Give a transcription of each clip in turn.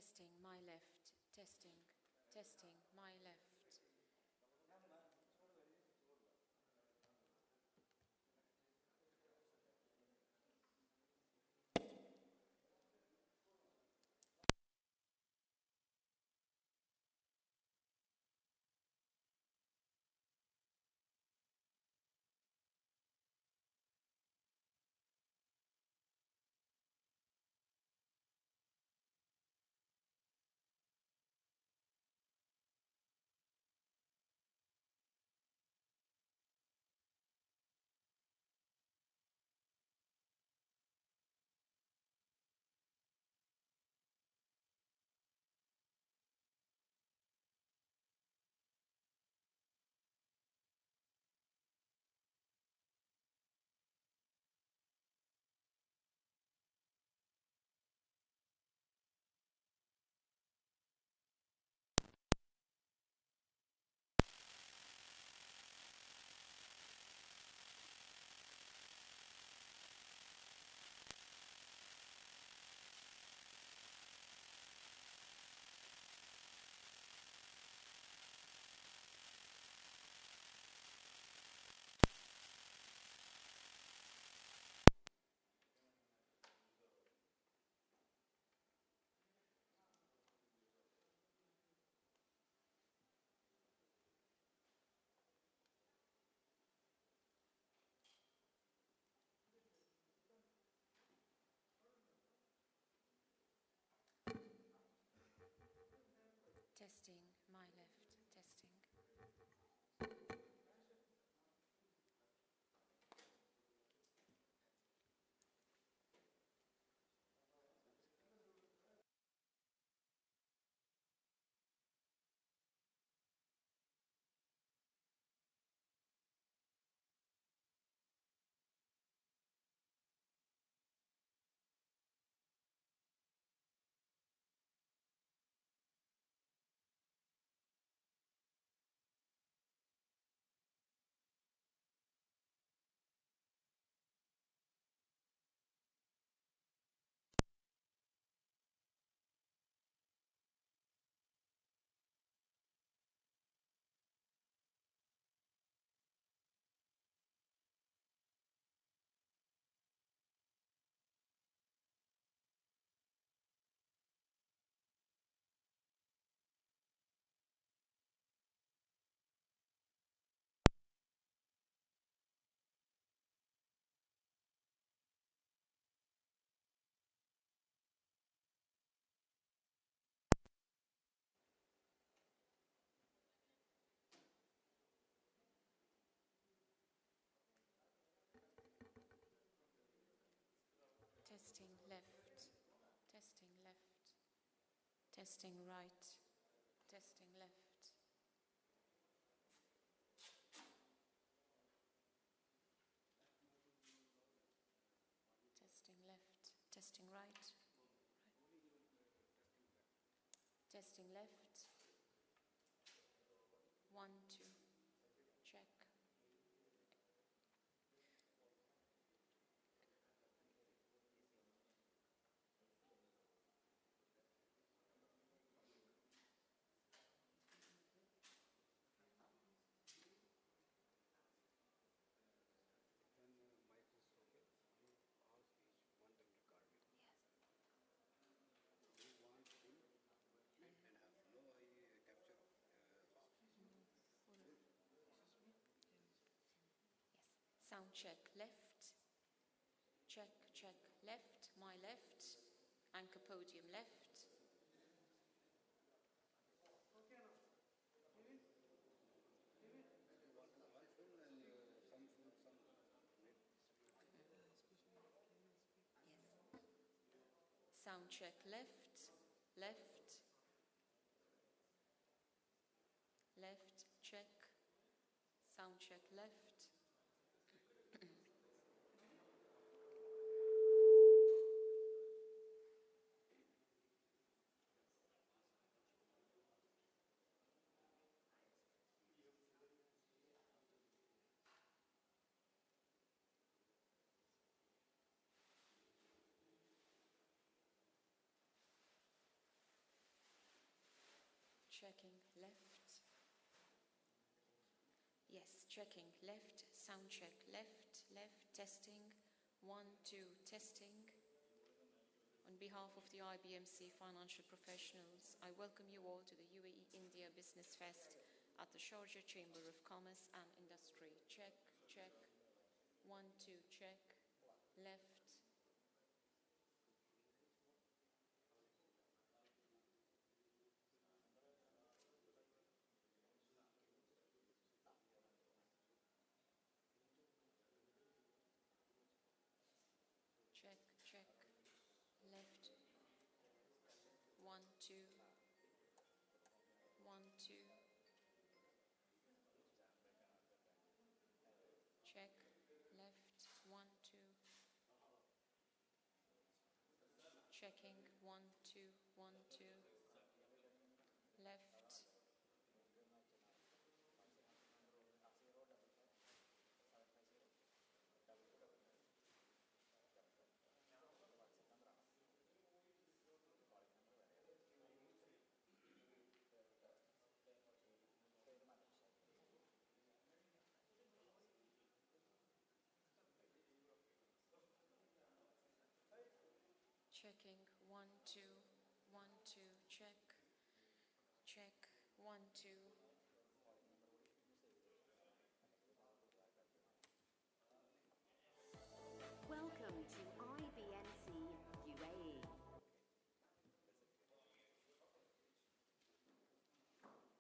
Testing, my left. Testing, testing, my left. Testing, my left. Testing. Testing left. Testing left. Testing right. Testing left. Testing left. Testing right. Testing left. 1, 2. Check. Sound check left. Check, check left, my left. Anchor podium left. Yes. Sound check left, left. Left, check. Sound check left. Checking left. Yes, checking left. Sound check left, left. Testing. 1, 2, testing. On behalf of the IBMC financial professionals, I welcome you all to the UAE India Business Fest at the Sharjah Chamber of Commerce and Industry. Check, check. 1, 2, check. Left. Check, check. Left. 1, 2. 1, 2. Check. Left. 1, 2. Checking. 1, 2. 1, 2. Left. Checking. 1, 2. 1, 2. Check. Check. 1, 2. Welcome to IBMC UAE. I'll just take some of these points.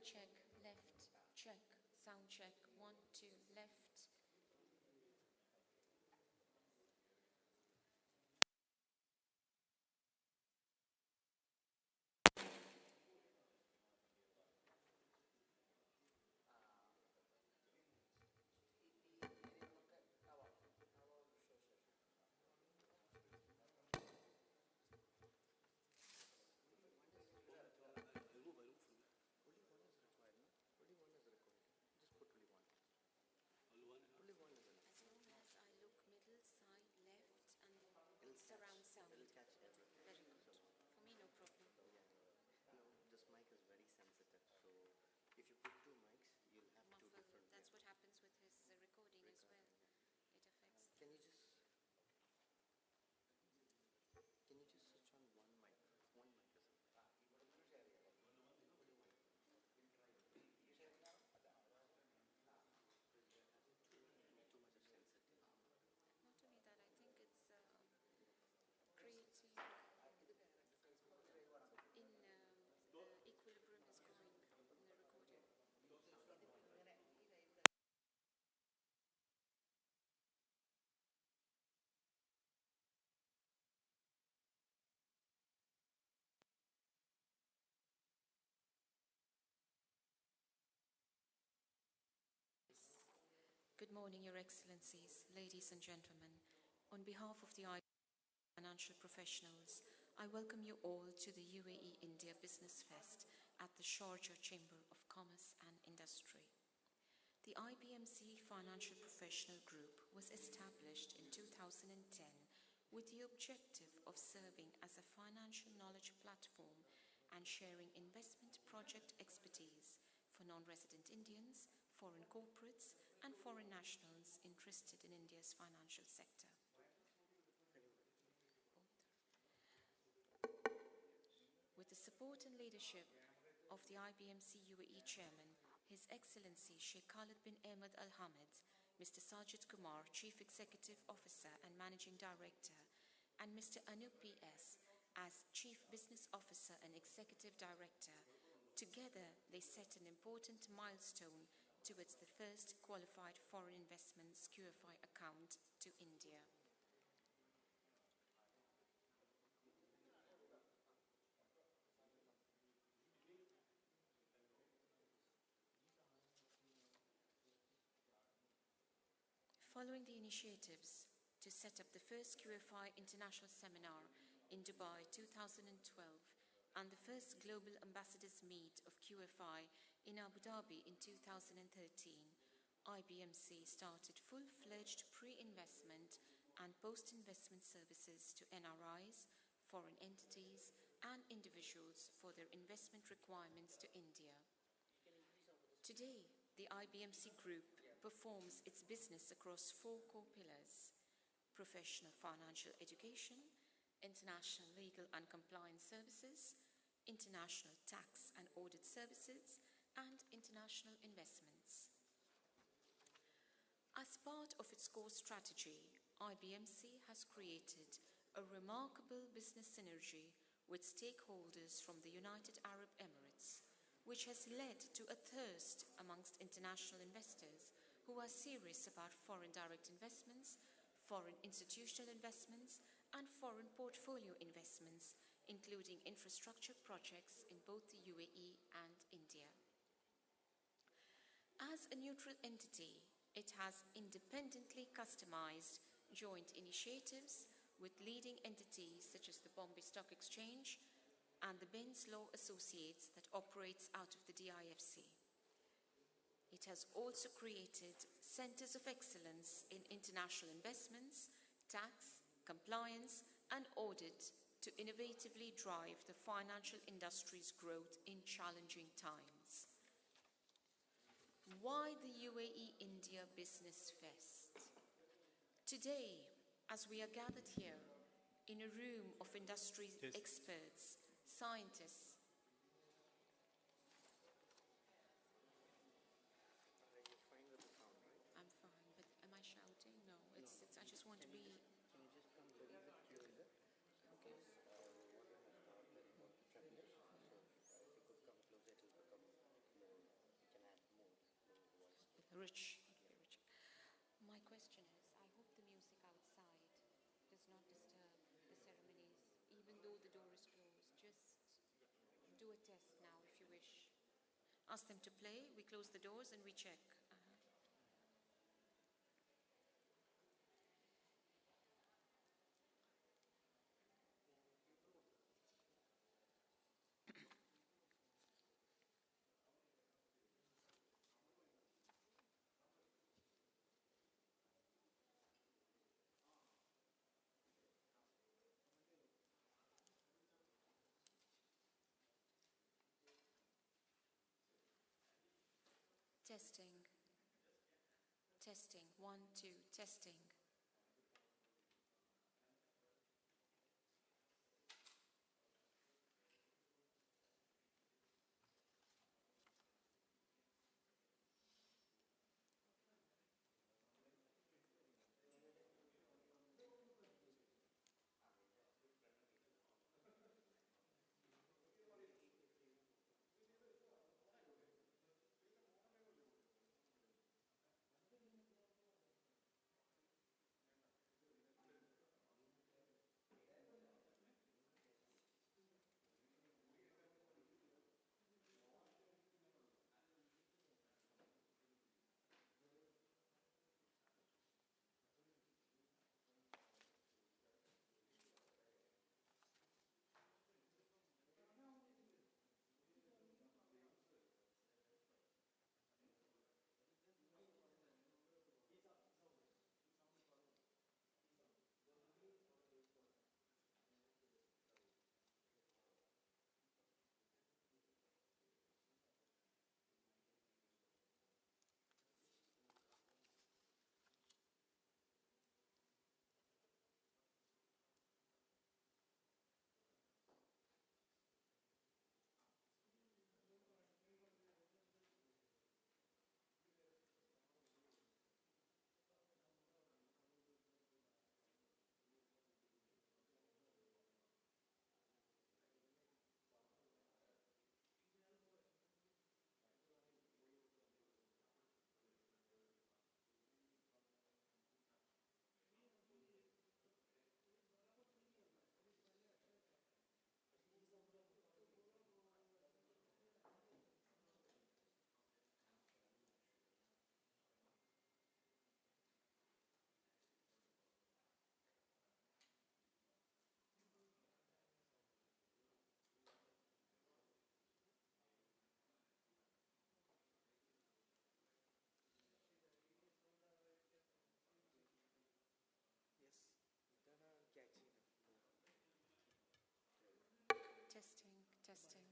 Check. Left. Check. Sound check. 1, 2. Left. As long as I look middle, side, left, and surround sound. It'll catch it. Very good. For me, no problem. Yeah. No, this mic is very sensitive, so if you put two mics, you'll have two Muffle. different. That's what happens with his recording as well. It affects. Can you just switch on one mic? One mic is too much of sensitivity. Not only that, I think it's creating in equilibrium is going in the recording. Good morning, Your Excellencies, ladies and gentlemen. On behalf of the financial professionals, I welcome you all to the UAE India Business Fest at the Sharjah Chamber of Commerce and Industry. The IBMC Financial Professional Group was established in 2010 with the objective of serving as a financial knowledge platform and sharing investment project expertise for non-resident Indians, foreign corporates, and foreign nationals interested in India's financial sector. With the support and leadership of the IBMC UAE Chairman, His Excellency Sheikh Khalid bin Ahmed Al Hamid, Mr. Sajit Kumar, Chief Executive Officer and Managing Director, and Mr. Anoop PS as Chief Business Officer and Executive Director, Together, they set an important milestone towards the first qualified foreign investments QFI account to India. Following the initiatives to set up the first QFI International Seminar in Dubai 2012 and the first Global Ambassadors Meet of QFI in Abu Dhabi in 2013, IBMC started full-fledged pre-investment and post-investment services to NRIs, foreign entities, and individuals for their investment requirements to India. Today, the IBMC Group performs its business across four core pillars: professional financial education, international legal and compliance services, international tax and audit services, and international investments. As part of its core strategy, IBMC has created a remarkable business synergy with stakeholders from the United Arab Emirates, which has led to a thirst amongst international investors who are serious about foreign direct investments, foreign institutional investments, and foreign portfolio investments, including infrastructure projects in both the UAE and India. As a neutral entity, it has independently customized joint initiatives with leading entities such as the Bombay Stock Exchange and the Benz Law Associates that operates out of the DIFC. It has also created centers of excellence in international investments, tax, compliance, and audit to innovatively drive the financial industry's growth in challenging times. Why the UAE India Business Fest? Today, as we are gathered here in a room of industry experts, scientists, Fine with the sound, right? I'm fine, but am I shouting? No, I just want to be. Can you just come a little bit closer? Because what I have thought that tremulous. So if you could come closer, it will become more. You can add more voice. Rich. Okay, rich. My question is, I hope the music outside does not disturb the ceremonies, even though the door is closed. Just do a test now if you wish. Ask them to play, we close the doors and we check. Testing. Testing. 1, 2, testing. Testing.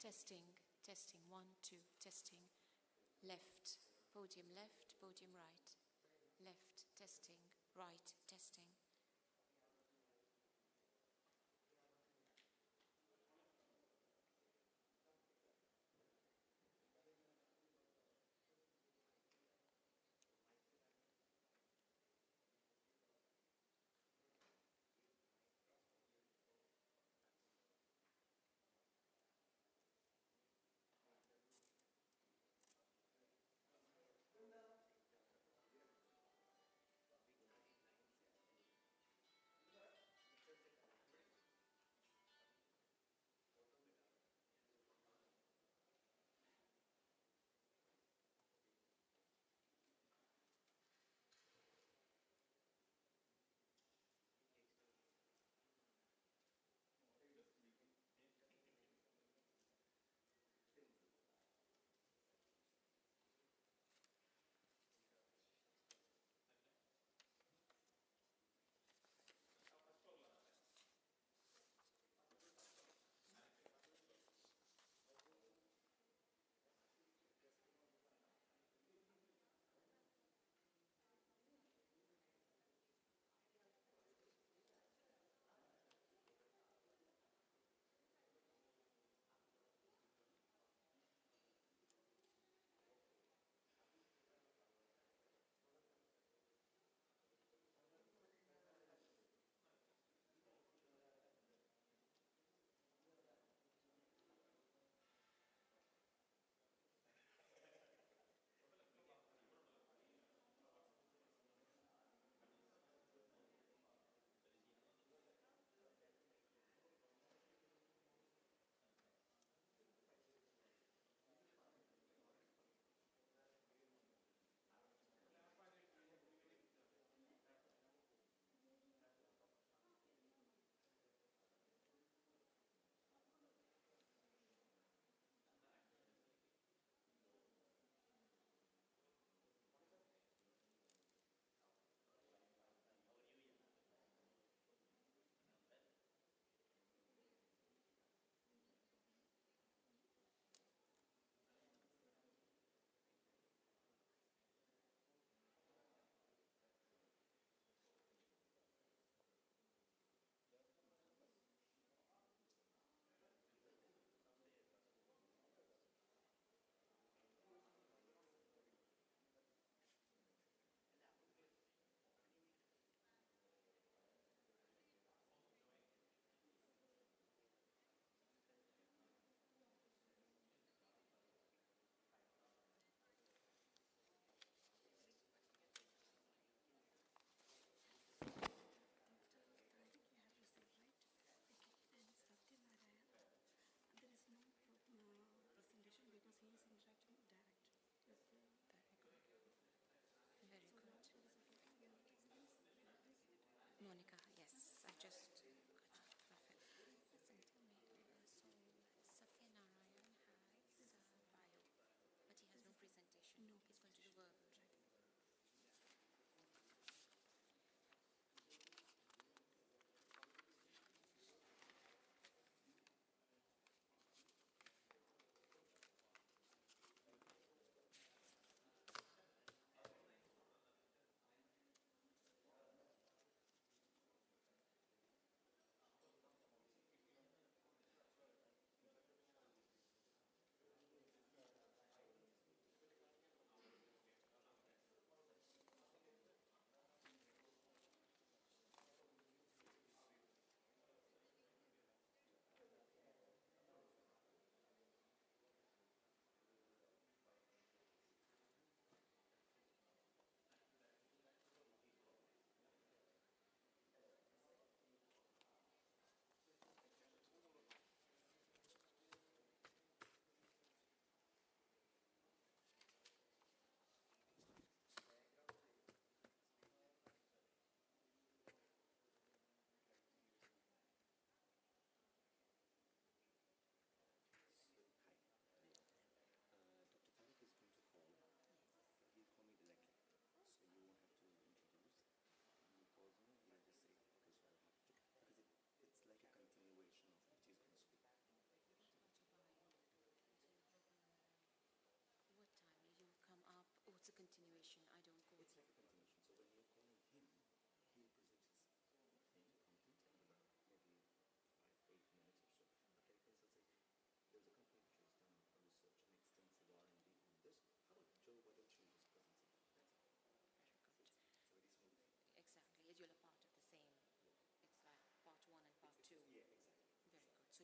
Testing, testing, one, two, testing. Left, podium right. Left, testing, right, testing.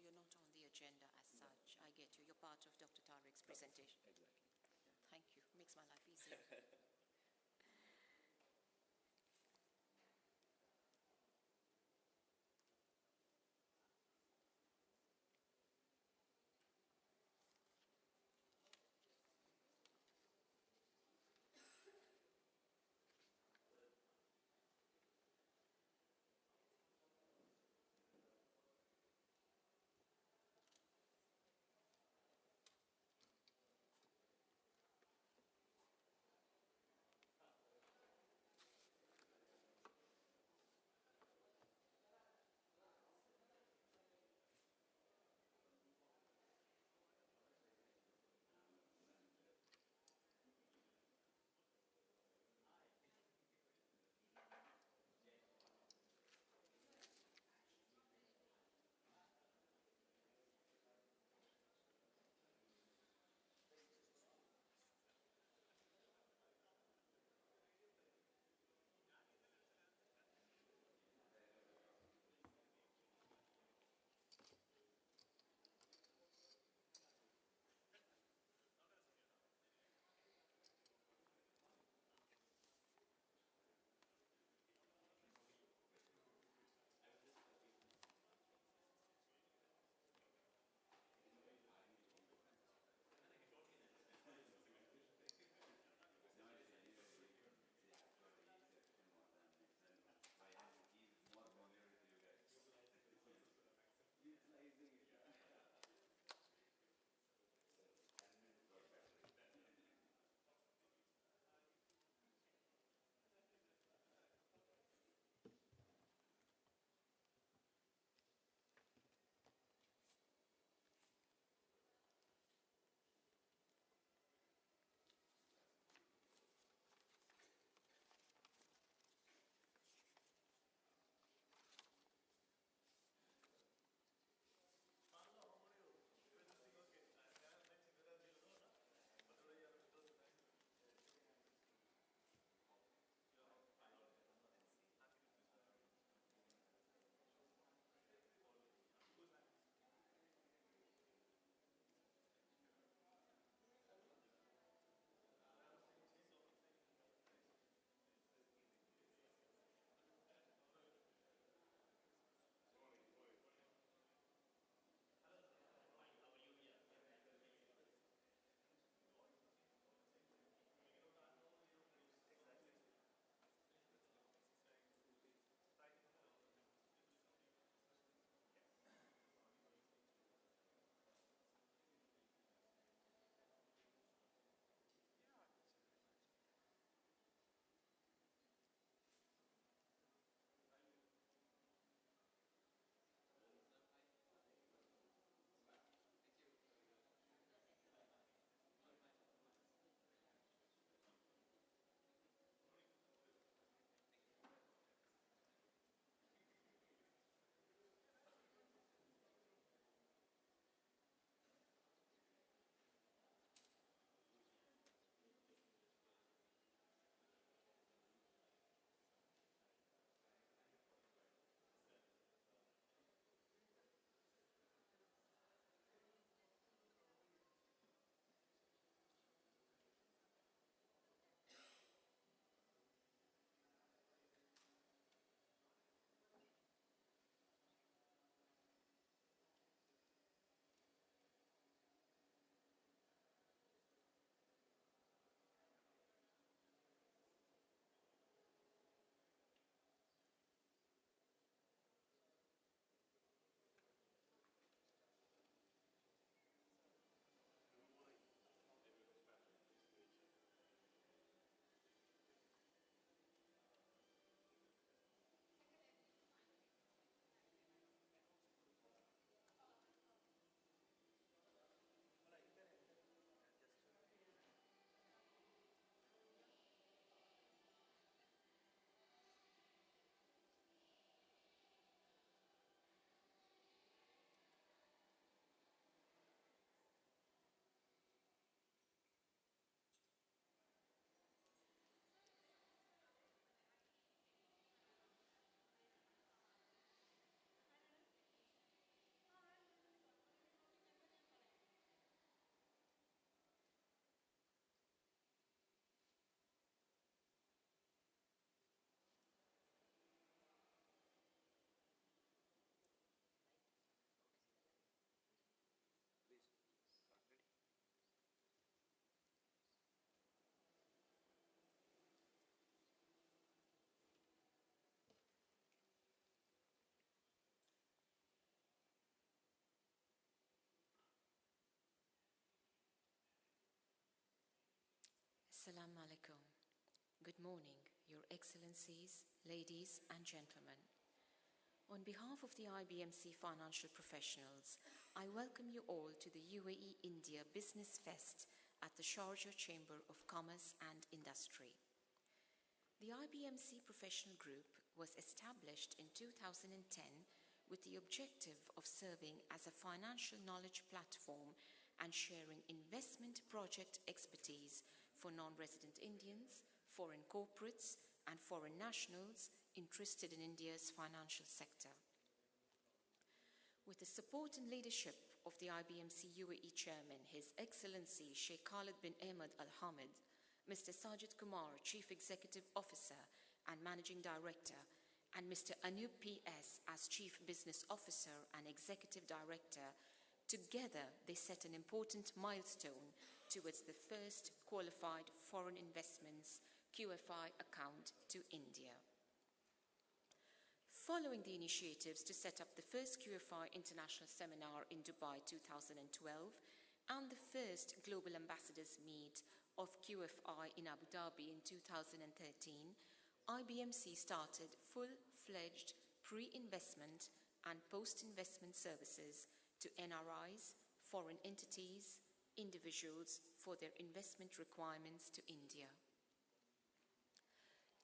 you're not on the agenda as such. I get you. You're part of Dr. Tariq's presentation. Exactly. Thank you. Makes my life easier. Assalamu alaikum. Good morning, Your Excellencies, ladies and gentlemen. On behalf of the IBMC financial professionals, I welcome you all to the UAE India Business Fest at the Sharjah Chamber of Commerce and Industry. The IBMC Professional Group was established in 2010 with the objective of serving as a financial knowledge platform and sharing investment project expertise for non-resident Indians, foreign corporates, and foreign nationals interested in India's financial sector. With the support and leadership of the IBMC UAE Chairman, His Excellency Sheikh Khalid bin Ahmed Al Hamid, Mr. Sajit Kumar, Chief Executive Officer and Managing Director, and Mr. Anoop PS as Chief Business Officer and Executive Director, together they set an important milestone towards the first qualified foreign investments QFI account to India. Following the initiatives to set up the first QFI International Seminar in Dubai 2012 and the first Global Ambassadors Meet of QFI in Abu Dhabi in 2013, IBMC started full-fledged pre-investment and post-investment services to NRIs, foreign entities, individuals for their investment requirements to India.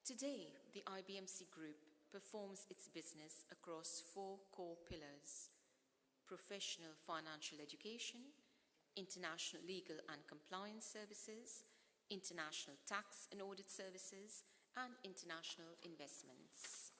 Today, the IBMC Group performs its business across 4 core pillars: professional financial education, international legal and compliance services, international tax and audit services, and international investments.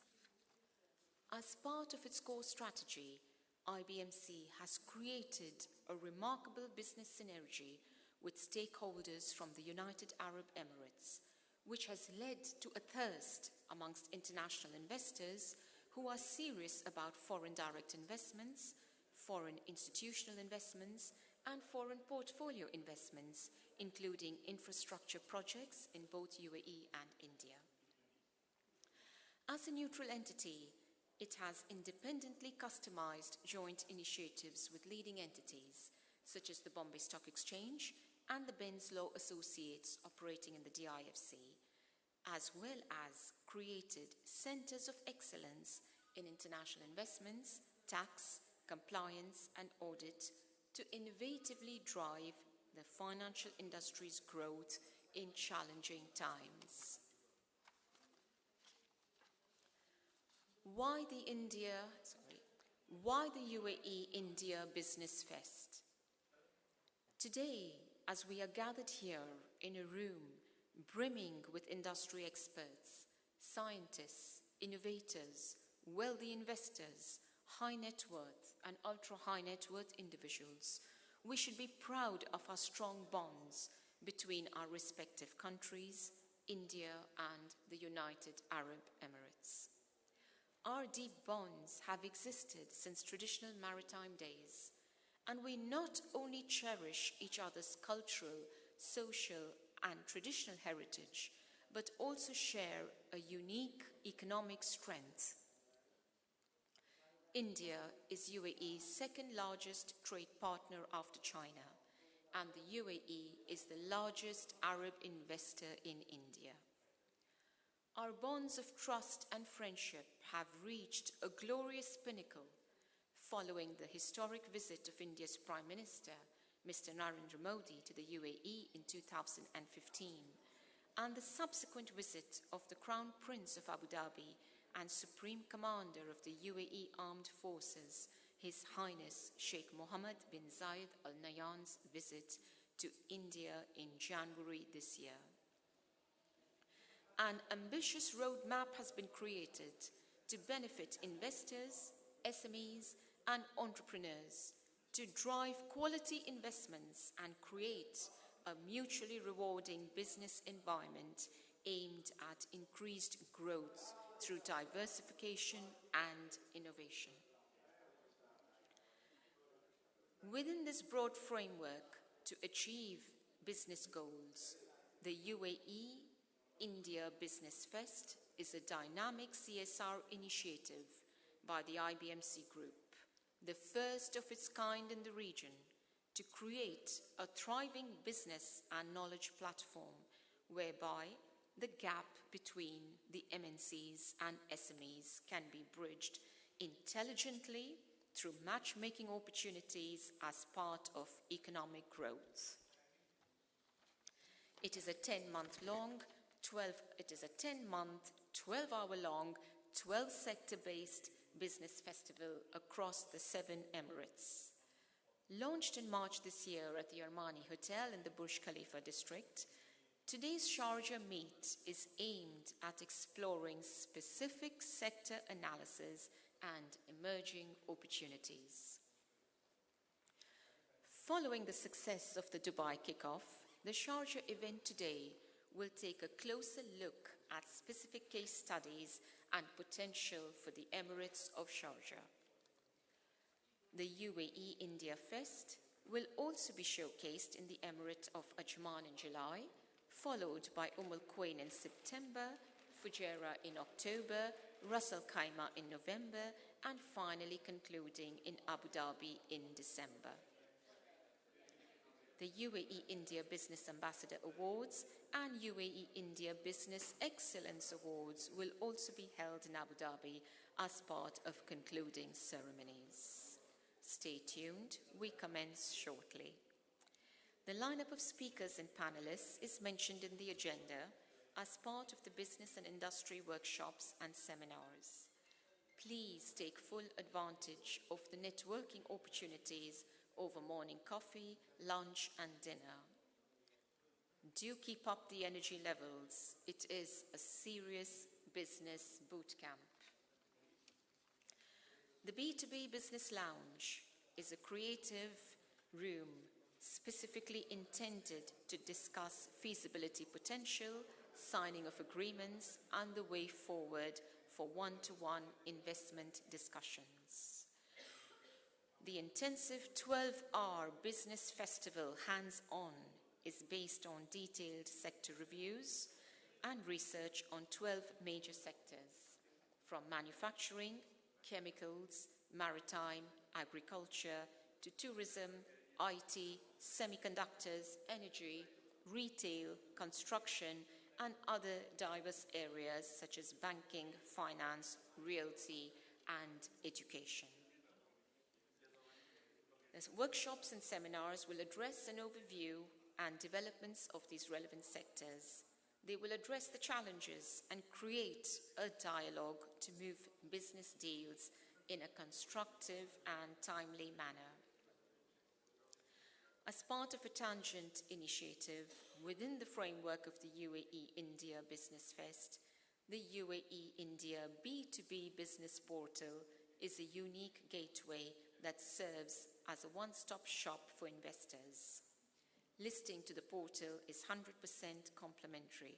As part of its core strategy, IBMC has created a remarkable business synergy with stakeholders from the United Arab Emirates, which has led to a thirst amongst international investors who are serious about foreign direct investments, foreign institutional investments, and foreign portfolio investments, including infrastructure projects in both UAE and India. As a neutral entity, it has independently customized joint initiatives with leading entities, such as the Bombay Stock Exchange and the Benz Law Associates operating in the DIFC, as well as created centers of excellence in international investments, tax, compliance, and audit to innovatively drive the financial industry's growth in challenging times. Why the UAE India Business Fest? Today, as we are gathered here in a room brimming with industry experts, scientists, innovators, wealthy investors, high net worth and ultra high net worth individuals, we should be proud of our strong bonds between our respective countries, India and the United Arab Emirates. Our deep bonds have existed since traditional maritime days, and we not only cherish each other's cultural, social, and traditional heritage, but also share a unique economic strength. India is UAE's second largest trade partner after China, and the UAE is the largest Arab investor in India. Our bonds of trust and friendship have reached a glorious pinnacle following the historic visit of India's Prime Minister, Mr. Narendra Modi, to the UAE in 2015, and the subsequent visit of the Crown Prince of Abu Dhabi and Supreme Commander of the UAE Armed Forces, His Highness Sheikh Mohammed bin Zayed Al Nahyan's visit to India in January this year. An ambitious roadmap has been created to benefit investors, SMEs, and entrepreneurs to drive quality investments and create a mutually rewarding business environment aimed at increased growth through diversification and innovation. Within this broad framework to achieve business goals, the UAE India Business Fest is a dynamic CSR initiative by the IBMC Group, the first of its kind in the region, to create a thriving business and knowledge platform whereby the gap between the MNCs and SMEs can be bridged intelligently through matchmaking opportunities as part of economic growth. It is a 10-month, 12-hour long, 12-sector-based business festival across the 7 Emirates. Launched in March this year at the Armani Hotel in the Burj Khalifa district, today's Sharjah Meet is aimed at exploring specific sector analysis and emerging opportunities. Following the success of the Dubai kickoff, the Sharjah event today will take a closer look at specific case studies and potential for the Emirates of Sharjah. The UAE India Fest will also be showcased in the Emirate of Ajman in July, followed by Al Quwain in September, Fujairah in October, Ras Al Khaimah in November, and finally concluding in Abu Dhabi in December. The UAE India Business Ambassador Awards and UAE India Business Excellence Awards will also be held in Abu Dhabi as part of concluding ceremonies. Stay tuned, we commence shortly. The lineup of speakers and panelists is mentioned in the agenda as part of the business and industry workshops and seminars. Please take full advantage of the networking opportunities over morning coffee, lunch, and dinner. Do keep up the energy levels. It is a serious business boot camp. The B2B Business Lounge is a creative room specifically intended to discuss feasibility potential, signing of agreements, and the way forward for one-to-one investment discussions. The intensive 12-hour business festival hands-on is based on detailed sector reviews and research on 12 major sectors, from manufacturing, chemicals, maritime, agriculture, to tourism, IT, semiconductors, energy, retail, construction, and other diverse areas such as banking, finance, realty, and education. The workshops and seminars will address an overview and developments of these relevant sectors. They will address the challenges and create a dialogue to move business deals in a constructive and timely manner. As part of a tangent initiative within the framework of the UAE India Business Fest, the UAE India B2B Business Portal is a unique gateway that serves as a one-stop shop for investors. Listing to the portal is 100% complimentary.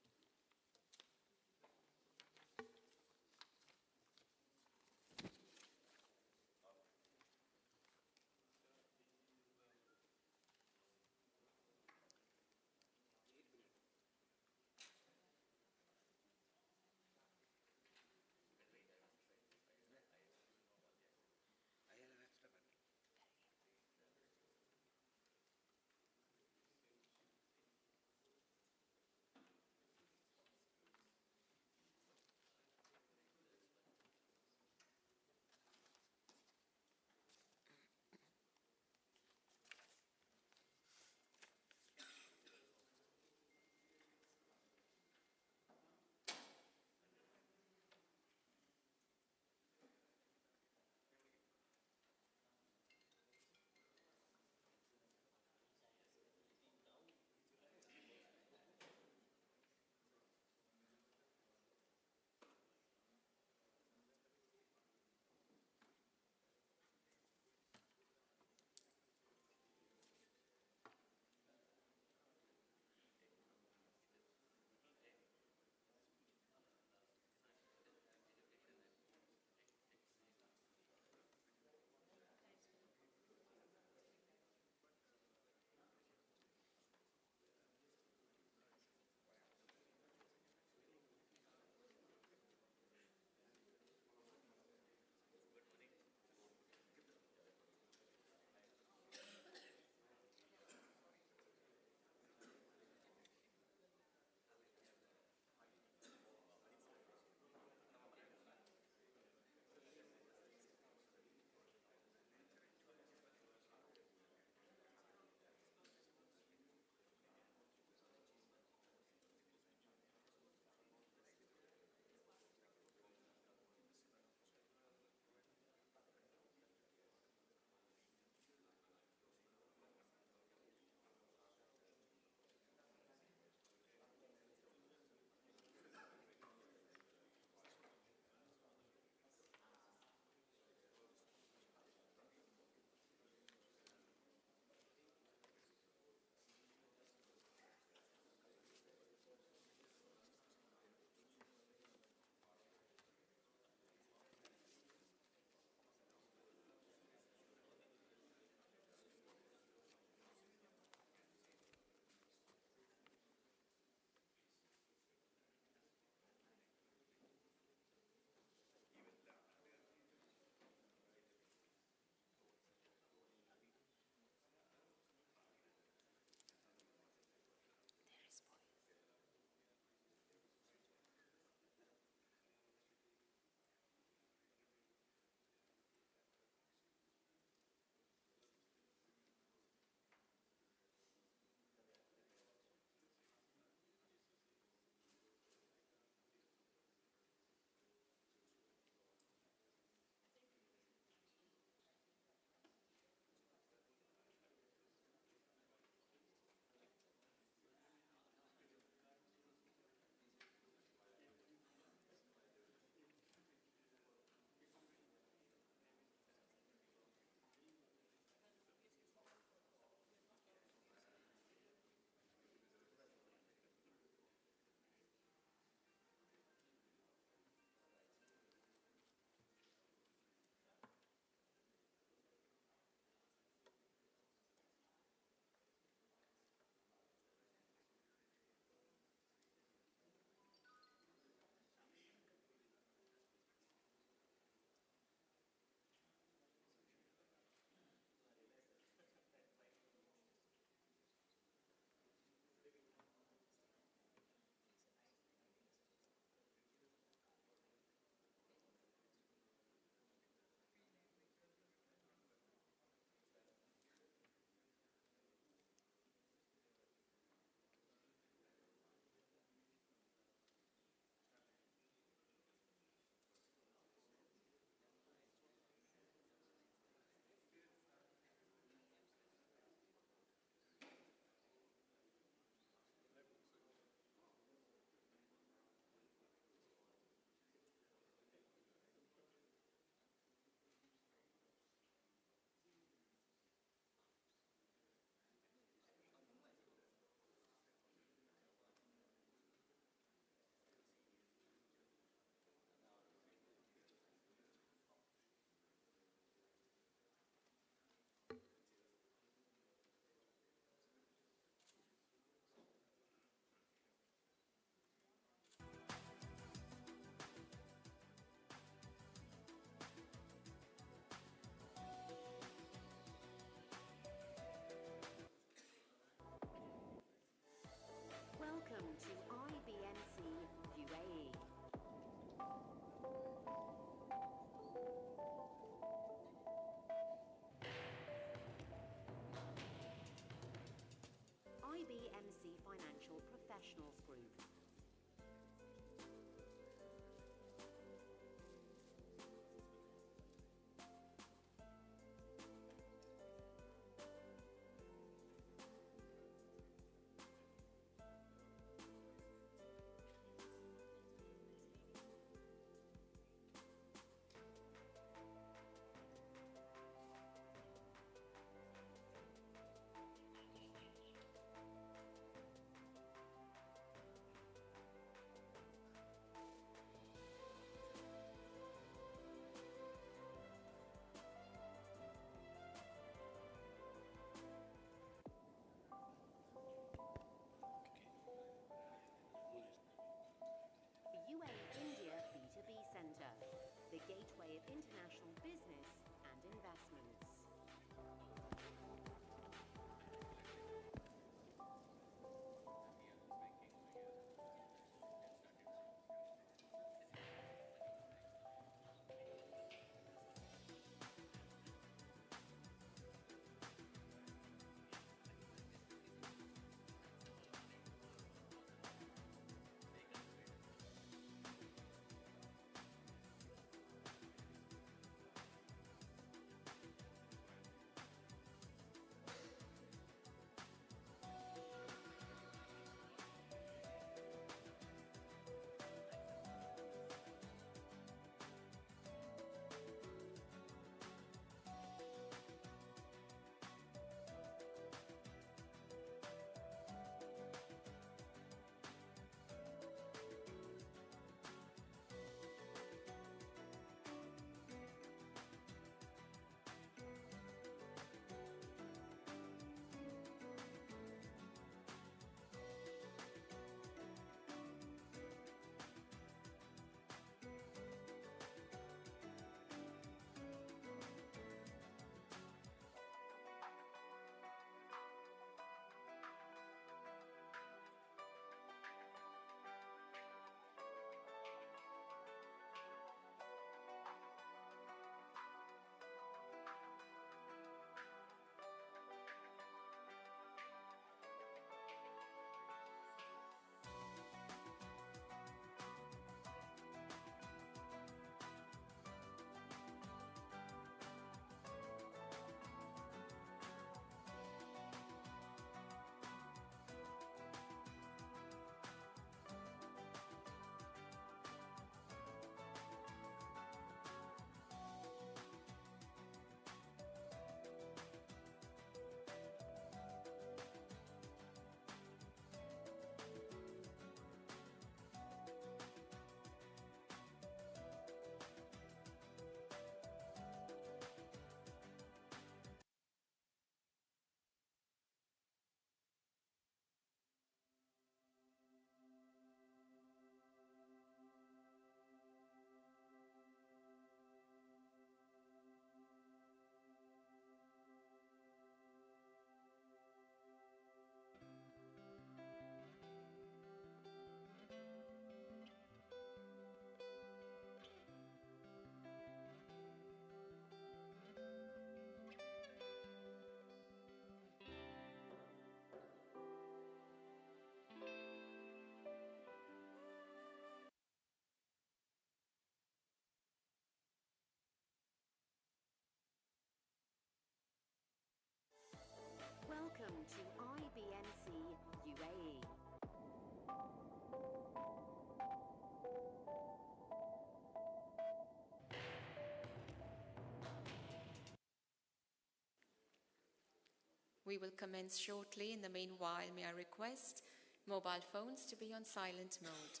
We will commence shortly. In the meanwhile, may I request mobile phones to be on silent mode.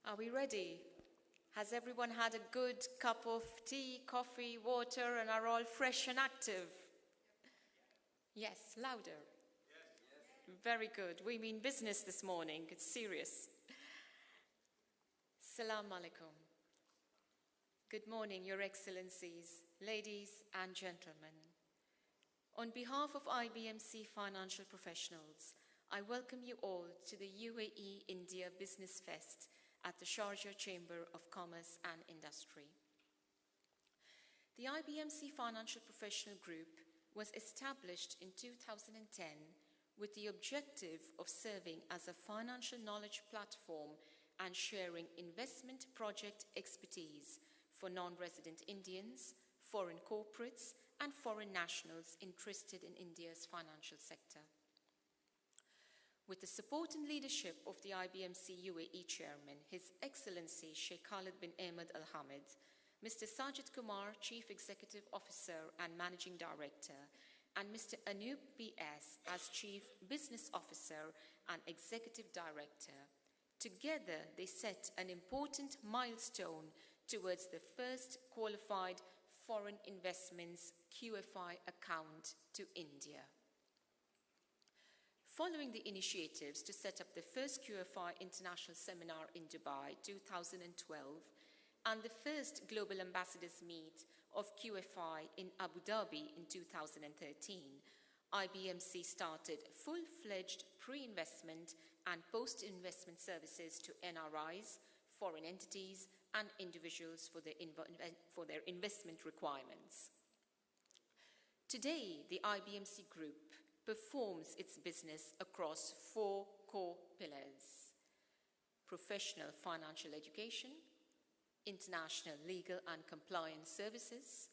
Are we ready? Has everyone had a good cup of tea, coffee, water, and are all fresh and active? Yes, louder. Yes. Very good. We mean business this morning. It's serious. Salam alaikum. Good morning, Your Excellencies, ladies and gentlemen. On behalf of IBMC Financial Professionals, I welcome you all to the UAE India Business Fest at the Sharjah Chamber of Commerce and Industry. The IBMC Financial Professional Group was established in 2010 with the objective of serving as a financial knowledge platform and sharing investment project expertise for non-resident Indians, foreign corporates, and foreign nationals interested in India's financial sector. With the support and leadership of the IBMC UAE Chairman, His Excellency Sheikh Khalid bin Ahmed Al Hamid, Mr. Sajit Kumar, Chief Executive Officer and Managing Director, and Mr. Anoop PS as Chief Business Officer and Executive Director, together they set an important milestone towards the first qualified foreign investments QFI account to India. Following the initiatives to set up the first QFI International Seminar in Dubai 2012 and the first Global Ambassadors Meet of QFI in Abu Dhabi in 2013, IBMC started full-fledged pre-investment and post-investment services to NRIs, foreign entities, and individuals for their investment requirements. Today, the IBMC Group performs its business across 4 core pillars: professional financial education, international legal and compliance services,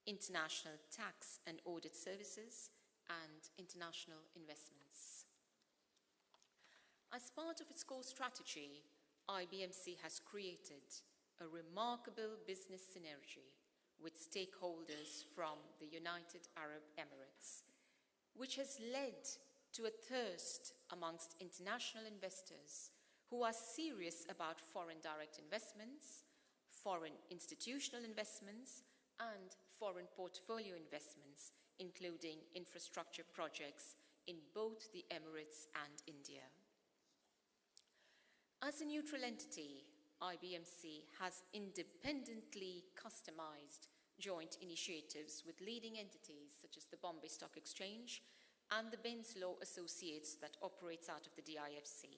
international tax and audit services, and international investments. As part of its core strategy, IBMC has created a remarkable business synergy with stakeholders from the United Arab Emirates, which has led to a thirst amongst international investors who are serious about foreign direct investments, foreign institutional investments, and foreign portfolio investments, including infrastructure projects in both the Emirates and India. As a neutral entity, IBMC has independently customized joint initiatives with leading entities such as the Bombay Stock Exchange and the Benz Law Associates that operates out of the DIFC.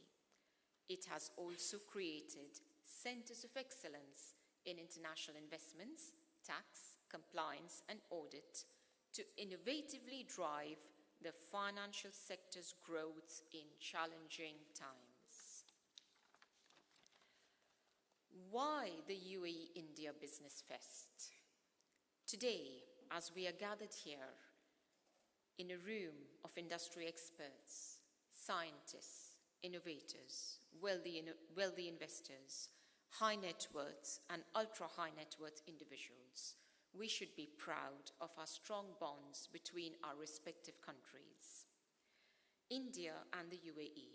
It has also created centers of excellence in international investments, tax, compliance, and audit to innovatively drive the financial sector's growth in challenging times. Why the UAE India Business Fest? Today, as we are gathered here in a room of industry experts, scientists, innovators, wealthy investors, high net worth and ultra-high net worth individuals, we should be proud of our strong bonds between our respective countries. India and the UAE.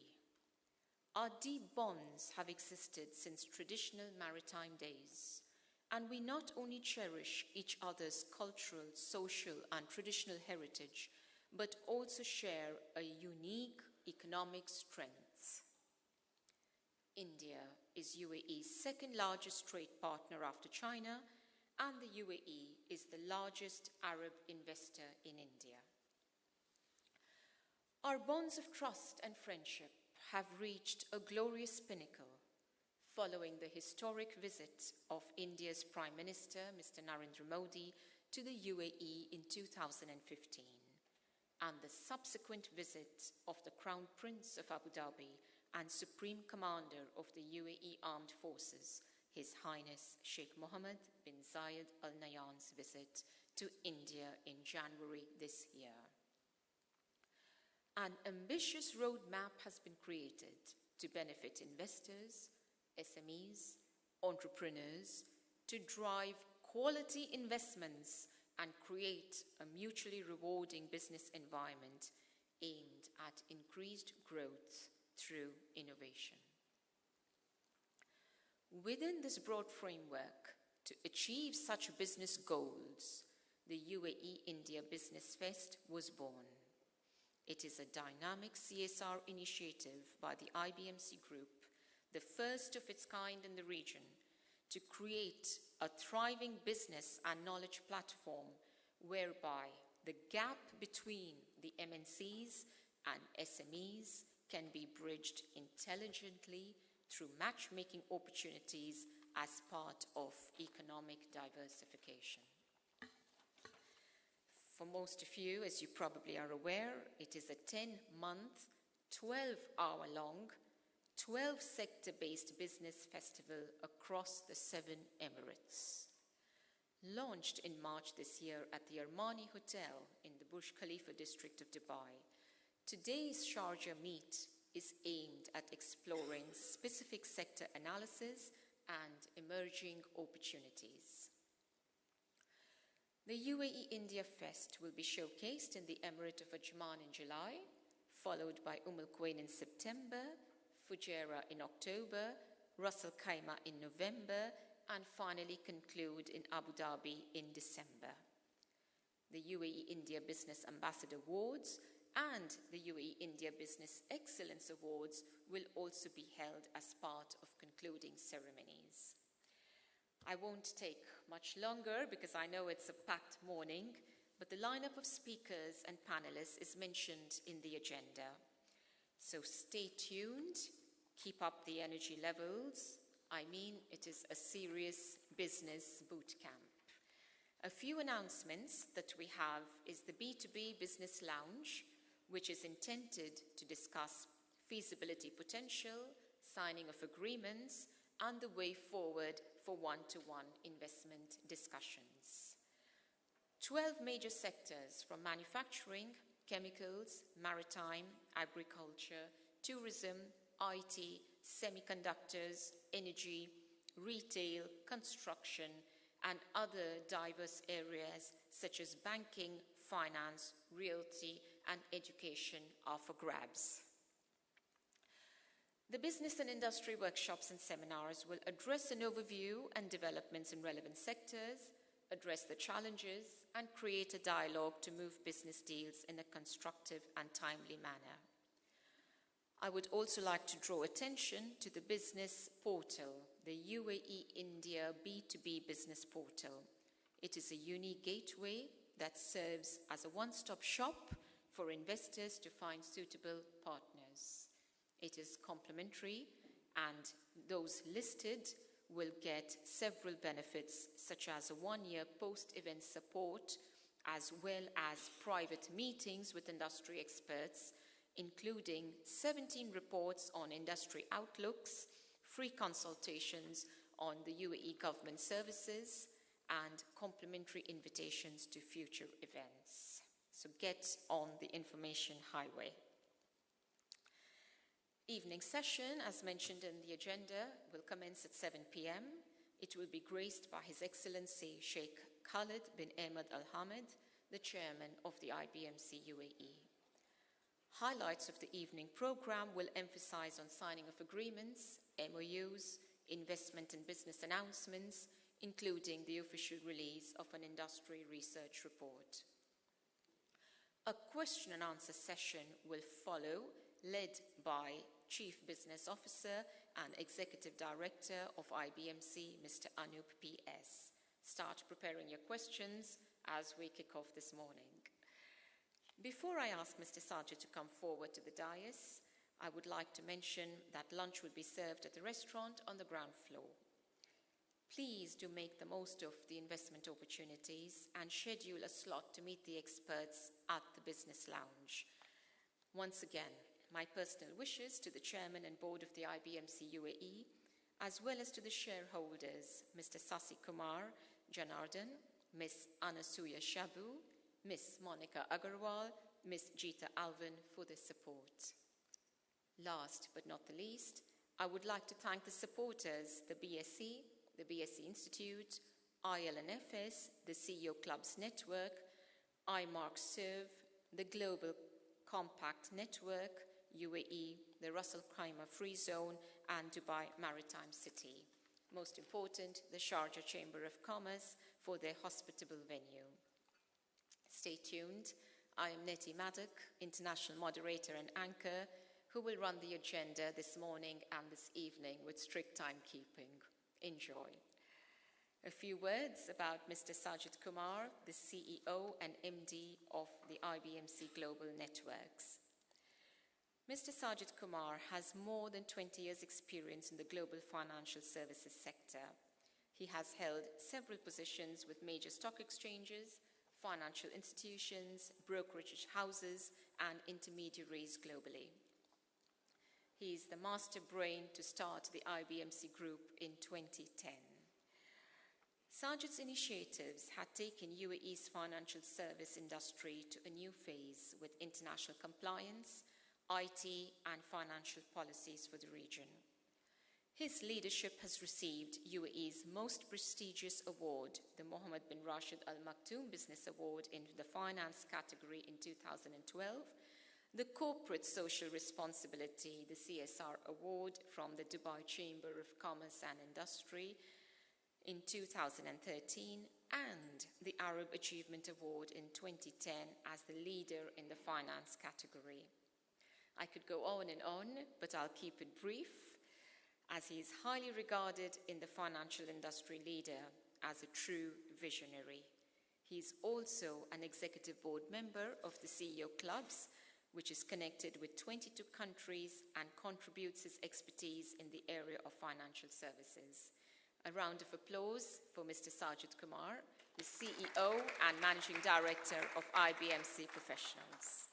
Our deep bonds have existed since traditional maritime days, and we not only cherish each other's cultural, social, and traditional heritage, but also share a unique economic strength. India is UAE's second largest trade partner after China, and the UAE is the largest Arab investor in India. Our bonds of trust and friendship have reached a glorious pinnacle following the historic visit of India's Prime Minister, Mr. Narendra Modi, to the UAE in 2015, and the subsequent visit of the Crown Prince of Abu Dhabi and Supreme Commander of the UAE Armed Forces, His Highness Sheikh Mohammed bin Zayed Al Nahyan's visit to India in January this year. An ambitious roadmap has been created to benefit investors, SMEs, entrepreneurs to drive quality investments and create a mutually rewarding business environment aimed at increased growth through innovation. Within this broad framework, to achieve such business goals, the UAE India Business Fest was born. It is a dynamic CSR initiative by the IBMC Group, the first of its kind in the region, to create a thriving business and knowledge platform whereby the gap between the MNCs and SMEs can be bridged intelligently through matchmaking opportunities as part of economic diversification. For most of you, as you probably are aware, it is a 10-month, 12-hour-long, 12-sector-based business festival across the 7 Emirates. Launched in March this year at the Armani Hotel in the Burj Khalifa district of Dubai, today's Sharjah meet is aimed at exploring specific sector analysis and emerging opportunities. The UAE India Fest will be showcased in the Emirate of Ajman in July, followed by Al Quwain in September, Fujairah in October, Ras Al Khaimah in November, and finally conclude in Abu Dhabi in December. The UAE India Business Ambassador Awards and the UAE India Business Excellence Awards will also be held as part of concluding ceremonies. I won't take much longer because I know it's a packed morning, but the lineup of speakers and panelists is mentioned in the agenda. So stay tuned, keep up the energy levels. I mean, it is a serious business boot camp. A few announcements that we have is the B2B Business Lounge, which is intended to discuss feasibility potential, signing of agreements, and the way forward for one-to-one investment discussions. 12 major sectors from manufacturing, chemicals, maritime, agriculture, tourism, IT, semiconductors, energy, retail, construction, and other diverse areas such as banking, finance, realty, and education are for grabs. The business and industry workshops and seminars will address an overview and developments in relevant sectors, address the challenges, and create a dialogue to move business deals in a constructive and timely manner. I would also like to draw attention to the business portal, the UAE India B2B Business Portal. It is a unique gateway that serves as a one-stop shop for investors to find suitable partners. It is complimentary, and those listed will get several benefits, such as a 1-year post-event support, as well as private meetings with industry experts, including 17 reports on industry outlooks, free consultations on the UAE government services, and complimentary invitations to future events. So get on the information highway. Evening session, as mentioned in the agenda, will commence at 7 p.m. It will be graced by His Excellency Sheikh Khalid bin Ahmed Al Hamid, the chairman of the IBMC UAE. Highlights of the evening program will emphasize on signing of agreements, MOUs, investment and business announcements, including the official release of an industry research report. A question and answer session will follow, led by Chief Business Officer and Executive Director of IBMC, Mr. Anoop PS. Start preparing your questions as we kick off this morning. Before I ask Mr. Sajit to come forward to the dais, I would like to mention that lunch will be served at the restaurant on the ground floor. Please do make the most of the investment opportunities and schedule a slot to meet the experts at the business lounge. Once again, my personal wishes to the Chairman and Board of the IBMC UAE, as well as to the shareholders, Mr. Sajit Kumar Janardhan, Ms. Anasuya Shabu, Ms. Monica Agarwal, Ms. Geeta Alvin for their support. Last but not the least, I would like to thank the supporters, the BSc, the BSc Institute, ILNFS, the CEO Clubs Network, iMark Serve, the Global Compact Network, UAE, the Russell Khimah Free Zone, and Dubai Maritime City. Most important, the Sharjah Chamber of Commerce for their hospitable venue. Stay tuned. I am Nettie Maddock, international moderator and anchor, who will run the agenda this morning and this evening with strict timekeeping. Enjoy. A few words about Mr. Sajit Kumar, the CEO and MD of the IBMC Global Networks. Mr. Sajit Kumar has more than 20 years' experience in the global financial services sector. He has held several positions with major stock exchanges, financial institutions, brokerage houses, and intermediaries globally. He is the master brain to start the IBMC Group in 2010. Sajid's initiatives had taken UAE's financial service industry to a new phase with international compliance, IT, and financial policies for the region. His leadership has received UAE's most prestigious award, the Mohammed bin Rashid Al Maktoum Business Award in the finance category in 2012, the Corporate Social Responsibility, the CSR Award from the Dubai Chamber of Commerce and Industry in 2013, and the Arab Achievement Award in 2010 as the leader in the finance category. I could go on, but I'll keep it brief, as he is highly regarded in the financial industry leader as a true visionary. He is also an executive board member of the CEO Clubs, which is connected with 22 countries and contributes his expertise in the area of financial services. A round of applause for Mr. Sajit Kumar, the CEO and Managing Director of IBMC Professionals.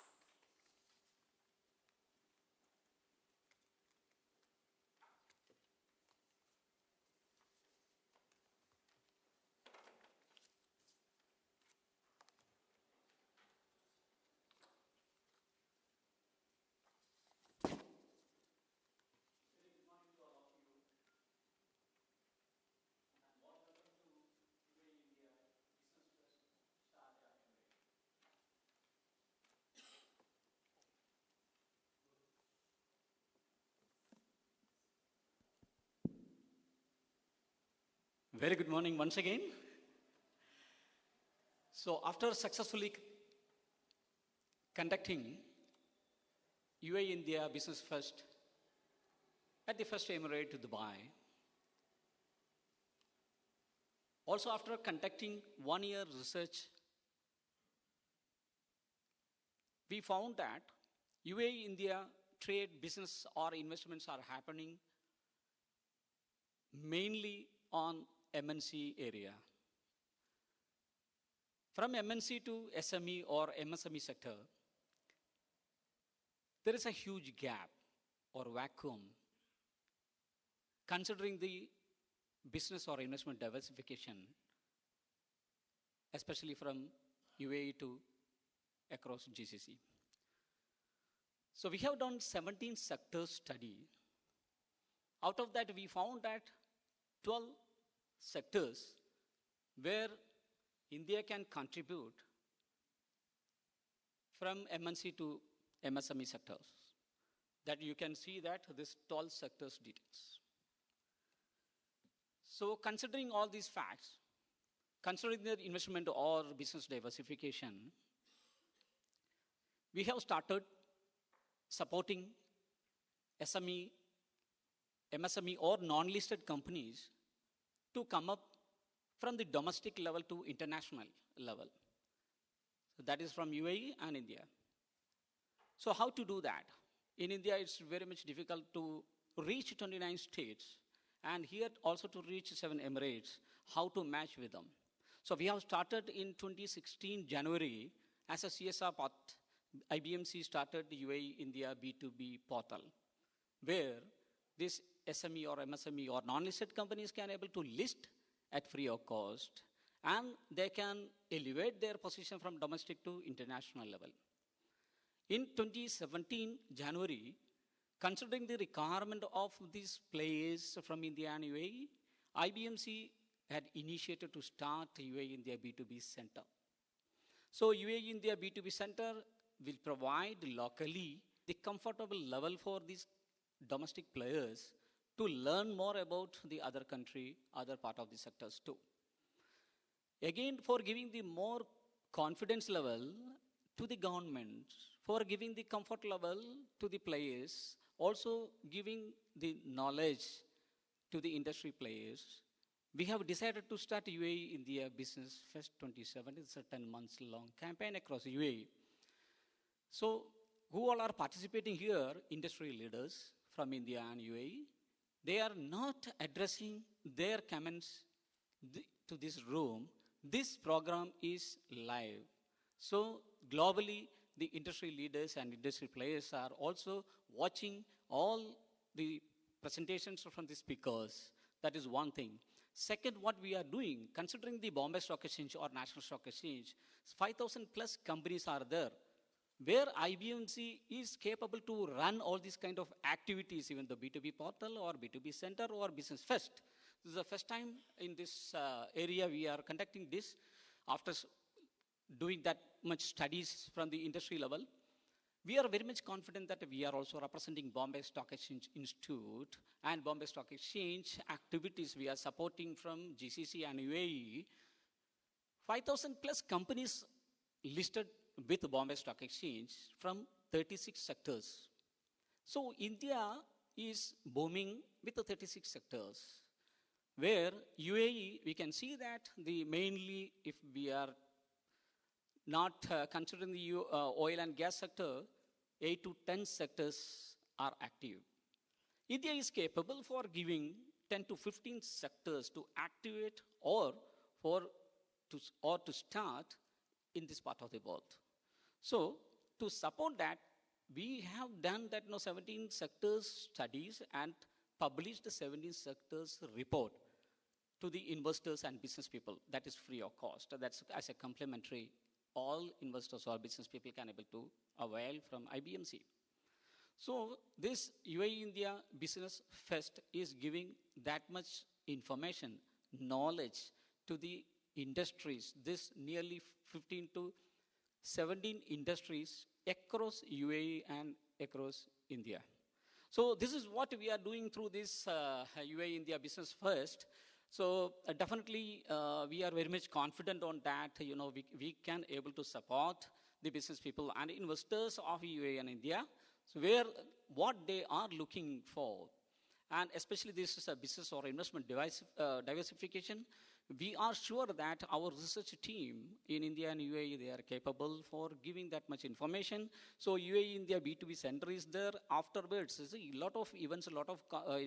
Very good morning once again. So after successfully conducting UAE India Business Fest at the First Emirate to Dubai, also after conducting 1-year research, we found that UAE India trade, business or investments are happening mainly on MNC area. From MNC to SME or MSME sector, there is a huge gap or vacuum considering the business or investment diversification, especially from UAE to across GCC. So we have done 17 sectors study. Out of that, we found that 12 sectors where India can contribute from MNC to MSME sectors. That you can see that this 12 sectors details. So considering all these facts, considering the investment or business diversification, we have started supporting SME, MSME or non-listed companies to come up from the domestic level to international level. So that is from UAE and India. So how to do that? In India, it's very much difficult to reach 29 states and here also to reach 7 Emirates, how to match with them. So we have started in 2016 January as a CSR path. IBMC started the UAE India B2B portal, where this SME or MSME or non-listed companies can able to list at free of cost, and they can elevate their position from domestic to international level. In 2017 January, Considering the requirement of these players from India and UAE, IBMC had initiated to start UAE India B2B Center. So UAE India B2B Center will provide locally the comfortable level for these domestic players to learn more about the other country, other part of the sectors too. Again, for giving the more confidence level to the government, for giving the comfort level to the players, also giving the knowledge to the industry players, we have decided to start UAE India Business Fest 27. It's a 10 months long campaign across UAE. So who all are participating here? Industry leaders from India and UAE. They are not addressing their comments to this room. This program is live. So globally, the industry leaders and industry players are also watching all the presentations from the speakers. That is one thing. Second, what we are doing, considering the Bombay Stock Exchange or National Stock Exchange, 5,000 plus companies are there, where IBMC is capable to run all these kind of activities, even the B2B portal or B2B center or business fest. This is the first time in this area we are conducting this after doing that much studies from the industry level. We are very much confident that we are also representing Bombay Stock Exchange Institute and Bombay Stock Exchange activities we are supporting from GCC and UAE. 5,000 plus companies listed with Bombay Stock Exchange from 36 sectors. So India is booming with the 36 sectors, where UAE, we can see that the mainly, if we are not considering the oil and gas sector, 8 to 10 sectors are active. India is capable for giving 10 to 15 sectors to activate or to start in this part of the world. So to support that, we have done that 17 sectors studies and published the 17 sectors report to the investors and business people. That is free of cost. That's as a complimentary. All investors or business people can able to avail from IBMC. So this UAE India Business Fest is giving that much information, knowledge to the industries. This nearly 15 to 17 industries across UAE and across India. So this is what we are doing through this UAE India Business Fest. So definitely we are very much confident on that. We can able to support the business people and investors of UAE and India. So what they are looking for, and especially this is a business or investment diversification. We are sure that our research team in India and UAE, they are capable for giving that much information. So UAE India B2B Center is there. Afterwards, a lot of events, a lot of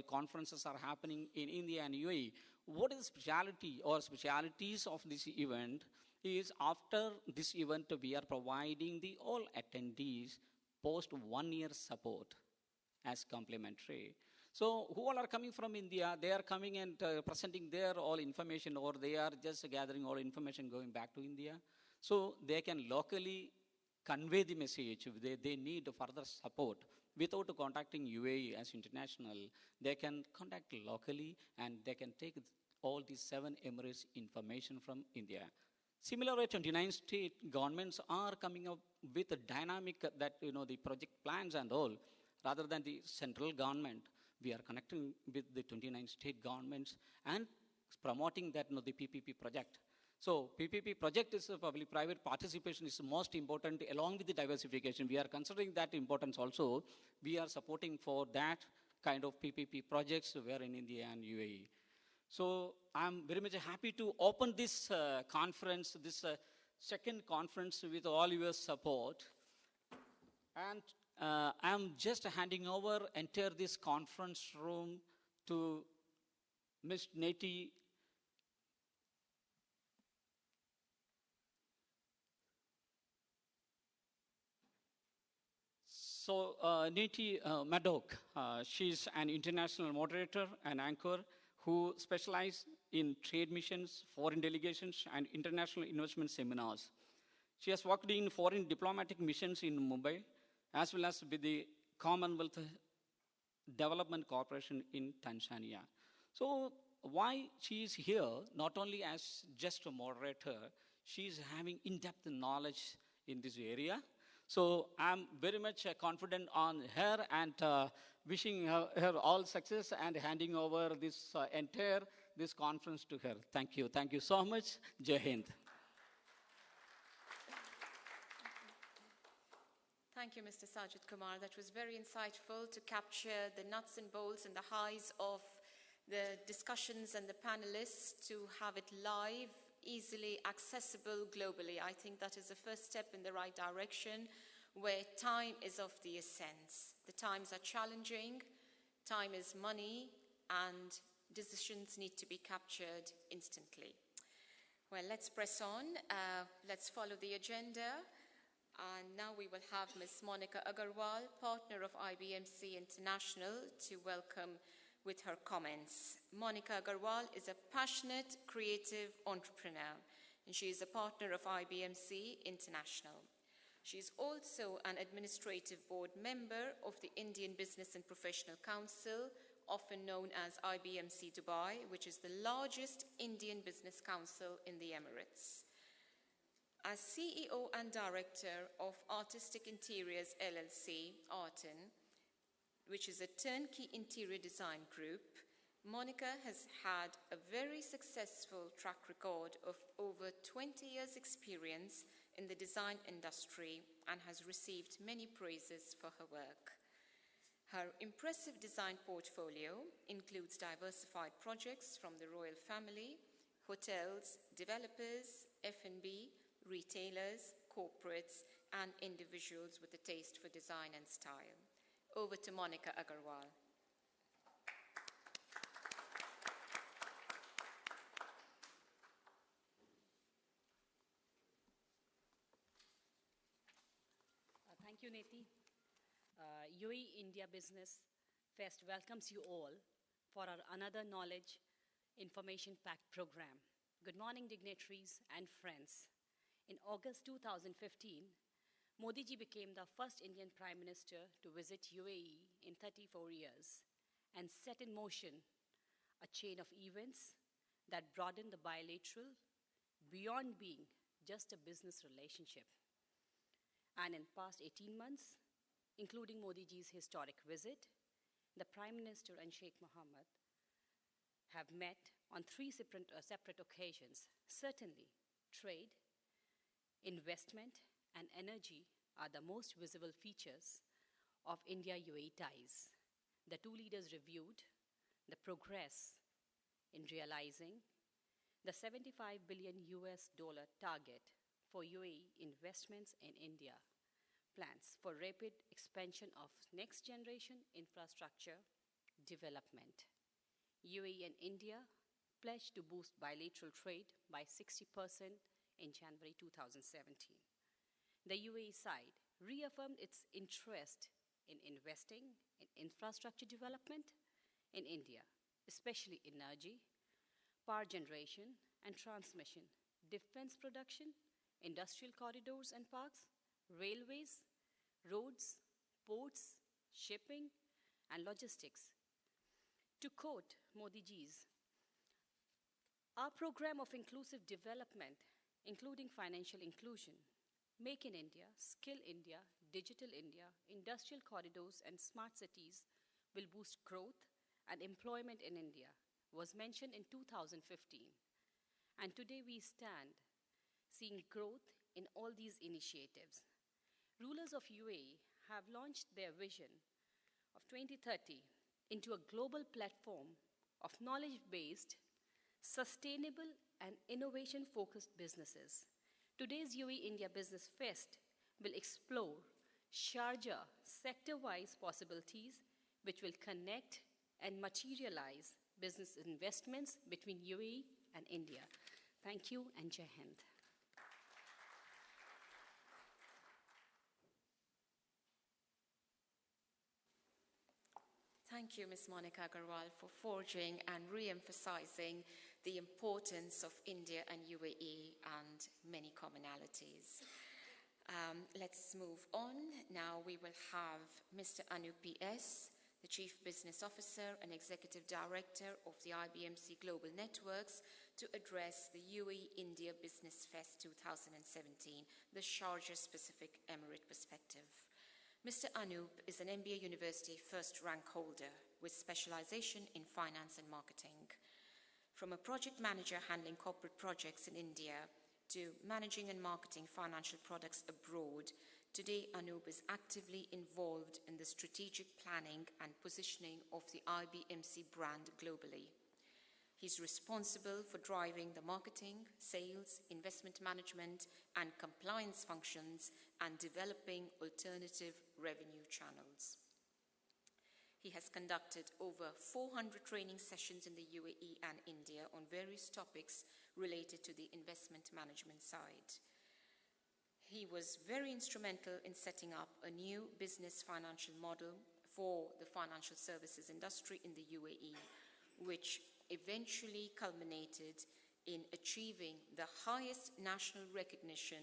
conferences are happening in India and UAE. What is the speciality or specialities of this event is after this event, we are providing the all attendees post 1 year support as complimentary. So who all are coming from India, they are coming and presenting their all information, or they are just gathering all information going back to India. So they can locally convey the message. They need further support. Without contacting UAE as international, they can contact locally and they can take all these 7 Emirates information from India. Similarly, 29 state governments are coming up with a dynamic that, the project plans and all, rather than the central government. We are connecting with the 29 state governments and promoting that, the PPP project. So PPP project is public-private participation is most important along with the diversification. We are considering that importance also. We are supporting for that kind of PPP projects where in India and UAE. So I'm very much happy to open this conference, this second conference with all your support. And I'm just handing over entire this conference room to Ms. Neti. So Neti Madok, she's an international moderator and anchor who specializes in trade missions, foreign delegations, and international investment seminars. She has worked in foreign diplomatic missions in Mumbai, as well as with the Commonwealth Development Corporation in Tanzania. So why she is here, not only as just a moderator, she is having in-depth knowledge in this area. So I'm very much confident on her and wishing her all success and handing over this entire this conference to her. Thank you. Thank you so much. Jai Hind. Thank you, Mr. Sajit Kumar. That was very insightful to capture the nuts and bolts and the highs of the discussions and the panelists, to have it live, easily accessible globally. I think that is the first step in the right direction, where time is of the essence. The times are challenging, time is money, and decisions need to be captured instantly. Well, let's press on. Let's follow the agenda. And now we will have Ms. Monica Agarwal, partner of IBMC International, to welcome with her comments. Monica Agarwal is a passionate, creative entrepreneur, and she is a partner of IBMC International. She is also an administrative board member of the Indian Business and Professional Council, often known as IBMC Dubai, which is the largest Indian business council in the Emirates. As CEO and Director of Artistic Interiors LLC, Artin, which is a turnkey interior design group, Monica has had a very successful track record of over 20 years' experience in the design industry and has received many praises for her work. Her impressive design portfolio includes diversified projects from the royal family, hotels, developers, F&B, retailers, corporates, and individuals with a taste for design and style. Over to Monica Agarwal. Thank you, Neti. UAE India Business Fest welcomes you all for our another knowledge information-packed program. Good morning, dignitaries and friends. In August 2015, Modi ji became the first Indian Prime Minister to visit UAE in 34 years and set in motion a chain of events that broadened the bilateral beyond being just a business relationship. And in past 18 months, including Modi ji's historic visit, the Prime Minister and Sheikh Mohammed have met on three separate occasions. Certainly, trade, investment, and energy are the most visible features of India-UAE ties. The two leaders reviewed the progress in realizing the $75 billion target for UAE investments in India, plans for rapid expansion of next generation infrastructure development. UAE and India pledged to boost bilateral trade by 60% in January 2017. The UAE side reaffirmed its interest in investing in infrastructure development in India, especially energy, power generation and transmission, defense production, industrial corridors and parks, railways, roads, ports, shipping, and logistics. To quote Modi ji's, our program of inclusive development, including financial inclusion, Make in India, Skill India, Digital India, industrial corridors, and smart cities will boost growth and employment in India, was mentioned in 2015. And today we stand seeing growth in all these initiatives. Rulers of UAE have launched their vision of 2030 into a global platform of knowledge-based, sustainable, and innovation-focused businesses. Today's UAE India Business Fest will explore Sharjah sector-wise possibilities which will connect and materialize business investments between UAE and India. Thank you and Jai Hind. Thank you, Ms. Monica Agarwal, for forging and re-emphasizing the importance of India and UAE and many commonalities. Let's move on. Now we will have Mr. Anoop PS the Chief Business Officer and Executive Director of the IBMC Global Networks, to address the UAE India Business Fest 2017, the Sharjah-specific Emirate perspective. Mr. Anoop is an MBA University first rank holder with specialization in finance and marketing. From a project manager handling corporate projects in India to managing and marketing financial products abroad, today Anoop is actively involved in the strategic planning and positioning of the IBMC brand globally. He's responsible for driving the marketing, sales, investment management, and compliance functions and developing alternative revenue channels. He has conducted over 400 training sessions in the UAE and India on various topics related to the investment management side. He was very instrumental in setting up a new business financial model for the financial services industry in the UAE, which eventually culminated in achieving the highest national recognition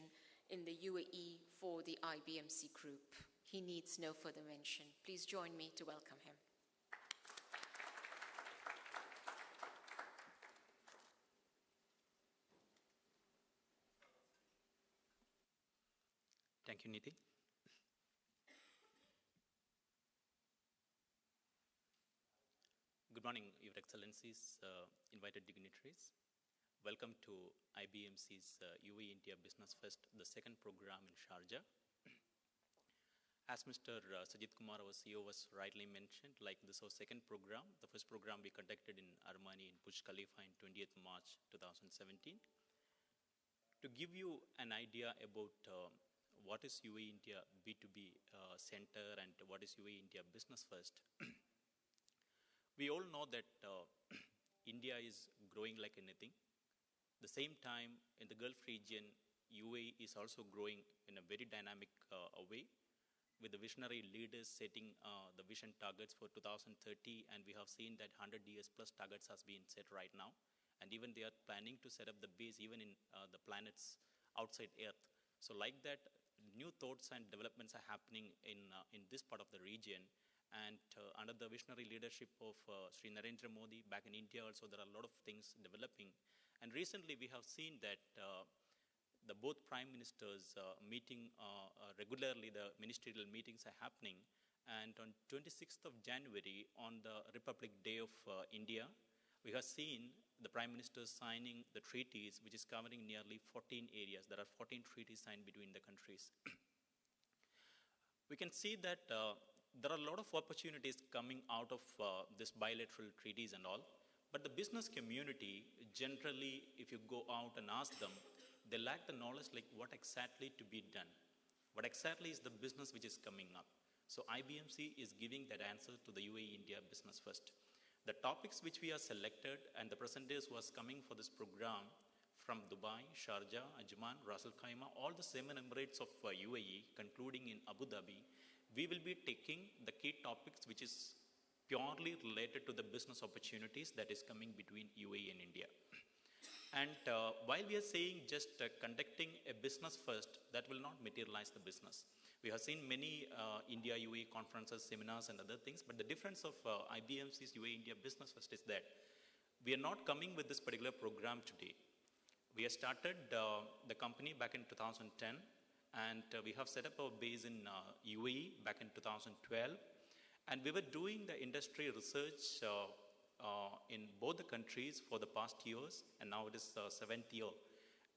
in the UAE for the IBMC group. He needs no further mention. Please join me to welcome him. Thank you, Niti. Good morning, Your Excellencies, invited dignitaries. Welcome to IBMC's UAE India Business Fest, the second program in Sharjah. As Mr. Sajit Kumar, our CEO, was rightly mentioned, like this was second program. The first program we conducted in Armani in Burj Khalifa in 20th March 2017. To give you an idea about what is UAE India B2B center and what is UAE India Business First, we all know that India is growing like anything. The same time, in the Gulf region, UAE is also growing in a very dynamic way, with the visionary leaders setting the vision targets for 2030, and we have seen that 100 years plus targets has been set right now, and even they are planning to set up the base even in the planets outside Earth. So like that, new thoughts and developments are happening in this part of the region, and under the visionary leadership of Sri Narendra Modi, back in India also there are a lot of things developing, and recently we have seen that the both prime ministers meeting regularly, the ministerial meetings are happening, and on 26th of January, on the Republic Day of India, we have seen the prime minister signing the treaties, which is covering nearly 14 areas. There are 14 treaties signed between the countries. We can see that there are a lot of opportunities coming out of this bilateral treaties and all, but the business community, generally, if you go out and ask them, they lack the knowledge like what exactly to be done. What exactly is the business which is coming up? So IBMC is giving that answer to the UAE India Business First. The topics which we are selected and the presenters who was coming for this program from Dubai, Sharjah, Ajman, Ras Al Khaimah, all the 7 emirates of UAE, concluding in Abu Dhabi, we will be taking the key topics which is purely related to the business opportunities that is coming between UAE and India. And while we are saying just conducting a business first, that will not materialize the business. We have seen many India-UAE conferences, seminars and other things, but the difference of IBMC's UAE India Business First is that we are not coming with this particular program today. We have started the company back in 2010, and we have set up our base in UAE back in 2012, and we were doing the industry research in both the countries for the past years, and now it is the 7th year.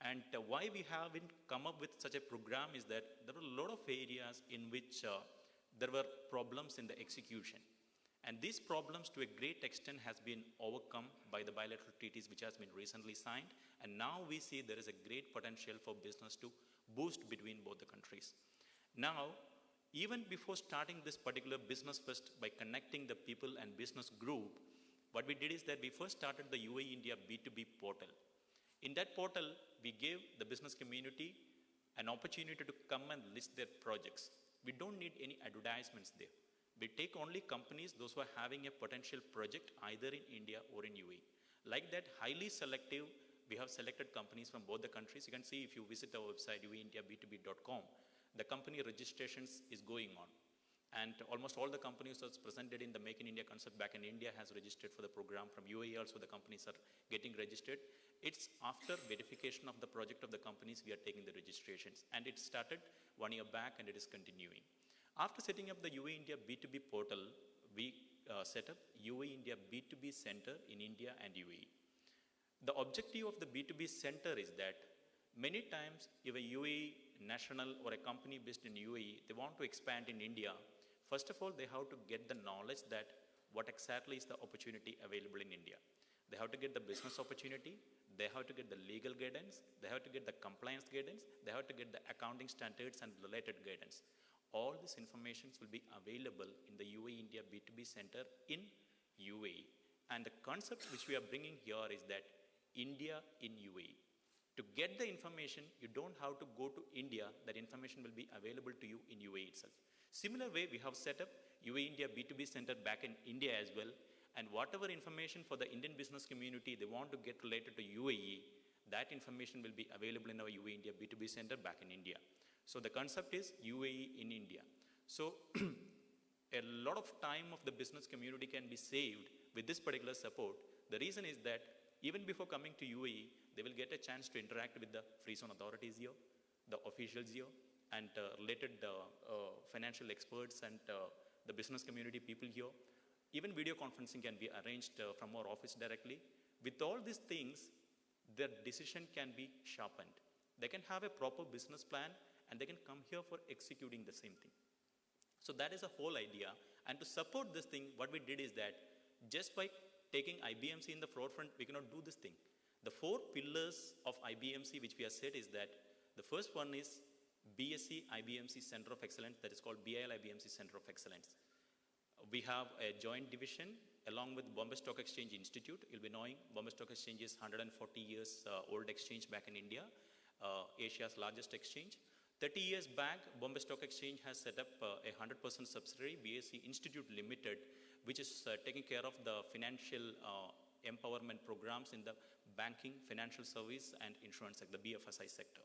And why we haven't come up with such a program is that there were a lot of areas in which there were problems in the execution. And these problems to a great extent has been overcome by the bilateral treaties which has been recently signed. And now we see there is a great potential for business to boost between both the countries. Now, even before starting this particular business first by connecting the people and business group, what we did is that we first started the UAE India B2B portal. In that portal, we gave the business community an opportunity to come and list their projects. We don't need any advertisements there. We take only companies, those who are having a potential project either in India or in UAE. Like that, highly selective, we have selected companies from both the countries. You can see if you visit our website, uaeindiab2b.com, the company registrations is going on. And almost all the companies that's presented in the Make in India concept back in India has registered for the program. From UAE also the companies are getting registered. It's after verification of the project of the companies we are taking the registrations. And it started 1 year back and it is continuing. After setting up the UAE India B2B portal, we set up UAE India B2B Center in India and UAE. The objective of the B2B Center is that many times if a UAE national or a company based in UAE, they want to expand in India, first of all, they have to get the knowledge that what exactly is the opportunity available in India. They have to get the business opportunity, they have to get the legal guidance, they have to get the compliance guidance, they have to get the accounting standards and related guidance. All these informations will be available in the UAE India B2B Center in UAE. And the concept which we are bringing here is that India in UAE. To get the information, you don't have to go to India, that information will be available to you in UAE itself. Similar way, we have set up UAE India B2B Center back in India as well. And whatever information for the Indian business community they want to get related to UAE, that information will be available in our UAE India B2B Center back in India. So the concept is UAE in India. So a lot of time of the business community can be saved with this particular support. The reason is that even before coming to UAE, they will get a chance to interact with the free zone authorities here, the officials here, and related financial experts and the business community people here. Even video conferencing can be arranged from our office directly. With all these things, their decision can be sharpened. They can have a proper business plan and they can come here for executing the same thing. So that is the whole idea. And to support this thing, what we did is that just by taking IBMC in the forefront, we cannot do this thing. The 4 pillars of IBMC which we have said is that the first one is BSc IBMC Center of Excellence, that is called BIL IBMC Center of Excellence. We have a joint division along with Bombay Stock Exchange Institute. You'll be knowing Bombay Stock Exchange is 140 years old exchange back in India, Asia's largest exchange. 30 years back, Bombay Stock Exchange has set up a 100% subsidiary, BSc Institute Limited, which is taking care of the financial empowerment programs in the banking, financial service and insurance sector, the BFSI sector.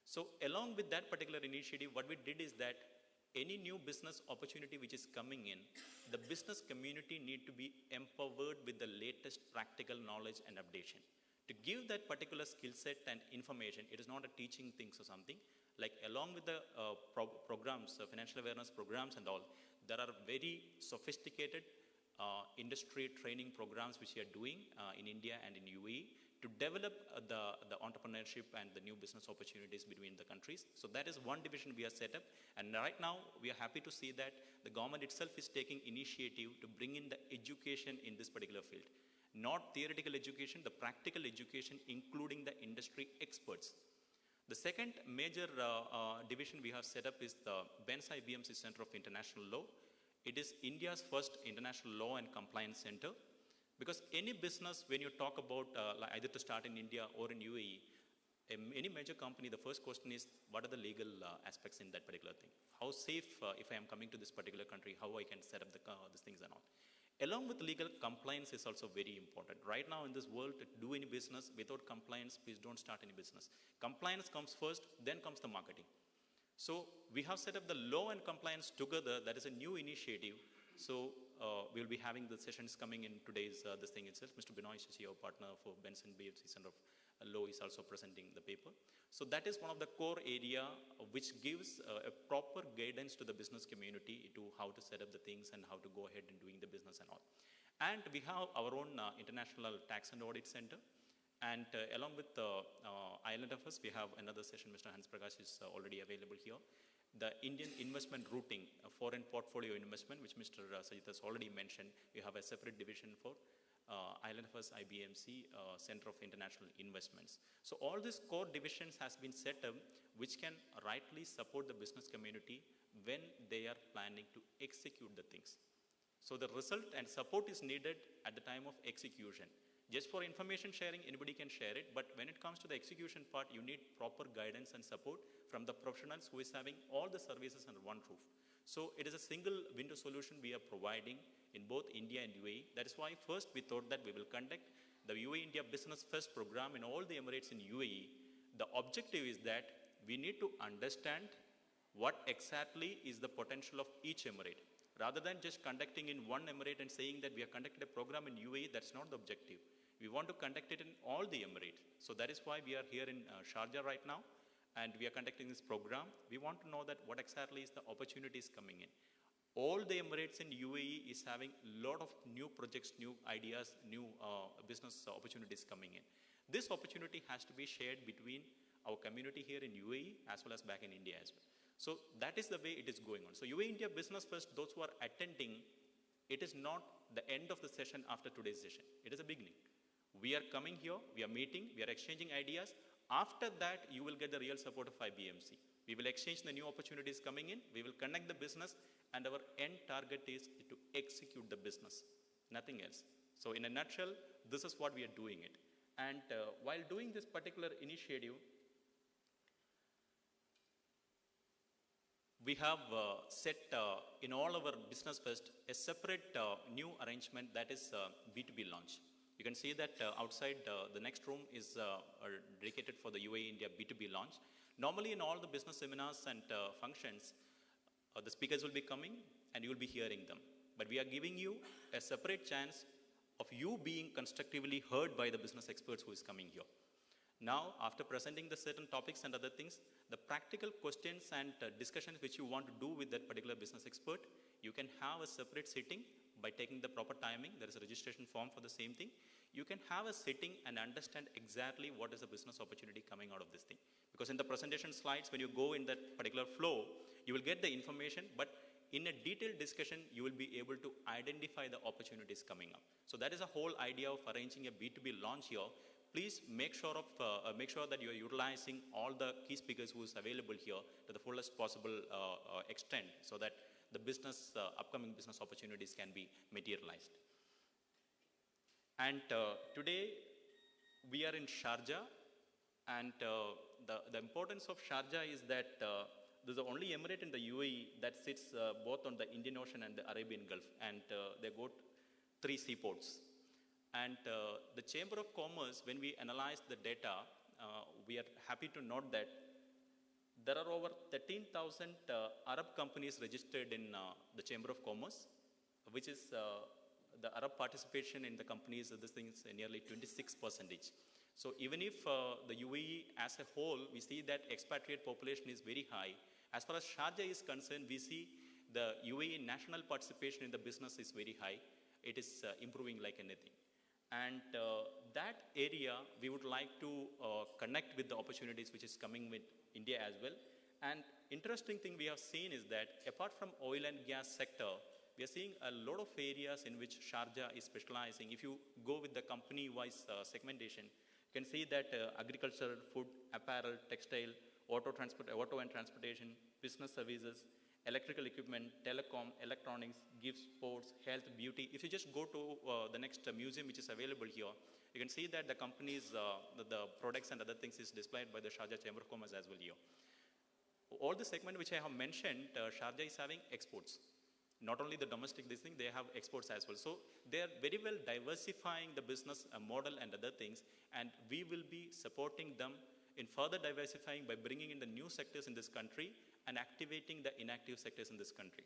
So along with that particular initiative, what we did is that any new business opportunity which is coming in, the business community need to be empowered with the latest practical knowledge and updation. To give that particular skill set and information, it is not a teaching things or something. Like along with the programs, financial awareness programs and all, there are very sophisticated industry training programs which we are doing in India and in UAE to develop the entrepreneurship and the new business opportunities between the countries. So that is one division we are set up. And right now, we are happy to see that the government itself is taking initiative to bring in the education in this particular field. Not theoretical education, the practical education, including the industry experts. The second major division we have set up is the BENS IBMC Center of International Law. It is India's first international law and compliance center. Because any business, when you talk about either to start in India or in UAE, any major company, the first question is, what are the legal aspects in that particular thing? How safe, if I am coming to this particular country, how I can set up these things and all. Along with legal, compliance is also very important. Right now in this world, to do any business without compliance, please don't start any business. Compliance comes first, then comes the marketing. So we have set up the law and compliance together. That is a new initiative. So we'll be having the sessions coming in today's this thing itself. Mr. Binoy Shashi, our partner for Benson BFC Center of Law, is also presenting the paper. So that is one of the core area which gives a proper guidance to the business community to how to set up the things and how to go ahead in doing the business and all. And we have our own International Tax and Audit Center. And along with Island of us, we have another session. Mr. Hans Prakash is already available here. The Indian investment routing, a foreign portfolio investment, which Mr. Sajit has already mentioned. We have a separate division for Island of us IBMC Center of International Investments. So all these core divisions has been set up which can rightly support the business community when they are planning to execute the things. So the result and support is needed at the time of execution. Just for information sharing, anybody can share it, but when it comes to the execution part, you need proper guidance and support from the professionals who is having all the services under one roof. So it is a single window solution we are providing in both India and UAE. That is why first we thought that we will conduct the UAE India Business First program in all the Emirates in UAE. The objective is that we need to understand what exactly is the potential of each emirate. Rather than just conducting in one emirate and saying that we have conducted a program in UAE, that's not the objective. We want to conduct it in all the emirates. So that is why we are here in Sharjah right now, and we are conducting this program. We want to know that what exactly is the opportunities coming in. All the emirates in UAE is having a lot of new projects, new ideas, new business opportunities coming in. This opportunity has to be shared between our community here in UAE as well as back in India as well. So that is the way it is going on. So UAE India Business Fest, those who are attending, it is not the end of the session after today's session. It is a beginning. We are coming here, we are meeting, we are exchanging ideas. After that, you will get the real support of IBMC. We will exchange the new opportunities coming in, we will connect the business, and our end target is to execute the business, nothing else. So in a nutshell, this is what we are doing it. And while doing this particular initiative, we have set in all our business fest a separate new arrangement, that is B2B launch. You can see that outside the next room is dedicated for the UAE India B2B launch. Normally in all the business seminars and functions, the speakers will be coming and you will be hearing them. But we are giving you a separate chance of you being constructively heard by the business experts who is coming here. Now, after presenting the certain topics and other things, the practical questions and discussions which you want to do with that particular business expert, you can have a separate sitting by taking the proper timing. There is a registration form for the same thing. You can have a sitting and understand exactly what is the business opportunity coming out of this thing. Because in the presentation slides, when you go in that particular flow, you will get the information, but in a detailed discussion, you will be able to identify the opportunities coming up. So that is the whole idea of arranging a B2B launch here. Please make sure that you are utilizing all the key speakers who is available here to the fullest possible extent, so that the business, upcoming business opportunities can be materialized. And today we are in Sharjah, and the importance of Sharjah is that this is the only emirate in the UAE that sits both on the Indian Ocean and the Arabian Gulf, and they got 3 seaports. And the Chamber of Commerce, when we analyze the data, we are happy to note that there are over 13,000 Arab companies registered in the Chamber of Commerce, which is the Arab participation in the companies, this thing is nearly 26%. So even if the UAE as a whole, we see that expatriate population is very high, as far as Sharjah is concerned, we see the UAE national participation in the business is very high. It is improving like anything. And that area, we would like to connect with the opportunities which is coming with India as well. And interesting thing we have seen is that apart from oil and gas sector, we are seeing a lot of areas in which Sharjah is specializing. If you go with the company-wise segmentation, you can see that agriculture, food, apparel, textile, auto and transportation, business services, electrical equipment, telecom, electronics, gifts, sports, health, beauty. If you just go to the next museum which is available here, you can see that the companies, the products and other things is displayed by the Sharjah Chamber of Commerce as well here. All the segment which I have mentioned, Sharjah is having exports. Not only the domestic this thing, they have exports as well. So they are very well diversifying the business model and other things, and we will be supporting them in further diversifying by bringing in the new sectors in this country and activating the inactive sectors in this country.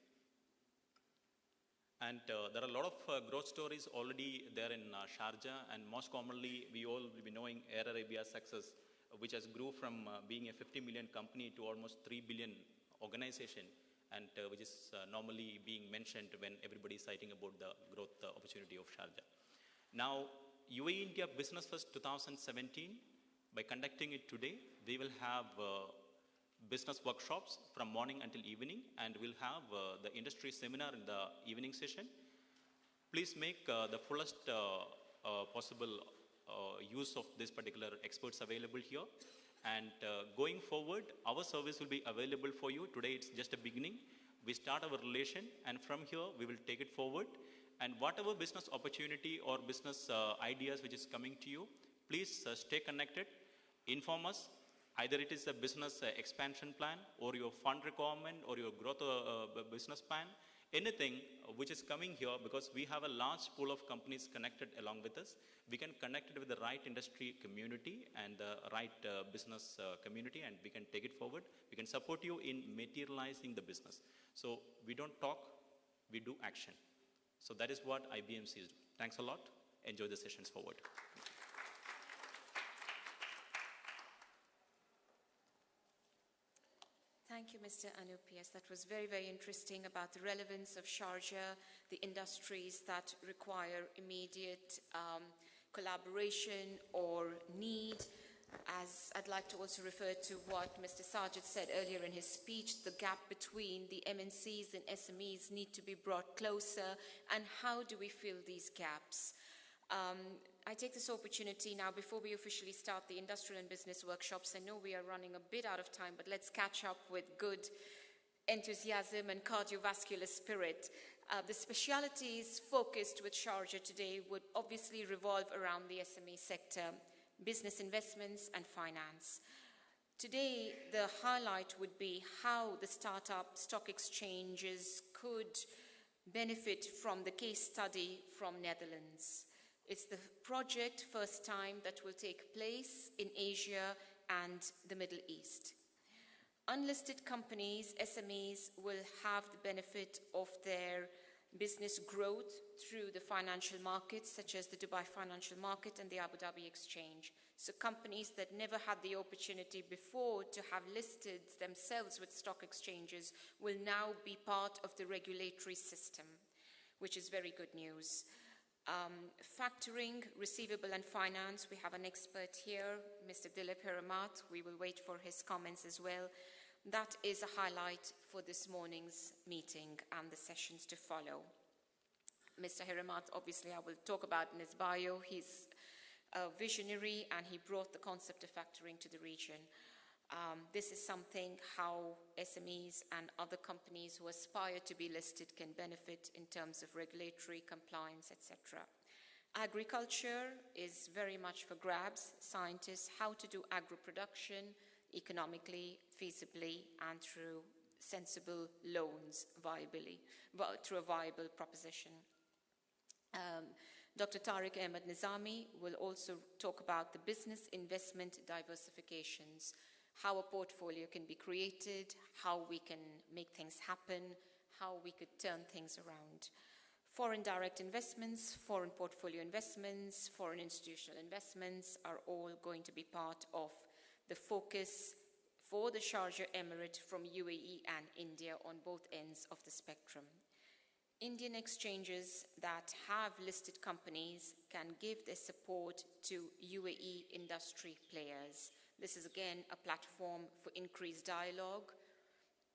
And there are a lot of growth stories already there in Sharjah, and most commonly we all will be knowing Air Arabia's success, which has grew from being a 50 million company to almost 3 billion organization, and which is normally being mentioned when everybody is citing about the growth opportunity of Sharjah. Now, UAE India Business Fest 2017, by conducting it today, we will have business workshops from morning until evening, and we'll have the industry seminar in the evening session. Please make the fullest possible use of this particular experts available here. And going forward, our service will be available for you. Today it's just a beginning. We start our relation, and from here we will take it forward. And whatever business opportunity or business ideas which is coming to you, please stay connected, inform us. Either it is a business expansion plan or your fund requirement or your growth business plan. anything which is coming here, because we have a large pool of companies connected along with us, we can connect it with the right industry community and the right business community, and we can take it forward. We can support you in materializing the business. So we don't talk, we do action. So that is what IBMC is doing. Thanks a lot. Enjoy the sessions forward. Thank you, Mr. Anoop PS. That was very, very interesting about the relevance of Sharjah, the industries that require immediate collaboration or need. As I'd like to also refer to what Mr. Sajit said earlier in his speech, the gap between the MNCs and SMEs need to be brought closer, and how do we fill these gaps? I take this opportunity now, before we officially start the industrial and business workshops. I know we are running a bit out of time, but let's catch up with good enthusiasm and cardiovascular spirit. The specialities focused with Sharjah today would obviously revolve around the SME sector, business investments and finance. Today, the highlight would be how the startup stock exchanges could benefit from the case study from Netherlands. It's the project first time that will take place in Asia and the Middle East. Unlisted companies, SMEs, will have the benefit of their business growth through the financial markets, such as the Dubai Financial Market and the Abu Dhabi Exchange. So companies that never had the opportunity before to have listed themselves with stock exchanges will now be part of the regulatory system, which is very good news. Factoring, receivable and finance, we have an expert here, Mr. Dilip Herat. We will wait for his comments as well. That is a highlight for this morning's meeting and the sessions to follow. Mr. Herat, obviously I will talk about in his bio. He's a visionary and he brought the concept of factoring to the region. This is something how SMEs and other companies who aspire to be listed can benefit in terms of regulatory compliance, etc. Agriculture is very much for grabs. Scientists, how to do agro-production economically, feasibly, and through sensible loans, through a viable proposition. Dr. Tariq Ahmed Nizami will also talk about the business investment diversifications, how a portfolio can be created, how we can make things happen, how we could turn things around. Foreign direct investments, foreign portfolio investments, foreign institutional investments are all going to be part of the focus for the Sharjah Emirate from UAE and India on both ends of the spectrum. Indian exchanges that have listed companies can give their support to UAE industry players. This is again a platform for increased dialogue.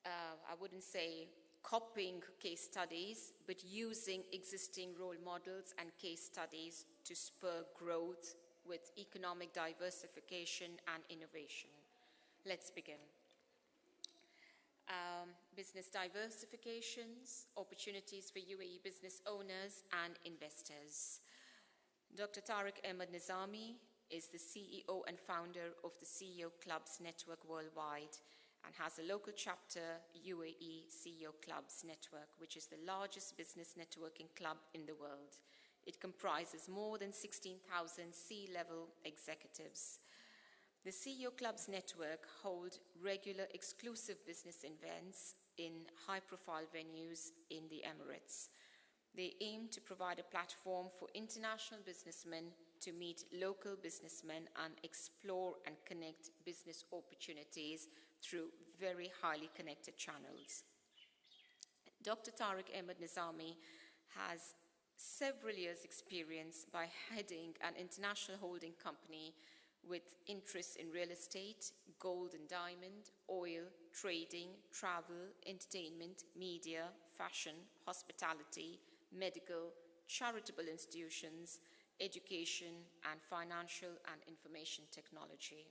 I wouldn't say copying case studies, but using existing role models and case studies to spur growth with economic diversification and innovation. Let's begin. Business diversifications, opportunities for UAE business owners and investors. Dr. Tariq Ahmed Nizami is the CEO and founder of the CEO Clubs Network worldwide and has a local chapter, UAE CEO Clubs Network, which is the largest business networking club in the world. It comprises more than 16,000 C-level executives. The CEO Clubs Network hold regular exclusive business events in high-profile venues in the Emirates. They aim to provide a platform for international businessmen to meet local businessmen and explore and connect business opportunities through very highly connected channels. Dr. Tariq Ahmed Nizami has several years' experience by heading an international holding company with interests in real estate, gold and diamond, oil, trading, travel, entertainment, media, fashion, hospitality, medical, charitable institutions, education, and financial and information technology.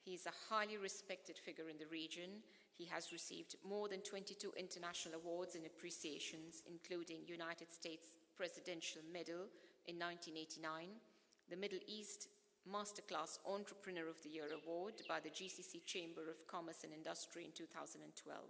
He is a highly respected figure in the region. He has received more than 22 international awards and appreciations, including United States Presidential Medal in 1989, the Middle East Masterclass Entrepreneur of the Year Award by the GCC Chamber of Commerce and Industry in 2012.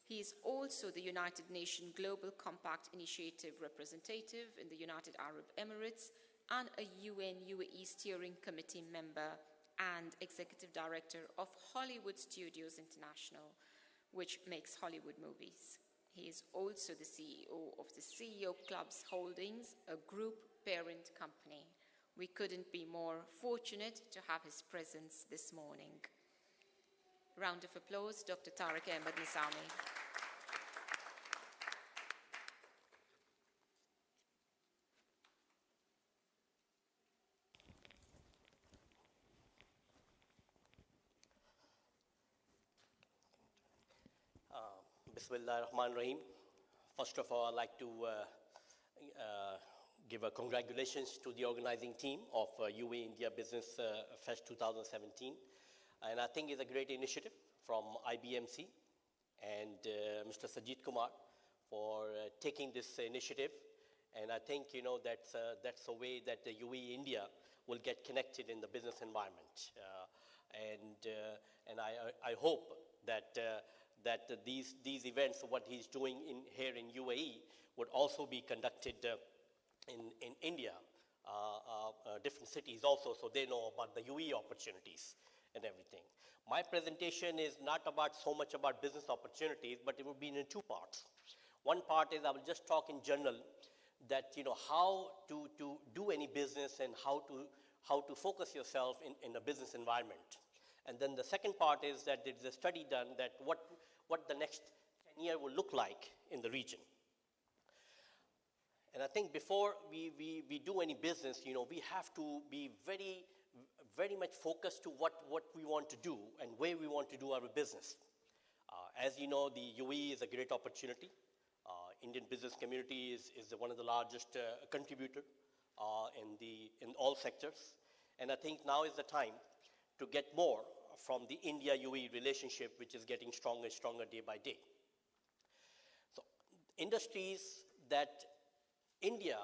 He is also the United Nations Global Compact Initiative representative in the United Arab Emirates and a UN UAE Steering Committee member and Executive Director of Hollywood Studios International, which makes Hollywood movies. He is also the CEO of the CEO Clubs Holdings, a group parent company. We couldn't be more fortunate to have his presence this morning. Round of applause, Dr. Tariq Ahmed Nizami. Bismillah ar-Rahman ar-Rahim. First of all, I'd like to give a congratulations to the organizing team of UAE India Business Fest 2017. And I think it's a great initiative from IBMC and Mr. Sajit Kumar for taking this initiative. And I think, that's a way that the UAE India will get connected in the business environment. And I hope that these events, what he's doing here in UAE, would also be conducted in India, different cities also, so they know about the UAE opportunities and everything. My presentation is not so much about business opportunities, but it will be in two parts. One part is I will just talk in general that how to do any business and how to focus yourself in a business environment. And then the second part is that there's a study done that what the next 10 years will look like in the region. And I think before we do any business, we have to be very, very much focused to what we want to do and where we want to do our business. As you know, the UAE is a great opportunity. Indian business community is one of the largest contributor in all sectors. And I think now is the time to get more from the India-UAE relationship, which is getting stronger and stronger day by day. So industries that India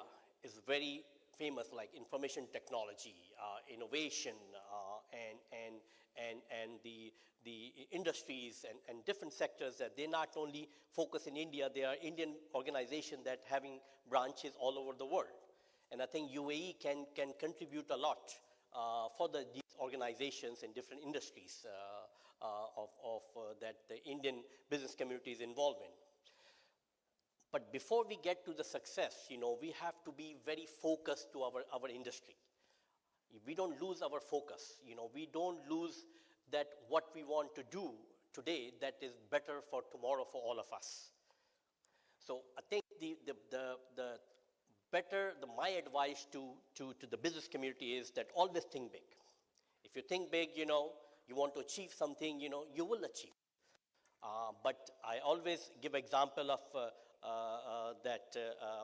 is very famous, like information technology, innovation, and the industries and different sectors that they not only focus in India, they are Indian organizations that having branches all over the world. And I think UAE can contribute a lot for these organizations in different industries that the Indian business community is involved in. But before we get to the success, we have to be very focused to our industry. We don't lose our focus. We don't lose that what we want to do today that is better for tomorrow for all of us. So I think my advice to the business community is that always think big. If you think big, you want to achieve something, you will achieve. But I always give example of that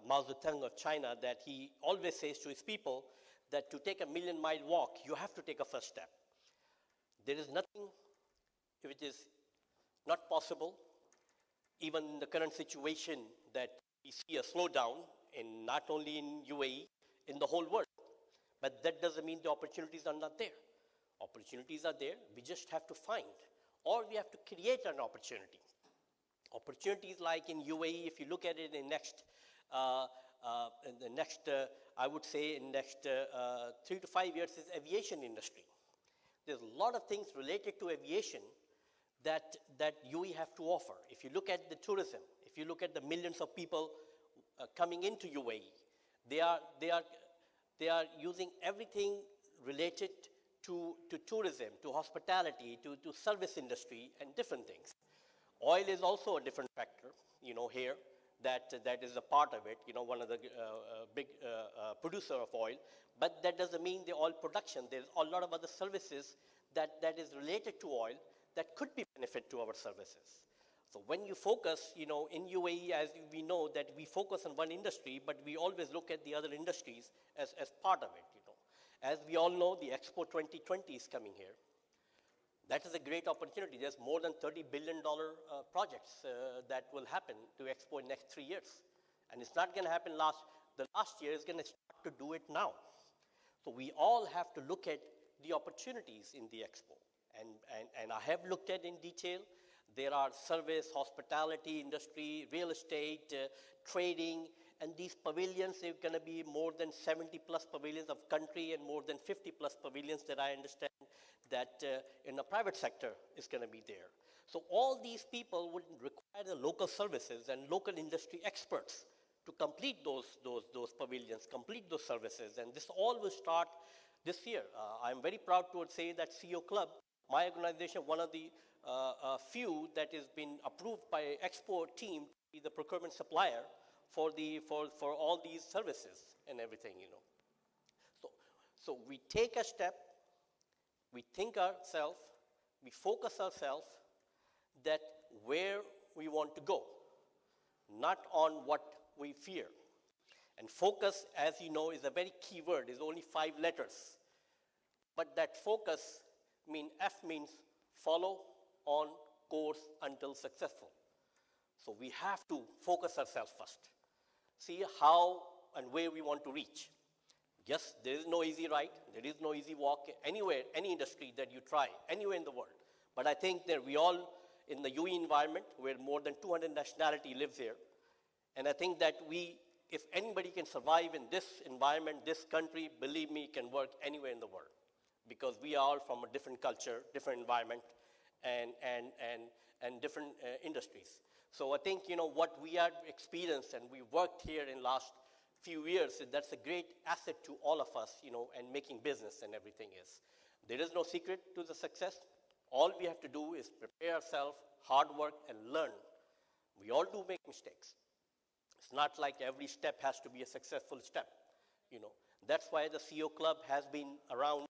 Mao Zedong of China, that he always says to his people that to take a million-mile walk, you have to take a first step. There is nothing which is not possible, even in the current situation that we see a slowdown in not only in UAE, in the whole world. But that doesn't mean the opportunities are not there. Opportunities are there, we just have to find, or we have to create an opportunity. Opportunities like in UAE, if you look at it in the next, I would say in next 3 to 5 years is aviation industry. There's a lot of things related to aviation that UAE have to offer. If you look at the tourism, if you look at the millions of people coming into UAE, they are using everything related to tourism, to hospitality, to service industry and different things. Oil is also a different factor, here, that is a part of it, one of the big producer of oil, but that doesn't mean the oil production. There's a lot of other services that is related to oil that could be benefit to our services. So when you focus, in UAE, as we know that we focus on one industry, but we always look at the other industries as part of it, As we all know, the Expo 2020 is coming here. That is a great opportunity. There's more than $30 billion projects that will happen to Expo in next 3 years. And it's not going to happen the last year, it's going to start to do it now. So we all have to look at the opportunities in the Expo. And I have looked at in detail There are service, hospitality industry, real estate, trading, and these pavilions, they're going to be more than 70 plus pavilions of country and more than 50 plus pavilions that I understand that in the private sector is going to be there. So all these people would require the local services and local industry experts to complete those pavilions, complete those services. And this all will start this year. I'm very proud to say that CEO Club, my organization, one of the few that has been approved by export team to be the procurement supplier for all these services and everything, you know. So we take a step, we think ourselves, we focus ourselves that where we want to go, not on what we fear. And focus, as you know, is a very key word, is only 5 letters. But that focus F means follow on course until successful. So we have to focus ourselves first. See how and where we want to reach. Yes, there is no easy ride, there is no easy walk anywhere, any industry that you try, anywhere in the world. But I think that we all, in the UE environment, where more than 200 nationality lives here, and I think that if anybody can survive in this environment, this country, believe me, can work anywhere in the world. Because we are all from a different culture, different environment, and different industries. So I think, you know, what we have experienced and we worked here in last few years, that's a great asset to all of us, you know, and making business and everything is. There is no secret to the success. All we have to do is prepare ourselves, hard work, and learn. We all do make mistakes. It's not like every step has to be a successful step, you know. That's why the CEO Club has been around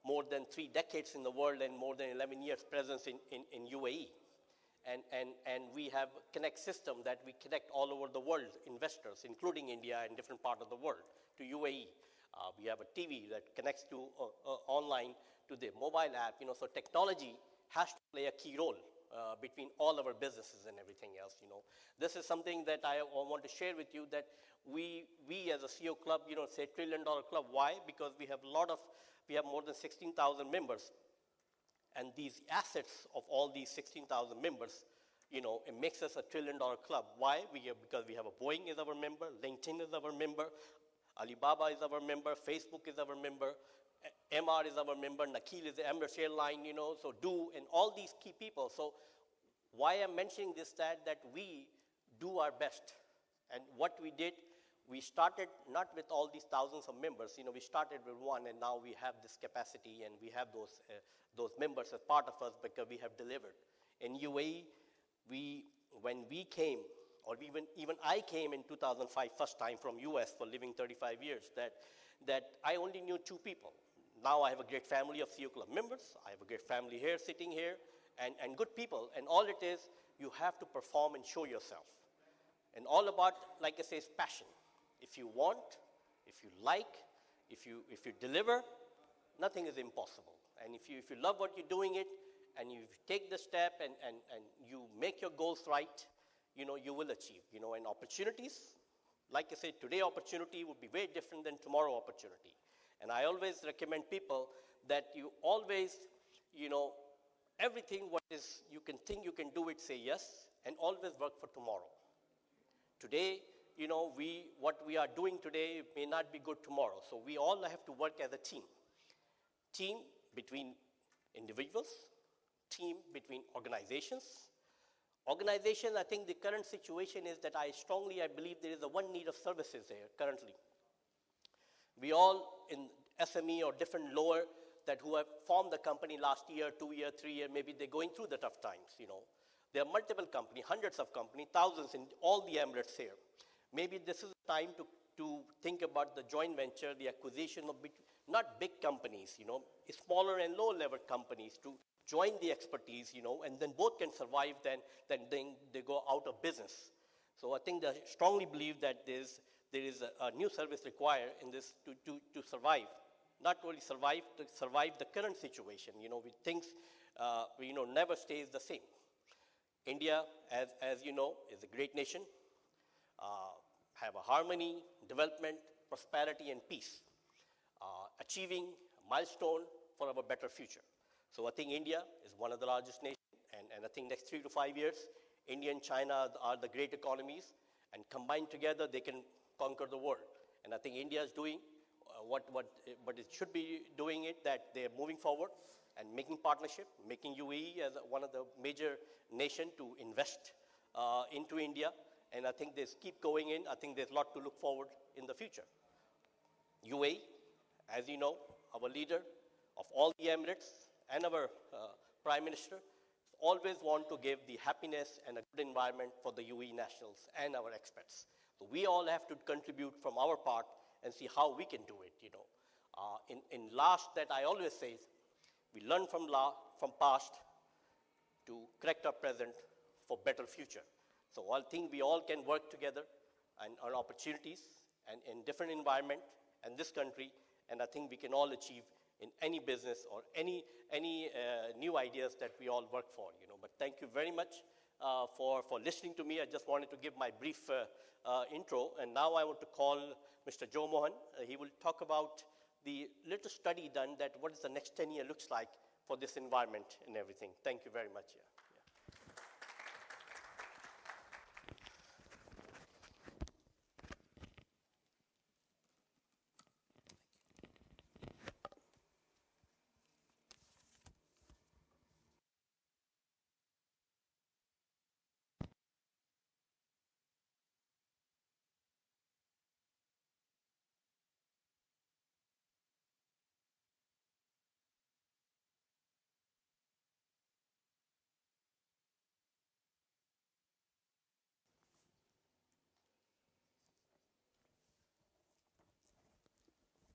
more than 3 decades in the world and more than 11 years presence in UAE. And we have a connect system that we connect all over the world, investors, including India and different parts of the world, to UAE. We have a TV that connects to online to the mobile app, you know, so technology has to play a key role between all our businesses and everything else, you know. This is something that I want to share with you, that we as a CEO Club, you know, say $1 trillion club. Why? Because we have more than 16,000 members. And these assets of all these 16,000 members, you know, it makes us $1 trillion club. Why? Because we have a Boeing is our member, LinkedIn is our member, Alibaba is our member, Facebook is our member, MR is our member, Nakheel is the Emirates Airline, you know, so and all these key people. So why I'm mentioning this, that we do our best. And what we did, we started not with all these thousands of members, you know, we started with 1, and now we have this capacity and we have those members as part of us because we have delivered. In UAE, when we came, or even I came in 2005, first time from US for living 35 years, that I only knew 2 people. Now I have a great family of CEO Club members. I have a great family here, sitting here, and good people. And all it is, you have to perform and show yourself. And all about, like I say, is passion. If you want, if you like, if you deliver, nothing is impossible. And if you love what you're doing it, and you take the step and you make your goals right, you know, you will achieve. You know, and opportunities, like I said, today opportunity would be very different than tomorrow opportunity. And I always recommend people that you always, you know, everything what is you can think you can do it, say yes, and always work for tomorrow. Today, you know, what we are doing today may not be good tomorrow. So we all have to work as a team. Team between individuals, team between organizations. Organization, I think the current situation is that I believe there is a one need of services there currently. We all in SME or different lower that who have formed the company last year, 2 year, 3 year, maybe they're going through the tough times, you know. There are multiple companies, hundreds of companies, thousands in all the Emirates here. Maybe this is the time to think about the joint venture, the acquisition of not big companies, you know, smaller and low-level companies to join the expertise, you know, and then both can survive, then they go out of business. So I think I strongly believe that there is a new service required in this to survive. Not only survive, to survive the current situation, you know, with things, you know, never stays the same. India, as you know, is a great nation. Have a harmony, development, prosperity, and peace. Achieving a milestone for our better future. So I think India is one of the largest nations, And I think next 3 to 5 years, India and China are the great economies, and combined together, they can conquer the world. And I think India is doing what it should be doing it, that they're moving forward and making partnership, making UAE as one of the major nation to invest into India. And I think they keep going in. I think there's a lot to look forward in the future. UAE, as you know, our leader of all the Emirates and our Prime Minister, always want to give the happiness and a good environment for the UAE nationals and our expats. So we all have to contribute from our part and see how we can do it, you know. In last, that I always say, we learn from past to correct our present for better future. So I think we all can work together and on opportunities and in different environment and this country, and I think we can all achieve in any business or any new ideas that we all work for, you know. But thank you very much for listening to me. I just wanted to give my brief intro, and now I want to call Mr. Joe Mohan. He will talk about the little study done that what is the next 10 year looks like for this environment and everything. Thank you very much. Yeah.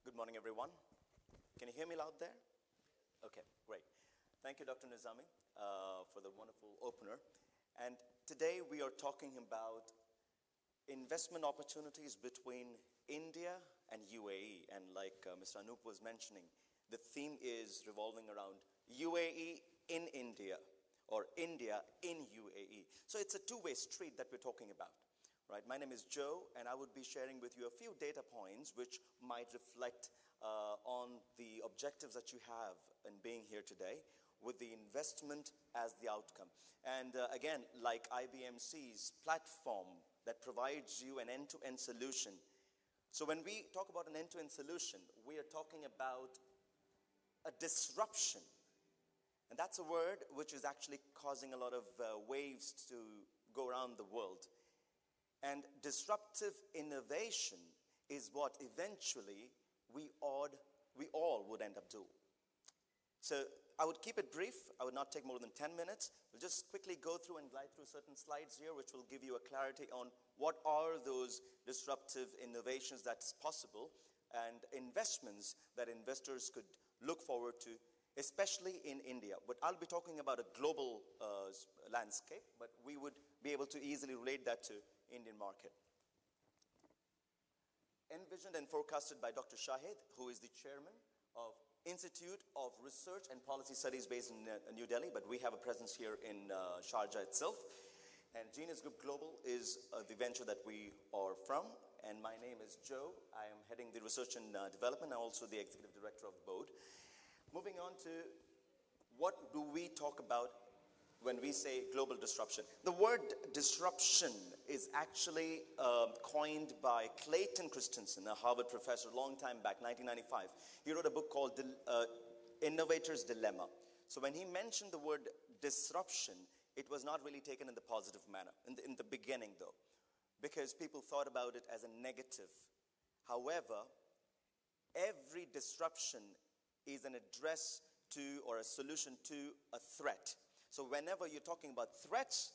Good morning, everyone. Can you hear me loud there? Okay, great. Thank you, Dr. Nizami, for the wonderful opener. And today we are talking about investment opportunities between India and UAE. And like Mr. Anoop was mentioning, the theme is revolving around UAE in India, or India in UAE. So it's a two-way street that we're talking about. Right, my name is Joe, and I would be sharing with you a few data points which might reflect on the objectives that you have in being here today, with the investment as the outcome. And again, like IBMC's platform that provides you an end-to-end solution. So when we talk about an end-to-end solution, we are talking about a disruption. And that's a word which is actually causing a lot of waves to go around the world. And disruptive innovation is what eventually we all would end up doing. So I would keep it brief. I would not take more than 10 minutes. We'll just quickly go through and glide through certain slides here, which will give you a clarity on what are those disruptive innovations that's possible and investments that investors could look forward to, especially in India. But I'll be talking about a global landscape, but we would be able to easily relate that to Indian market. Envisioned and forecasted by Dr. Shahid, who is the chairman of Institute of Research and Policy Studies based in New Delhi, but we have a presence here in Sharjah itself. And Genius Group Global is the venture that we are from. And my name is Joe. I am heading the research and development. I'm also the executive director of BODE. Moving on to what do we talk about when we say global disruption. The word disruption is actually coined by Clayton Christensen, a Harvard professor, long time back, 1995. He wrote a book called Innovator's Dilemma. So when he mentioned the word disruption, it was not really taken in the positive manner, in the beginning though, because people thought about it as a negative. However, every disruption is an address to or a solution to a threat. So whenever you're talking about threats,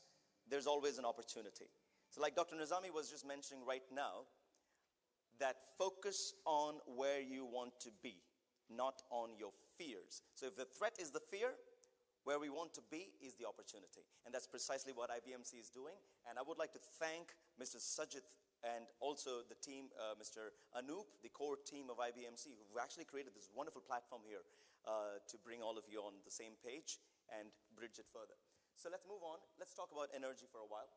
there's always an opportunity. So like Dr. Nizami was just mentioning right now, that focus on where you want to be, not on your fears. So if the threat is the fear, where we want to be is the opportunity. And that's precisely what IBMC is doing. And I would like to thank Mr. Sajit and also the team, Mr. Anoop, the core team of IBMC, who've actually created this wonderful platform here to bring all of you on the same page and bridge it further. So let's move on. Let's talk about energy for a while.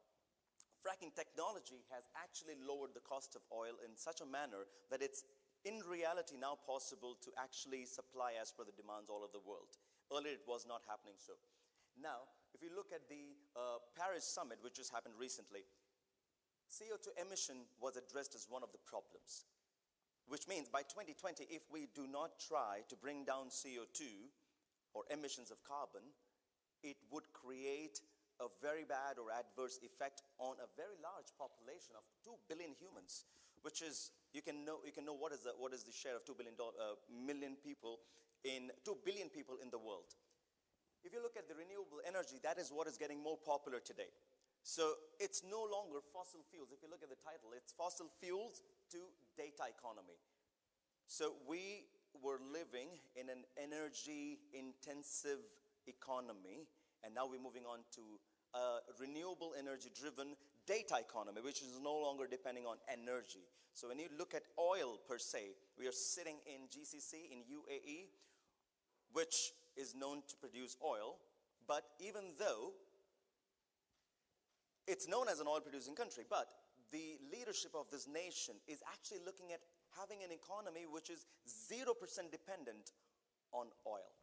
Fracking technology has actually lowered the cost of oil in such a manner that it's in reality now possible to actually supply as per the demands all over the world. Earlier it was not happening so. Now, if you look at the Paris summit, which just happened recently, CO2 emission was addressed as one of the problems, which means by 2020, if we do not try to bring down CO2 or emissions of carbon, it would create a very bad or adverse effect on a very large population of 2 billion humans, which is, you can know what is the share of 2 billion people in 2 billion people in the world. If you look at the renewable energy, that is what is getting more popular today. So it's no longer fossil fuels. If you look at the title, it's fossil fuels to data economy. So we were living in an energy-intensive economy, and now we're moving on to a renewable energy-driven data economy, which is no longer depending on energy. So when you look at oil per se, we are sitting in GCC, in UAE, which is known to produce oil, but even though it's known as an oil-producing country, but the leadership of this nation is actually looking at having an economy which is 0% dependent on oil.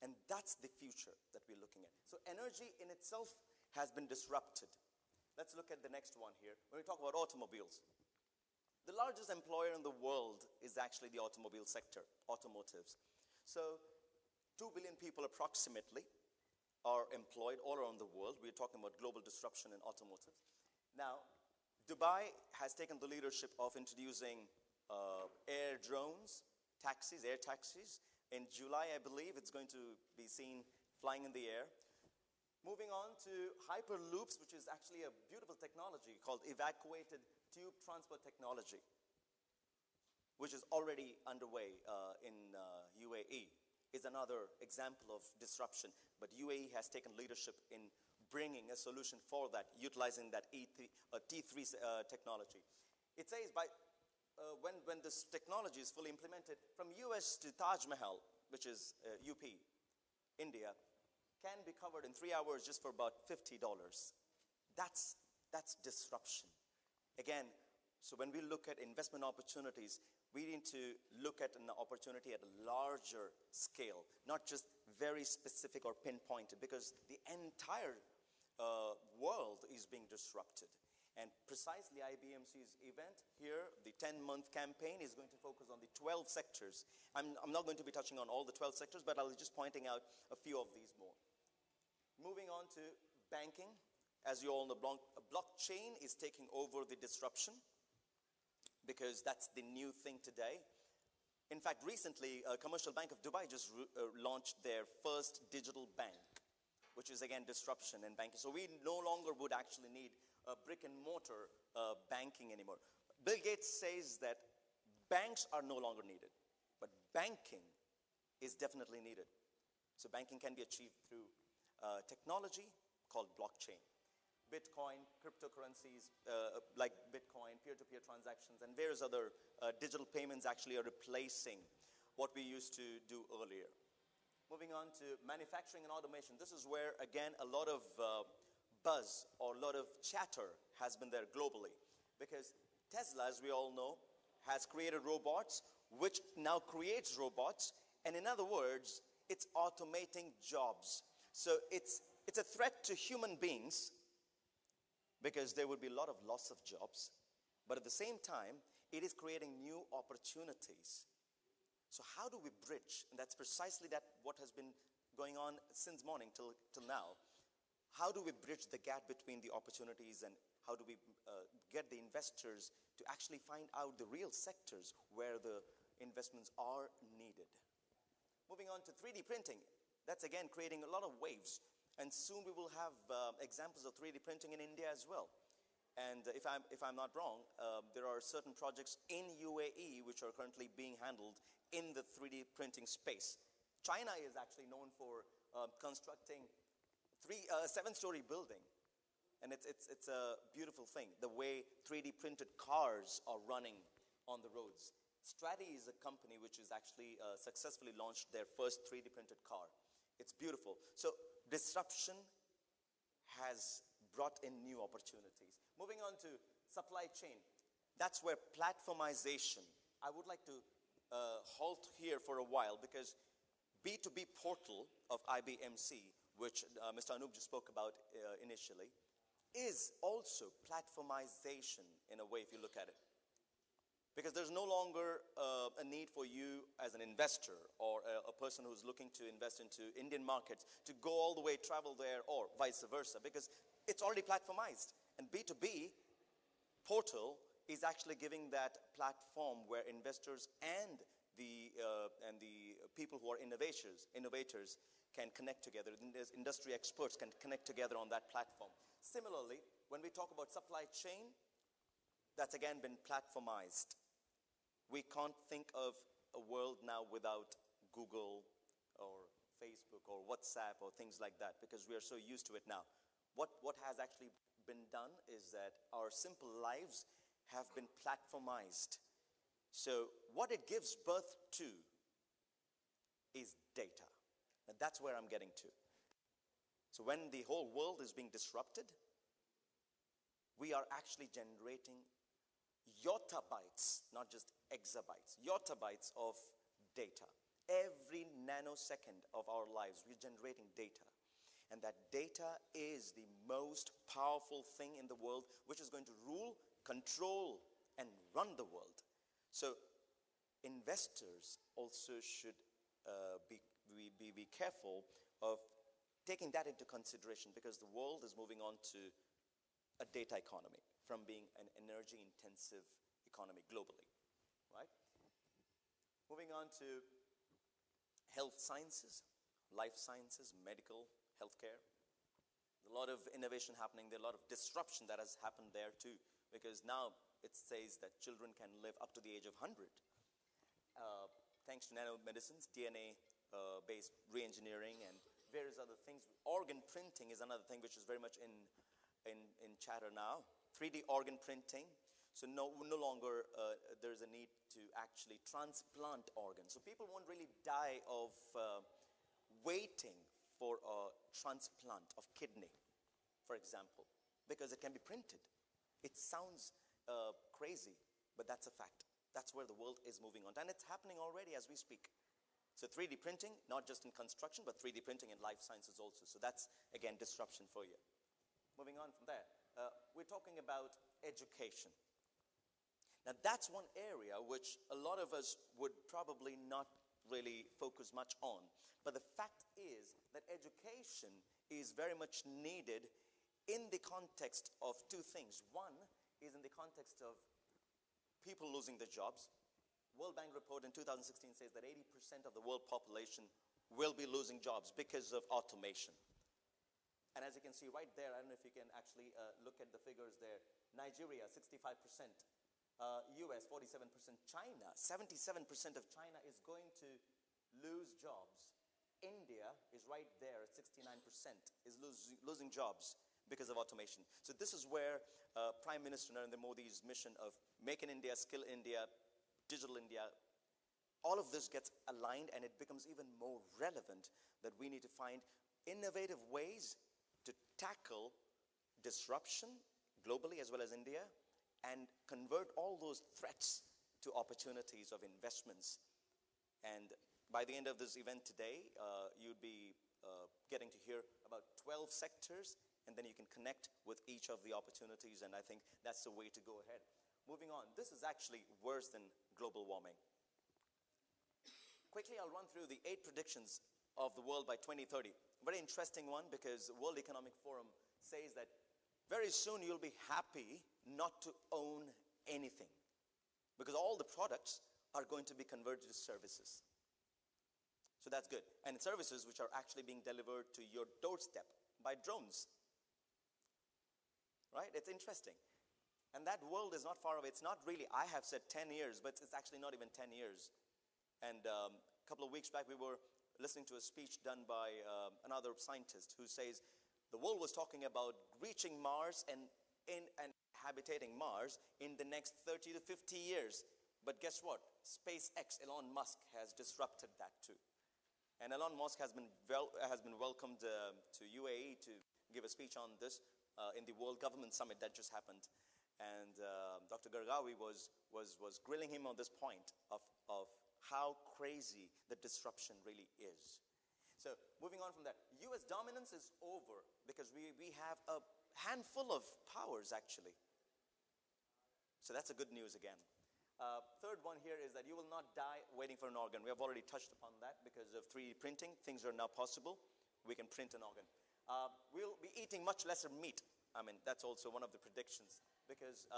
And that's the future that we're looking at. So energy in itself has been disrupted. Let's look at the next one here. When we talk about automobiles, the largest employer in the world is actually the automobile sector, automotives. So 2 billion people approximately are employed all around the world. We're talking about global disruption in automotive. Now, Dubai has taken the leadership of introducing air drones, air taxis. In July, I believe, it's going to be seen flying in the air. Moving on to hyperloops, which is actually a beautiful technology called evacuated tube transport technology, which is already underway in UAE. Is another example of disruption. But UAE has taken leadership in bringing a solution for that, utilizing that T3 technology. It says when this technology is fully implemented, from US to Taj Mahal, which is UP, India, can be covered in 3 hours just for about $50. That's disruption. Again, so when we look at investment opportunities, we need to look at an opportunity at a larger scale, not just very specific or pinpointed, because the entire world is being disrupted. And precisely IBMC's event here, the 10-month campaign, is going to focus on the 12 sectors. I'm not going to be touching on all the 12 sectors, but I'll be just pointing out a few of these more. Moving on to banking. As you all know, blockchain is taking over the disruption, because that's the new thing today. In fact, recently, Commercial Bank of Dubai just launched their first digital bank, which is, again, disruption in banking. So we no longer would actually need brick and mortar banking anymore. Bill Gates says that banks are no longer needed, but banking is definitely needed. So banking can be achieved through technology called blockchain. Bitcoin, cryptocurrencies like Bitcoin, peer-to-peer transactions, and various other digital payments actually are replacing what we used to do earlier. Moving on to manufacturing and automation. This is where, again, a lot of buzz or a lot of chatter has been there globally. Because Tesla, as we all know, has created robots, which now creates robots. And in other words, it's automating jobs. So it's a threat to human beings, because there would be a lot of loss of jobs. But at the same time, it is creating new opportunities. So how do we bridge? And that's precisely what has been going on since morning till now. How do we bridge the gap between the opportunities, and how do we get the investors to actually find out the real sectors where the investments are needed? Moving on to 3D printing. That's, again, creating a lot of waves. And soon we will have examples of 3D printing in India as well. And if I'm not wrong, there are certain projects in UAE which are currently being handled in the 3D printing space. China is actually known for constructing a 7-story building. And it's a beautiful thing, the way 3D printed cars are running on the roads. Stratty is a company which has actually successfully launched their first 3D printed car. It's beautiful. So disruption has brought in new opportunities. Moving on to supply chain. That's where platformization. I would like to halt here for a while, because B2B portal of IBMC which Mr. Anoop just spoke about initially, is also platformization in a way, if you look at it. Because there's no longer a need for you as an investor or a person who's looking to invest into Indian markets to go all the way, travel there, or vice versa, because it's already platformized. And B2B portal is actually giving that platform where investors and the people who are innovators can connect together. Industry experts can connect together on that platform. Similarly, when we talk about supply chain, that's again been platformized. We can't think of a world now without Google or Facebook or WhatsApp or things like that, because we are so used to it now. What has actually been done is that our simple lives have been platformized. So what it gives birth to is data. And that's where I'm getting to. So when the whole world is being disrupted, we are actually generating yottabytes, not just exabytes, yottabytes of data. Every nanosecond of our lives, we're generating data. And that data is the most powerful thing in the world, which is going to rule, control, and run the world. So investors also should be careful of taking that into consideration, because the world is moving on to a data economy from being an energy-intensive economy globally, right? Moving on to health sciences, life sciences, medical, healthcare. A lot of innovation happening there, a lot of disruption that has happened there too, because now it says that children can live up to the age of 100. Thanks to nanomedicines, DNA-based re-engineering, and various other things. Organ printing is another thing which is very much in chatter now. 3D organ printing. So no longer there's a need to actually transplant organs. So people won't really die of waiting for a transplant of kidney, for example, because it can be printed. It sounds crazy, but that's a fact. That's where the world is moving on. And it's happening already as we speak. So 3D printing, not just in construction, but 3D printing in life sciences also. So that's, again, disruption for you. Moving on from there, we're talking about education. Now, that's one area which a lot of us would probably not really focus much on. But the fact is that education is very much needed in the context of two things. One is in the context of people losing their jobs. World Bank report in 2016 says that 80% of the world population will be losing jobs because of automation. And as you can see right there, I don't know if you can actually look at the figures there. Nigeria, 65%. US, 47%. China, 77% of China is going to lose jobs. India is right there at 69%, is losing jobs because of automation. So this is where Prime Minister Narendra Modi's mission of Make in India, Skill India, Digital India, all of this gets aligned, and it becomes even more relevant that we need to find innovative ways to tackle disruption globally as well as India, and convert all those threats to opportunities of investments. And by the end of this event today, you'd be getting to hear about 12 sectors, and then you can connect with each of the opportunities, and I think that's the way to go ahead. Moving on, this is actually worse than global warming. Quickly, I'll run through the 8 predictions of the world by 2030. Very interesting one, because the World Economic Forum says that very soon you'll be happy not to own anything, because all the products are going to be converted to services. So that's good. And services which are actually being delivered to your doorstep by drones. Right? It's interesting. And that world is not far away. It's not really, I have said 10 years, but it's actually not even 10 years. And a couple of weeks back, we were listening to a speech done by another scientist who says the world was talking about reaching Mars and habitating Mars in the next 30 to 50 years. But guess what? SpaceX, Elon Musk, has disrupted that too. And Elon Musk has been welcomed to UAE to give a speech on this in the World Government Summit that just happened. And Dr. Gargawi was grilling him on this point of how crazy the disruption really is. So moving on from that, US dominance is over because we have a handful of powers actually. So that's a good news again. Third one here is that you will not die waiting for an organ. We have already touched upon that because of 3D printing. Things are now possible. We can print an organ. We'll be eating much lesser meat. I mean, that's also one of the predictions because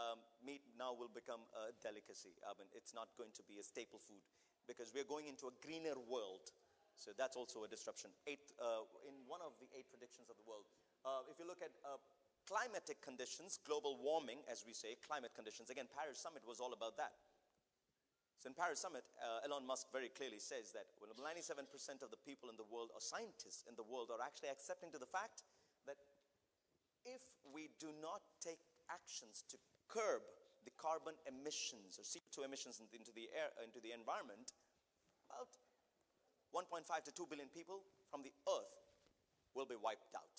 meat now will become a delicacy. I mean, it's not going to be a staple food because we're going into a greener world. So that's also a disruption. In one of the 8 predictions of the world. If you look at climatic conditions, global warming, as we say, climate conditions. Again, Paris Summit was all about that. So in Paris Summit, Elon Musk very clearly says that 97% of the people in the world, or scientists in the world, are actually accepting to the fact that if we do not take actions to curb the carbon emissions or CO2 emissions into the air, into the environment, about 1.5 to 2 billion people from the earth will be wiped out.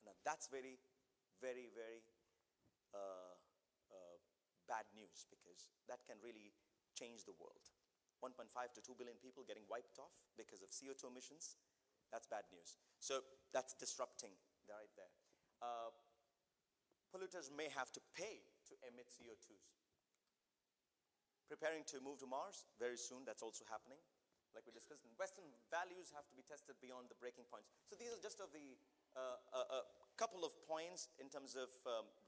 Now that's very, very, very bad news because that can really change the world. 1.5 to 2 billion people getting wiped off because of CO2 emissions, that's bad news. So that's disrupting right there. Polluters may have to pay to emit CO2s. Preparing to move to Mars very soon, that's also happening. Like we discussed, Western values have to be tested beyond the breaking points. So these are just of the a couple of points in terms of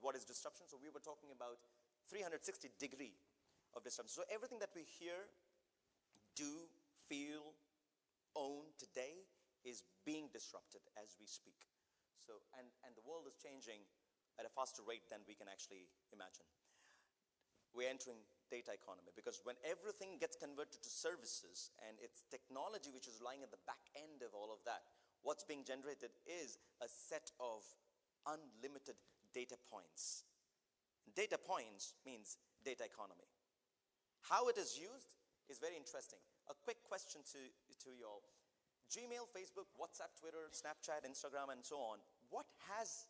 what is disruption. So we were talking about 360 degree of disruption. So everything that we hear, do, feel, own today is being disrupted as we speak. So, and the world is changing at a faster rate than we can actually imagine. We're entering data economy because when everything gets converted to services and it's technology which is lying at the back end of all of that, what's being generated is a set of unlimited data points. Data points means data economy. How it is used is very interesting. A quick question to you all. Gmail, Facebook, WhatsApp, Twitter, Snapchat, Instagram, and so on. What has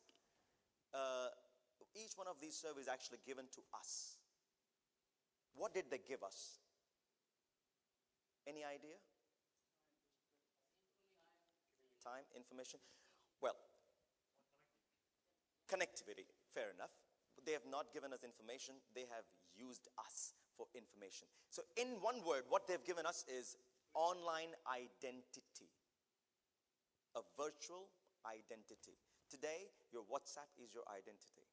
each one of these services actually given to us? What did they give us? Any idea? Time, information. Well, connectivity, fair enough. They have not given us information. They have used us for information. So in one word, what they've given us is online identity. A virtual identity. Today, your WhatsApp is your identity.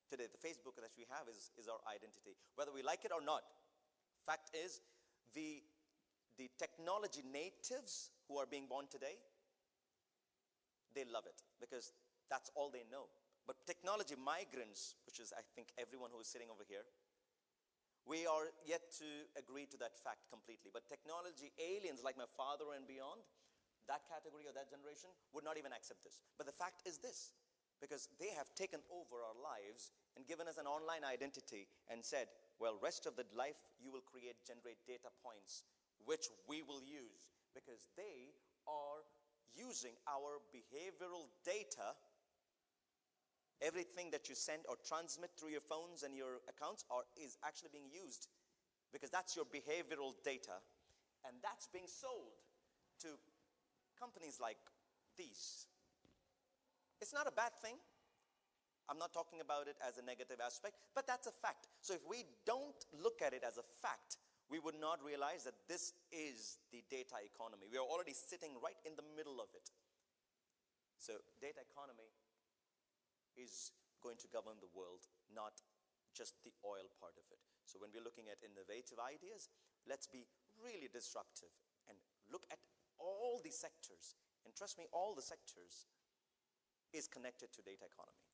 Today, the Facebook that we have is our identity. Whether we like it or not, fact is, the technology natives who are being born today, they love it because that's all they know. But technology migrants, which is, I think, everyone who is sitting over here, we are yet to agree to that fact completely. But technology aliens like my father and beyond, that category or that generation would not even accept this. But the fact is this, because they have taken over our lives and given us an online identity and said, well, rest of the life you will generate data points, which we will use because they are using our behavioral data. Everything that you send or transmit through your phones and your accounts is actually being used because that's your behavioral data, and that's being sold to companies like these. It's not a bad thing. I'm not talking about it as a negative aspect, but that's a fact. So if we don't look at it as a fact, we would not realize that this is the data economy. We are already sitting right in the middle of it. So data economy is going to govern the world, not just the oil part of it. So when we're looking at innovative ideas, let's be really disruptive and look at all the sectors. And trust me, all the sectors is connected to data economy.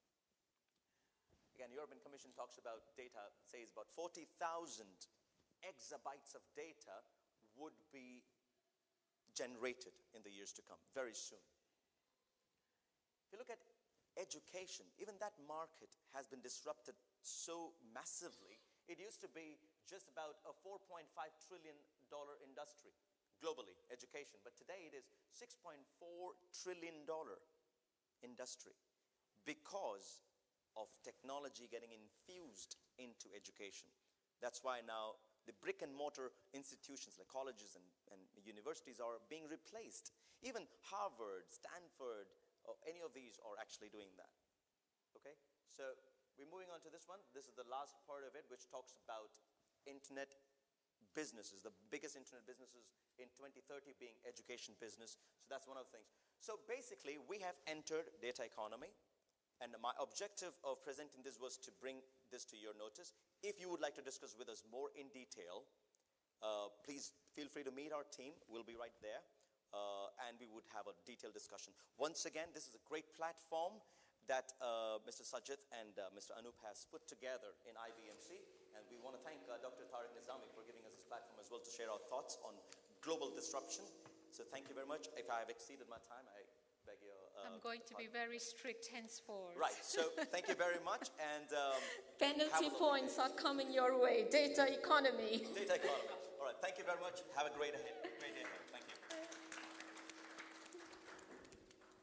Again, European Commission talks about data, says about 40,000 exabytes of data would be generated in the years to come, very soon. If you look at education, even that market has been disrupted so massively. It used to be just about a $4.5 trillion industry globally, education. But today it is $6.4 trillion industry because of technology getting infused into education. That's why now The brick and mortar institutions like colleges and universities are being replaced. Even Harvard, Stanford, or any of these are actually doing that. Okay, so we're moving on to this one. This is the last part of it, which talks about internet businesses, the biggest internet businesses in 2030 being education business. So that's one of the things. So basically, we have entered data economy, and my objective of presenting this was to bring this to your notice. If you would like to discuss with us more in detail, please feel free to meet our team. We'll be right there, and we would have a detailed discussion. Once again, this is a great platform that Mr. Sajit and Mr. Anoop has put together in IBMC, and we want to thank Dr. Tariq Nizami for giving us this platform as well to share our thoughts on global disruption. So thank you very much. If I have exceeded my time, I beg your I'm going to be very strict henceforth. Right, so thank you very much. And penalty points are coming your way. Data economy. Data economy. All right, thank you very much. Have a great day ahead. Thank you.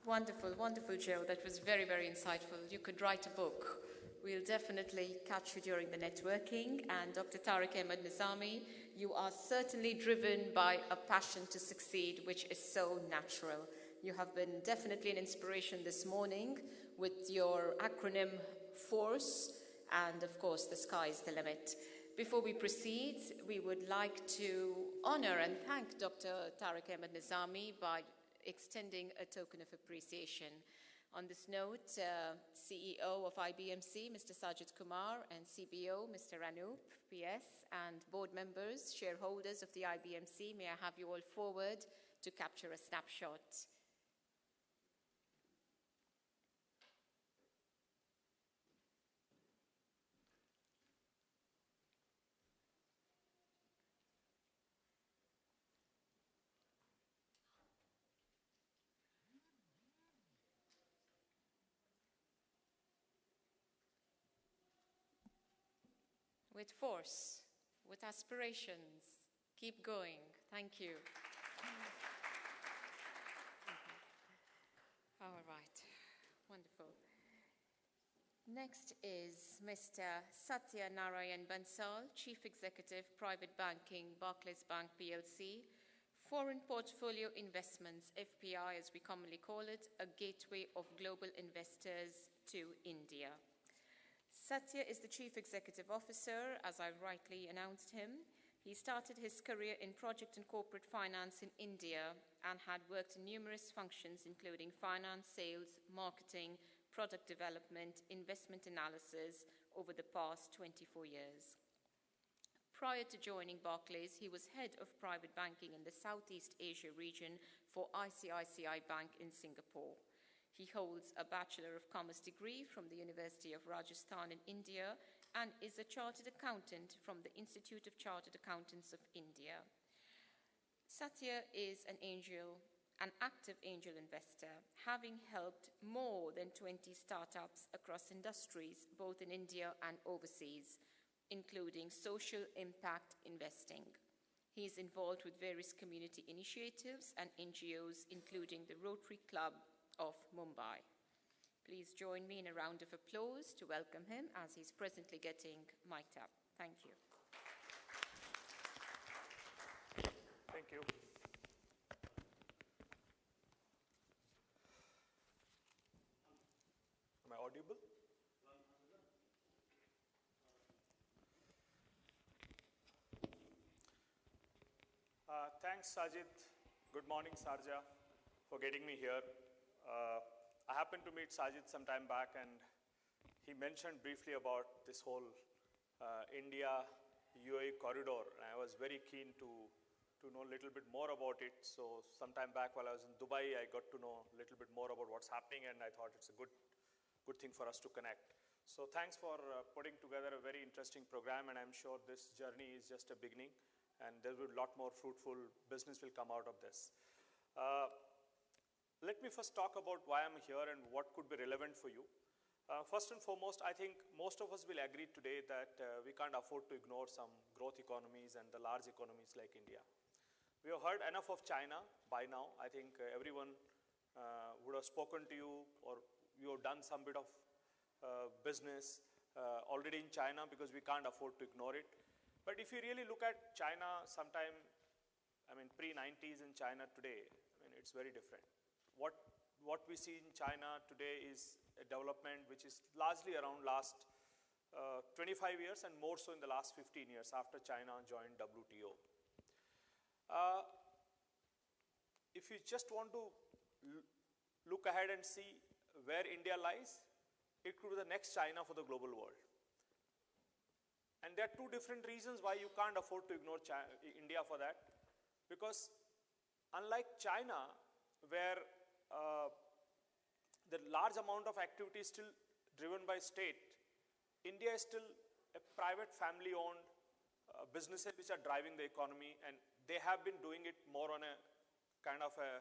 Wonderful, wonderful, Joe. That was very, very insightful. You could write a book. We'll definitely catch you during the networking. And Dr. Tariq Ahmed Nizami, you are certainly driven by a passion to succeed, which is so natural. You have been definitely an inspiration this morning with your acronym FORCE, and of course, the sky is the limit. Before we proceed, we would like to honor and thank Dr. Tariq Ahmed Nizami by extending a token of appreciation. On this note, CEO of IBMC, Mr. Sajit Kumar, and CBO, Mr. Anoop PS, and board members, shareholders of the IBMC, may I have you all forward to capture a snapshot. With force, with aspirations, keep going. Thank you. All right, wonderful. Next is Mr. Satyen Bansal, Chief Executive, Private Banking, Barclays Bank PLC, Foreign Portfolio Investments, FPI as we commonly call it, a gateway of global investors to India. Satya is the Chief Executive Officer, as I rightly announced him. He started his career in project and corporate finance in India and had worked in numerous functions including finance, sales, marketing, product development, investment analysis over the past 24 years. Prior to joining Barclays, he was head of private banking in the Southeast Asia region for ICICI Bank in Singapore. He holds a Bachelor of Commerce degree from the University of Rajasthan in India and is a chartered accountant from the Institute of Chartered Accountants of India. Satya is an active angel investor, having helped more than 20 startups across industries, both in India and overseas, including social impact investing. He is involved with various community initiatives and NGOs, including the Rotary Club of Mumbai. Please join me in a round of applause to welcome him as he's presently getting mic'd up. Thank you. Thank you. Am I audible? Thanks, Sajit. Good morning, Sarja, for getting me here. I happened to meet Sajit some time back, and he mentioned briefly about this whole India-UAE corridor. And I was very keen to know a little bit more about it. So sometime back while I was in Dubai, I got to know a little bit more about what's happening, and I thought it's a good thing for us to connect. So thanks for putting together a very interesting program, and I'm sure this journey is just a beginning, and there will be a lot more fruitful business will come out of this. Let me first talk about why I'm here and what could be relevant for you. First and foremost, I think most of us will agree today that we can't afford to ignore some growth economies and the large economies like India. We have heard enough of China by now. I think everyone would have spoken to you, or you have done some bit of business already in China, because we can't afford to ignore it. But if you really look at China sometime, I mean, pre-90s in China today, I mean, it's very different. What we see in China today is a development which is largely around last 25 years and more so in the last 15 years after China joined WTO. If you just want to look ahead and see where India lies, it could be the next China for the global world. And there are two different reasons why you can't afford to ignore India for that. Because unlike China, where the large amount of activity is still driven by state, India is still a private family-owned businesses which are driving the economy, and they have been doing it more on a kind of a,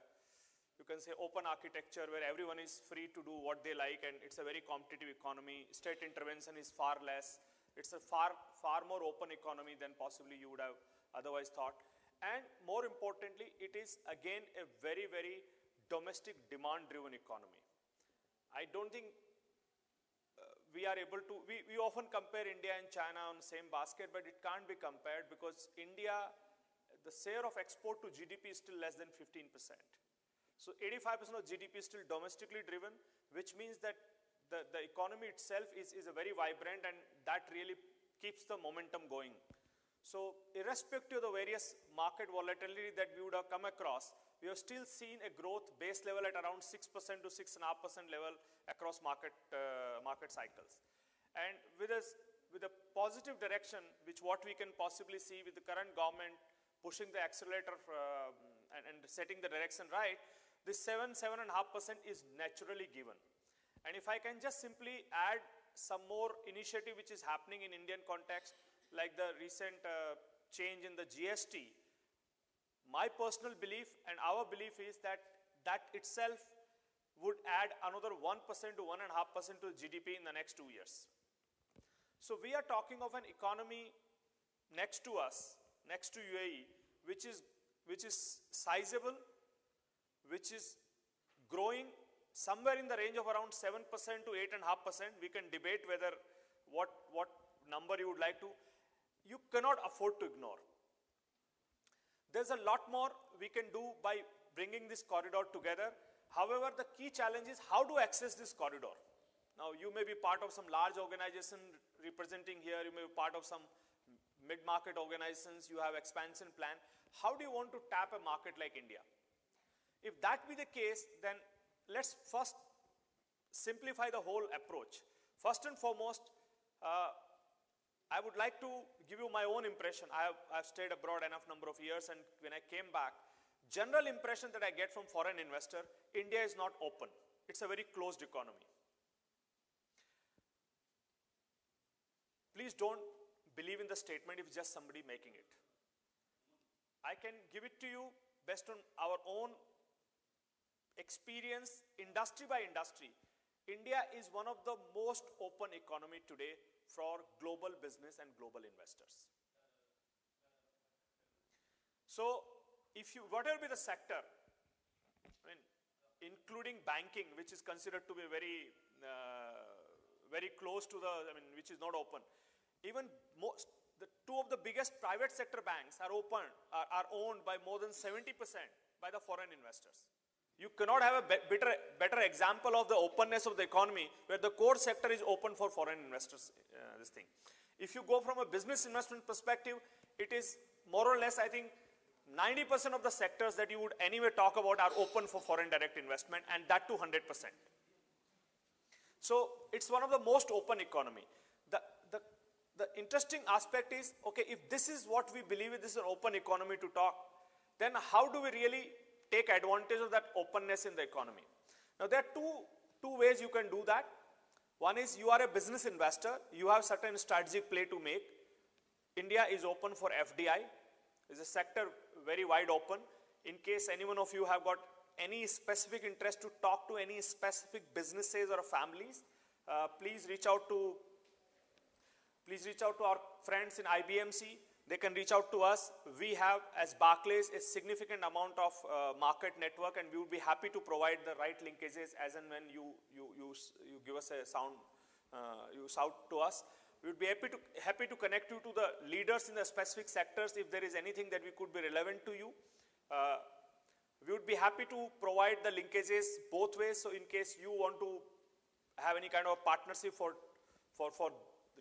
you can say, open architecture where everyone is free to do what they like, and it's a very competitive economy. State intervention is far less. It's a far more open economy than possibly you would have otherwise thought. And more importantly, it is again a very, very domestic demand-driven economy. I don't think we are able to, we often compare India and China on the same basket, but it can't be compared because India, the share of export to GDP is still less than 15%. So 85% of GDP is still domestically driven, which means that the economy itself is a very vibrant, and that really keeps the momentum going. So irrespective of the various market volatility that we would have come across, we have still seen a growth base level at around 6% to 6.5% level across market cycles. And with a positive direction, which what we can possibly see with the current government pushing the accelerator and setting the direction right, this 7.5% is naturally given. And if I can just simply add some more initiative which is happening in Indian context, like the recent change in the GST, my personal belief and our belief is that that itself would add another 1% to 1.5% to GDP in the next 2 years. So we are talking of an economy next to us, next to UAE, which is sizable, which is growing somewhere in the range of around 7% to 8.5%. We can debate whether what number you would like to. You cannot afford to ignore. There's a lot more we can do by bringing this corridor together. However, the key challenge is how to access this corridor. Now, you may be part of some large organization representing here, you may be part of some mid-market organizations, you have expansion plan. How do you want to tap a market like India? If that be the case, then let's first simplify the whole approach. First and foremost, I would like to give you my own impression. I've stayed abroad enough number of years, and when I came back, general impression that I get from foreign investor, India is not open. It's a very closed economy. Please don't believe in the statement if it's just somebody making it. I can give it to you based on our own experience, industry by industry. India is one of the most open economy today for global business and global investors. So, if you, whatever be the sector, I mean, including banking, which is considered to be very close to the, I mean, which is not open. Even the two of the biggest private sector banks are owned by more than 70% by the foreign investors. You cannot have a better example of the openness of the economy where the core sector is open for foreign investors, this thing. If you go from a business investment perspective, it is more or less, I think, 90% of the sectors that you would anyway talk about are open for foreign direct investment, and that to 100%. So it's one of the most open economy. The interesting aspect is, okay, if this is what we believe this is an open economy to talk, then how do we really take advantage of that openness in the economy? Now there are two ways you can do that. One is you are a business investor, you have certain strategic play to make. India is open for FDI. Is a sector very wide open. In case any one of you have got any specific interest to talk to any specific businesses or families, please reach out to our friends in IBMC. They can reach out to us. We have, as Barclays, a significant amount of market network, and we would be happy to provide the right linkages as and when you give us a sound, you shout to us. We would be happy to connect you to the leaders in the specific sectors if there is anything that we could be relevant to you. We would be happy to provide the linkages both ways. So in case you want to have any kind of partnership for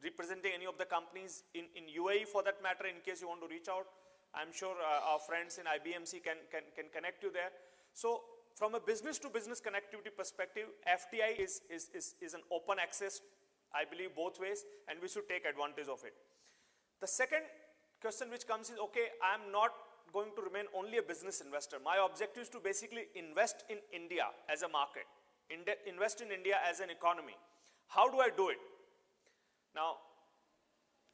representing any of the companies in UAE for that matter, in case you want to reach out, I'm sure our friends in IBMC can connect you there. So from a business to business connectivity perspective, FTI is an open access, I believe, both ways, and we should take advantage of it. The second question which comes is, okay, I'm not going to remain only a business investor. My objective is to basically invest in India as a market, invest in India as an economy. How do I do it? Now,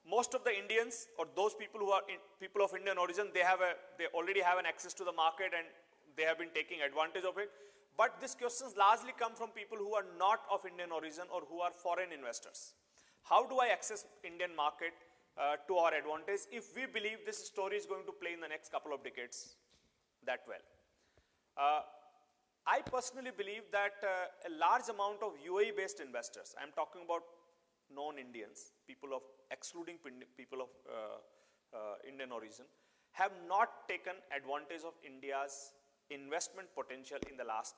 most of the Indians or those people who are people of Indian origin, they already have an access to the market and they have been taking advantage of it. But these questions largely come from people who are not of Indian origin or who are foreign investors. How do I access Indian market to our advantage if we believe this story is going to play in the next couple of decades that well? I personally believe that a large amount of UAE-based investors, I'm talking about non-Indians, excluding people of Indian origin, have not taken advantage of India's investment potential in the last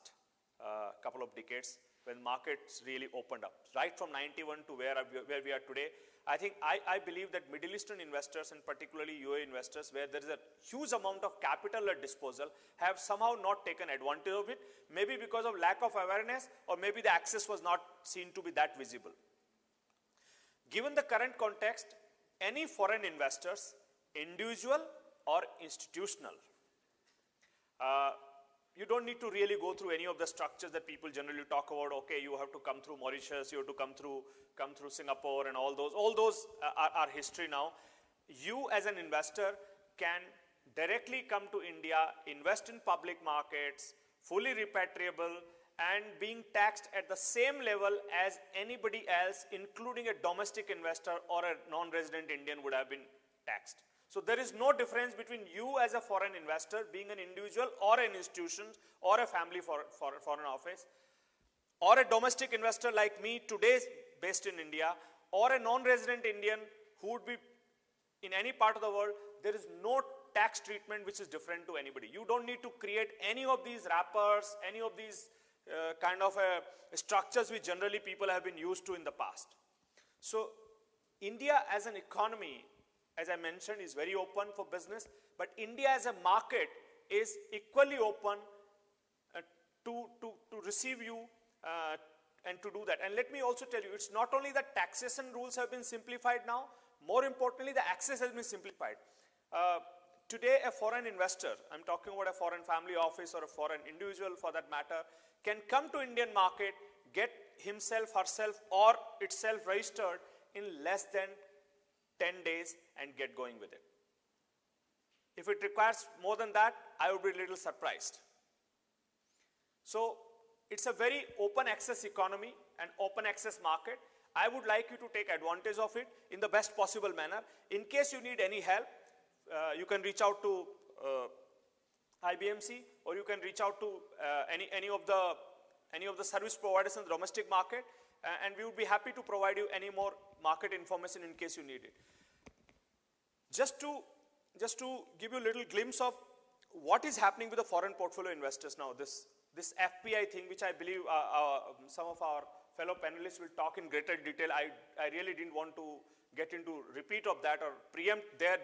couple of decades when markets really opened up. Right from 91 to where we are today, I believe that Middle Eastern investors and particularly UAE investors, where there is a huge amount of capital at disposal, have somehow not taken advantage of it, maybe because of lack of awareness or maybe the access was not seen to be that visible. Given the current context, any foreign investors, individual or institutional, you don't need to really go through any of the structures that people generally talk about. Okay, you have to come through Mauritius, you have to come through Singapore and all those. All those are history now. You as an investor can directly come to India, invest in public markets, fully repatriable, and being taxed at the same level as anybody else, including a domestic investor or a non-resident Indian would have been taxed. So there is no difference between you as a foreign investor, being an individual or an institution or a family foreign office, or a domestic investor like me today based in India, or a non-resident Indian who would be in any part of the world. There is no tax treatment which is different to anybody. You don't need to create any of these wrappers, any of these kind of structures which generally people have been used to in the past. So India as an economy, as I mentioned, is very open for business, but India as a market is equally open to receive you and to do that. And let me also tell you, it's not only that taxation rules have been simplified now, more importantly, the access has been simplified. Today, a foreign investor, I'm talking about a foreign family office or a foreign individual for that matter, can come to Indian market, get himself, herself, or itself registered in less than 10 days and get going with it. If it requires more than that, I would be a little surprised. So it's a very open access economy and open access market. I would like you to take advantage of it in the best possible manner. In case you need any help, you can reach out to IBMC, or you can reach out to any of the service providers in the domestic market, and we would be happy to provide you any more market information in case you need it. Just to give you a little glimpse of what is happening with the foreign portfolio investors now, this FPI thing, which I believe some of our fellow panelists will talk in greater detail. I really didn't want to get into repeat of that or preempt their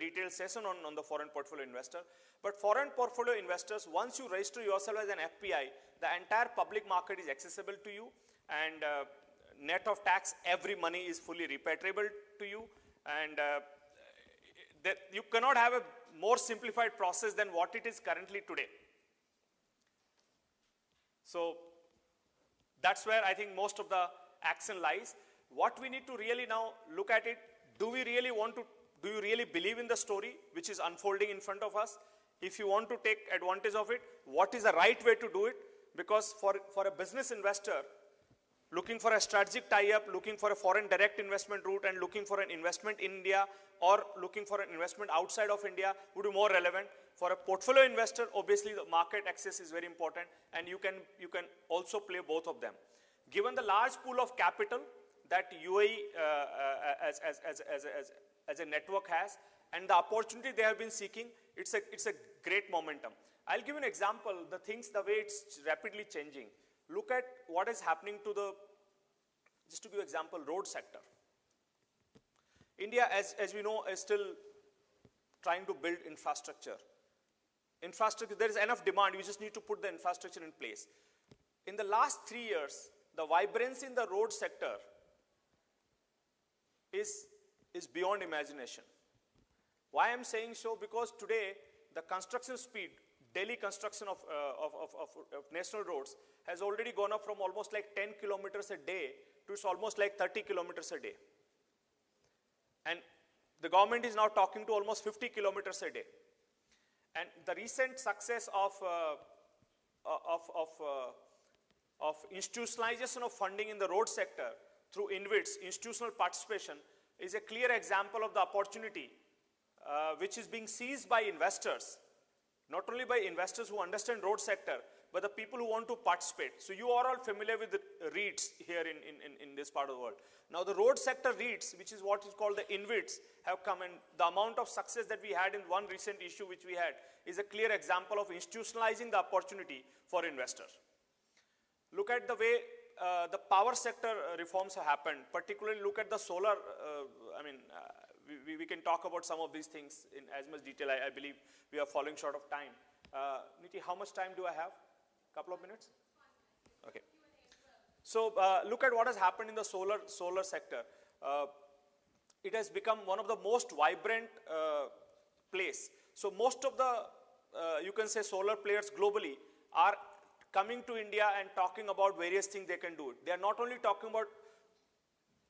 detailed session on the foreign portfolio investor. But foreign portfolio investors, once you register yourself as an FPI, the entire public market is accessible to you, and net of tax, every money is fully repatriable to you, and you cannot have a more simplified process than what it is currently today. So that's where I think most of the action lies. What we need to really now look at it, do you really believe in the story which is unfolding in front of us? If you want to take advantage of it, what is the right way to do it? Because for a business investor, looking for a strategic tie-up, looking for a foreign direct investment route, and looking for an investment in India or looking for an investment outside of India would be more relevant. For a portfolio investor, obviously the market access is very important, and you can also play both of them. Given the large pool of capital, that UAE as a network has, and the opportunity they have been seeking, it's a great momentum. I'll give you an example, the way it's rapidly changing. Look at what is happening to just to give example, road sector. India, as we know, is still trying to build infrastructure. There is enough demand, we just need to put the infrastructure in place. In the last 3 years, the vibrancy in the road sector is beyond imagination. Why I'm saying so? Because today, the construction speed, daily construction of national roads has already gone up from almost like 10 kilometers a day to it's almost like 30 kilometers a day. And the government is now talking to almost 50 kilometers a day. And the recent success of institutionalization of funding in the road sector through InvITs, institutional participation, is a clear example of the opportunity which is being seized by investors, not only by investors who understand road sector, but the people who want to participate. So you are all familiar with the REITs here in this part of the world. Now the road sector REITs, which is what is called the InvITs, have come, and the amount of success that we had in one recent issue which we had is a clear example of institutionalizing the opportunity for investors. Look at the way the power sector reforms have happened, particularly look at the solar, we can talk about some of these things in as much detail. I believe we are falling short of time. Niti, how much time do I have? Couple of minutes? Okay. So look at what has happened in the solar sector. It has become one of the most vibrant place. So most of the, you can say, solar players globally are coming to India and talking about various things they can do. They are not only talking about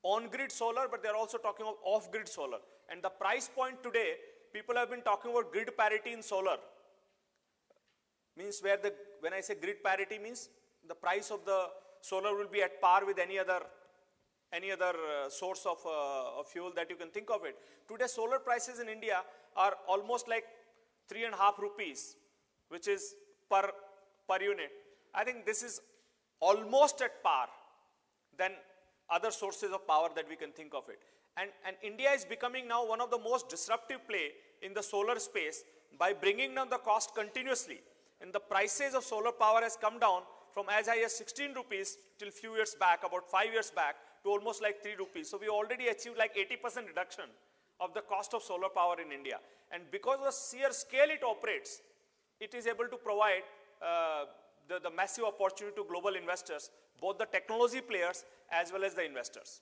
on-grid solar, but they are also talking about off-grid solar. And the price point today, people have been talking about grid parity in solar. Means when I say grid parity means the price of the solar will be at par with any other source of fuel that you can think of it. Today solar prices in India are almost like 3.5 rupees, which is per unit. I think this is almost at par than other sources of power that we can think of it. And India is becoming now one of the most disruptive play in the solar space by bringing down the cost continuously. And the prices of solar power has come down from as high as 16 rupees till few years back, about 5 years back, to almost like 3 rupees. So we already achieved like 80% reduction of the cost of solar power in India. And because of the sheer scale it operates, it is able to provide the massive opportunity to global investors, both the technology players as well as the investors.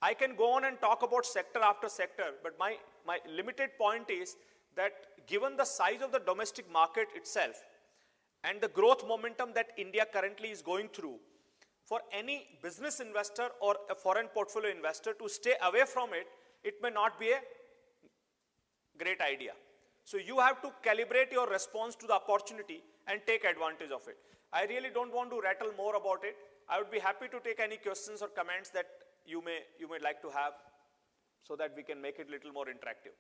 I can go on and talk about sector after sector, but my limited point is that given the size of the domestic market itself and the growth momentum that India currently is going through, for any business investor or a foreign portfolio investor to stay away from it, it may not be a great idea. So you have to calibrate your response to the opportunity and take advantage of it. I really don't want to rattle more about it. I would be happy to take any questions or comments that you may like to have so that we can make it a little more interactive.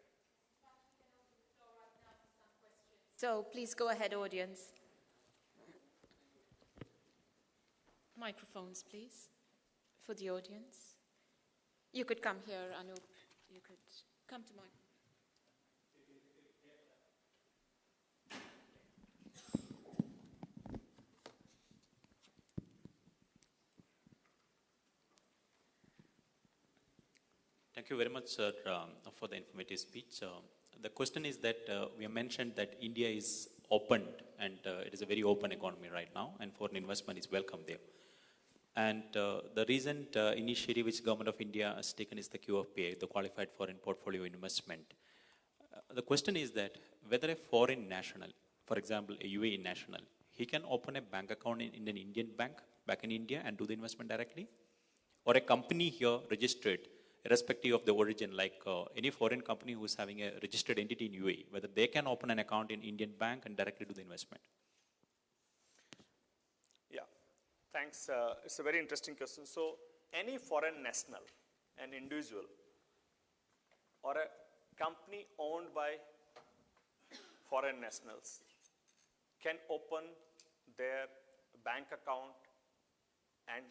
So please go ahead, audience. Microphones, please, for the audience. You could come here, Anoop. You could come to my... Thank you very much, sir, for the informative speech. The question is that we have mentioned that India is opened and it is a very open economy right now, and foreign investment is welcome there. And the recent initiative which Government of India has taken is the QFPI, the Qualified Foreign Portfolio Investment. The question is that whether a foreign national, for example, a UAE national, he can open a bank account in an Indian bank back in India and do the investment directly? Or a company here registered, irrespective of the origin, like any foreign company who is having a registered entity in UAE, whether they can open an account in Indian bank and directly do the investment? Yeah, thanks. It's a very interesting question. So any foreign national, an individual, or a company owned by foreign nationals can open their bank account and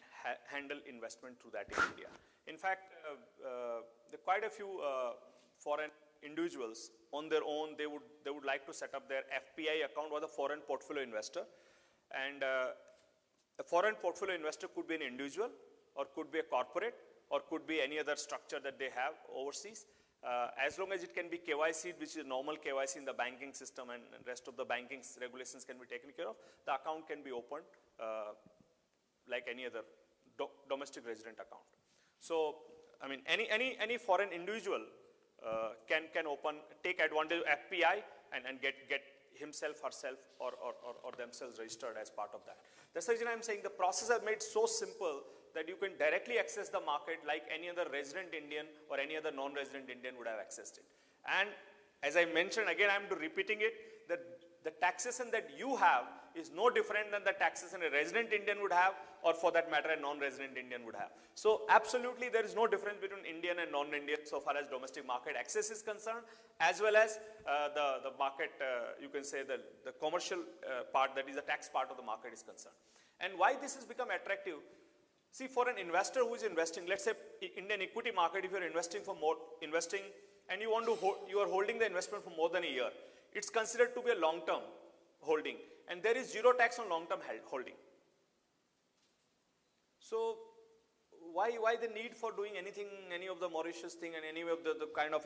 handle investment through that in India. In fact, there are quite a few foreign individuals on their own, they would like to set up their FPI account or the foreign portfolio investor. And a foreign portfolio investor could be an individual, or could be a corporate, or could be any other structure that they have overseas. As long as it can be KYC, which is normal KYC in the banking system, and rest of the banking regulations can be taken care of, the account can be opened like any other domestic resident account. So, I mean, any foreign individual can take advantage of FPI and get himself, herself, or themselves registered as part of that. That's the reason I'm saying the process is made so simple that you can directly access the market like any other resident Indian or any other non-resident Indian would have accessed it. And as I mentioned, again I'm repeating it, that the taxation that you have is no different than the taxation a resident Indian would have, or for that matter a non-resident Indian would have. So absolutely there is no difference between Indian and non-Indian so far as domestic market access is concerned, as well as the market, you can say the commercial part, that is the tax part of the market is concerned. And why this has become attractive? See, for an investor who is investing, let's say Indian equity market, if you're investing and you are holding the investment for more than a year, it's considered to be a long-term holding, and there is zero tax on long-term holding. So why the need for doing anything, any of the Mauritius thing and any of the kind of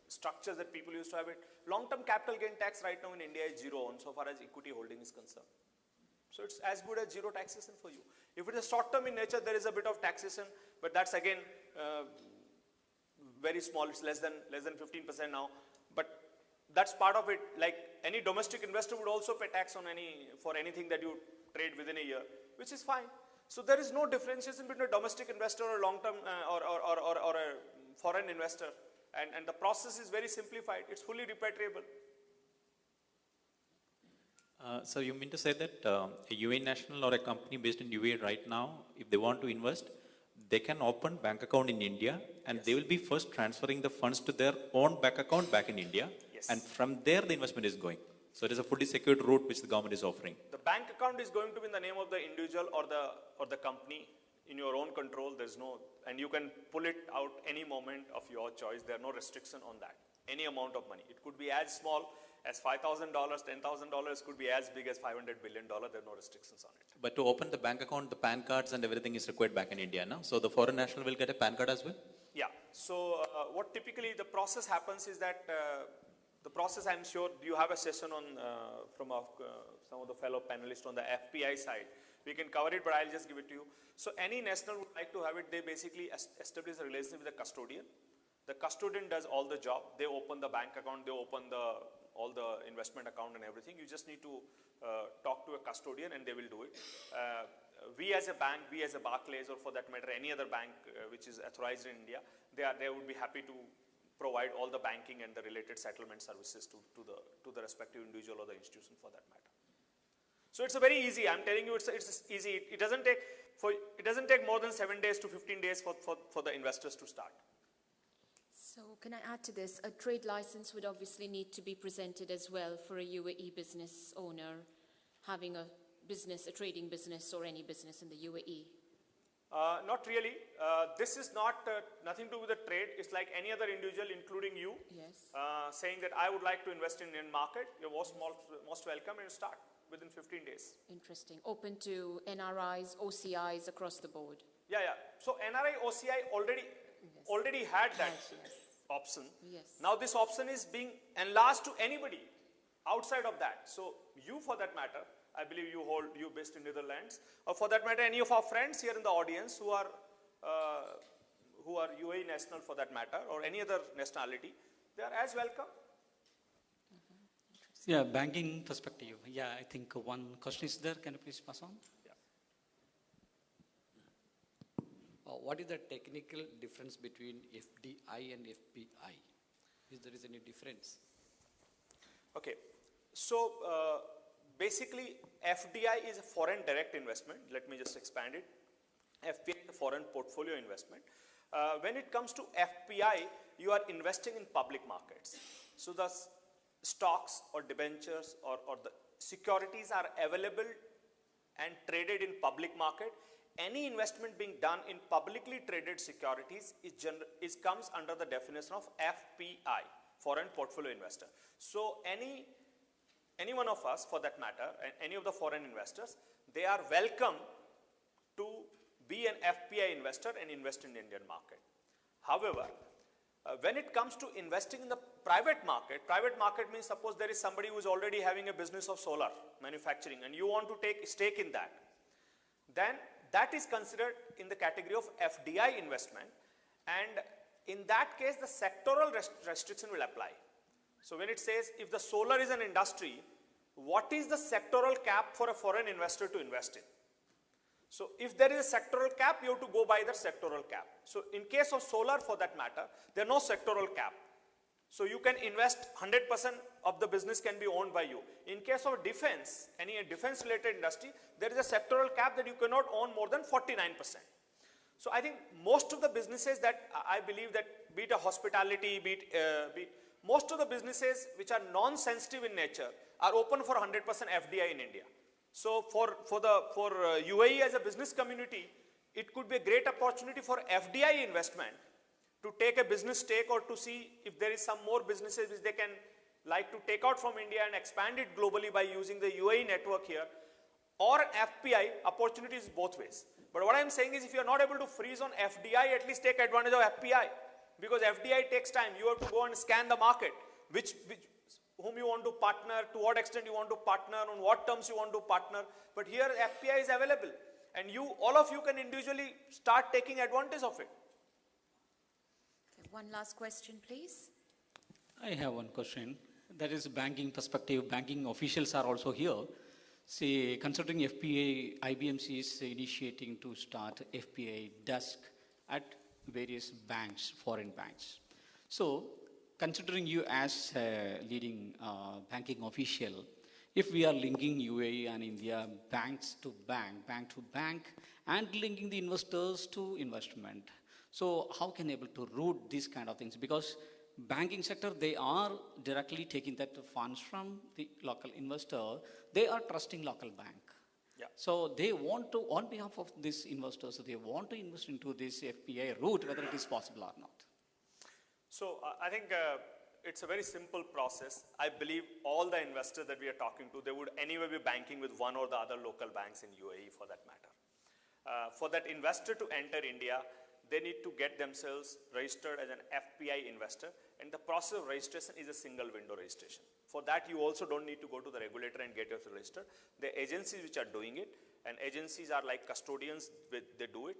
structures that people used to have it? Long-term capital gain tax right now in India is zero on so far as equity holding is concerned. So it's as good as zero taxation for you. If it is short-term in nature, there is a bit of taxation, but that's again very small. It's less than 15% now. But that's part of it. Like any domestic investor would also pay tax on for anything that you trade within a year, which is fine. So there is no differentiation between a domestic investor or a long-term or a foreign investor, and the process is very simplified. It's fully repatriable. So you mean to say that a UAE national or a company based in UAE right now, if they want to invest, they can open bank account in India, and Yes. they will be first transferring the funds to their own bank account back in India, Yes. and from there the investment is going. So it is a fully secured route which the government is offering. The bank account is going to be in the name of the individual or the company in your own control. There's no, and you can pull it out any moment of your choice. There are no restriction on that. Any amount of money. It could be as small as $5,000, $10,000, could be as big as $500 billion. There are no restrictions on it. But to open the bank account, the PAN cards and everything is required back in India now. So the foreign national will get a PAN card as well? Yeah. So what typically the process happens is that the process, I'm sure you have a session on from some of the fellow panelists on the FPI side. We can cover it, but I'll just give it to you. So any national would like to have it. They basically establish a relationship with the custodian. The custodian does all the job. They open the bank account. They open all the investment account and everything. You just need to talk to a custodian and they will do it. We as a bank, we as a Barclays, or for that matter any other bank which is authorized in India, they would be happy to provide all the banking and the related settlement services to the respective individual or the institution for that matter. So it's a very easy. I'm telling you, it's easy. It doesn't take more than 7 days to 15 days for the investors to start. So can I add to this? A trade license would obviously need to be presented as well for a UAE business owner having a trading business or any business in the UAE. Not really. This is not nothing to do with the trade. It's like any other individual, including you, Yes. saying that I would like to invest in Indian market. You're most welcome, and start within 15 days. Interesting. Open to NRIs, OCIs across the board. Yeah. So NRI, OCI already had that option. Yes. Now this option is being enlarged to anybody outside of that. So you, for that matter, I believe you based in Netherlands, or for that matter, any of our friends here in the audience who are UAE national for that matter, or any other nationality, they are as welcome. Yeah, banking perspective. Yeah, I think one question is there. Can you please pass on? What is the technical difference between FDI and FPI? Is there any difference? Okay, so basically FDI is a foreign direct investment. Let me just expand it. FPI is a foreign portfolio investment. When it comes to FPI, you are investing in public markets. So the stocks or debentures or the securities are available and traded in public market. any investment being done in publicly traded securities comes under the definition of FPI, foreign portfolio investor. So any one of us, for that matter, any of the foreign investors, they are welcome to be an FPI investor and invest in the Indian market. However, when it comes to investing in the private market means suppose there is somebody who is already having a business of solar manufacturing and you want to take a stake in that, then that is considered in the category of FDI investment, and in that case the sectoral restriction will apply. So when it says if the solar is an industry, what is the sectoral cap for a foreign investor to invest in? So if there is a sectoral cap, you have to go by the sectoral cap. So in case of solar, for that matter, there is no sectoral cap. So you can invest 100% of the business can be owned by you. In case of defense, any defense related industry, there is a sectoral cap that you cannot own more than 49%. So I think most of the businesses that I believe that, be it a hospitality, be it most of the businesses which are non-sensitive in nature are open for 100% FDI in India. So for UAE as a business community, it could be a great opportunity for FDI investment to take a business stake or to see if there is some more businesses which they can like to take out from India and expand it globally by using the UAE network here, or FPI opportunities both ways. But what I am saying is if you are not able to freeze on FDI, at least take advantage of FPI, because FDI takes time. You have to go and scan the market, whom you want to partner, to what extent you want to partner, on what terms you want to partner. But here FPI is available and all of you can individually start taking advantage of it. Okay, one last question, please. I have one question. That is banking perspective. Banking officials are also here. See, considering FPA, IBMC is initiating to start FPA desk at various banks, foreign banks. So, considering you as a leading banking official, if we are linking UAE and India banks to bank to bank, and linking the investors to investment, so how can able to route these kind of things? Because banking sector, they are directly taking that funds from the local investor. They are trusting local bank. Yeah. So they want to, on behalf of these investors, they want to invest into this FPI route, whether it is possible or not. So I think it's a very simple process. I believe all the investors that we are talking to, they would anyway be banking with one or the other local banks in UAE for that matter. For that investor to enter India, they need to get themselves registered as an FPI investor, and the process of registration is a single window registration. For that, you also don't need to go to the regulator and get yourself registered. The agencies which are doing it, and agencies are like custodians, they do it,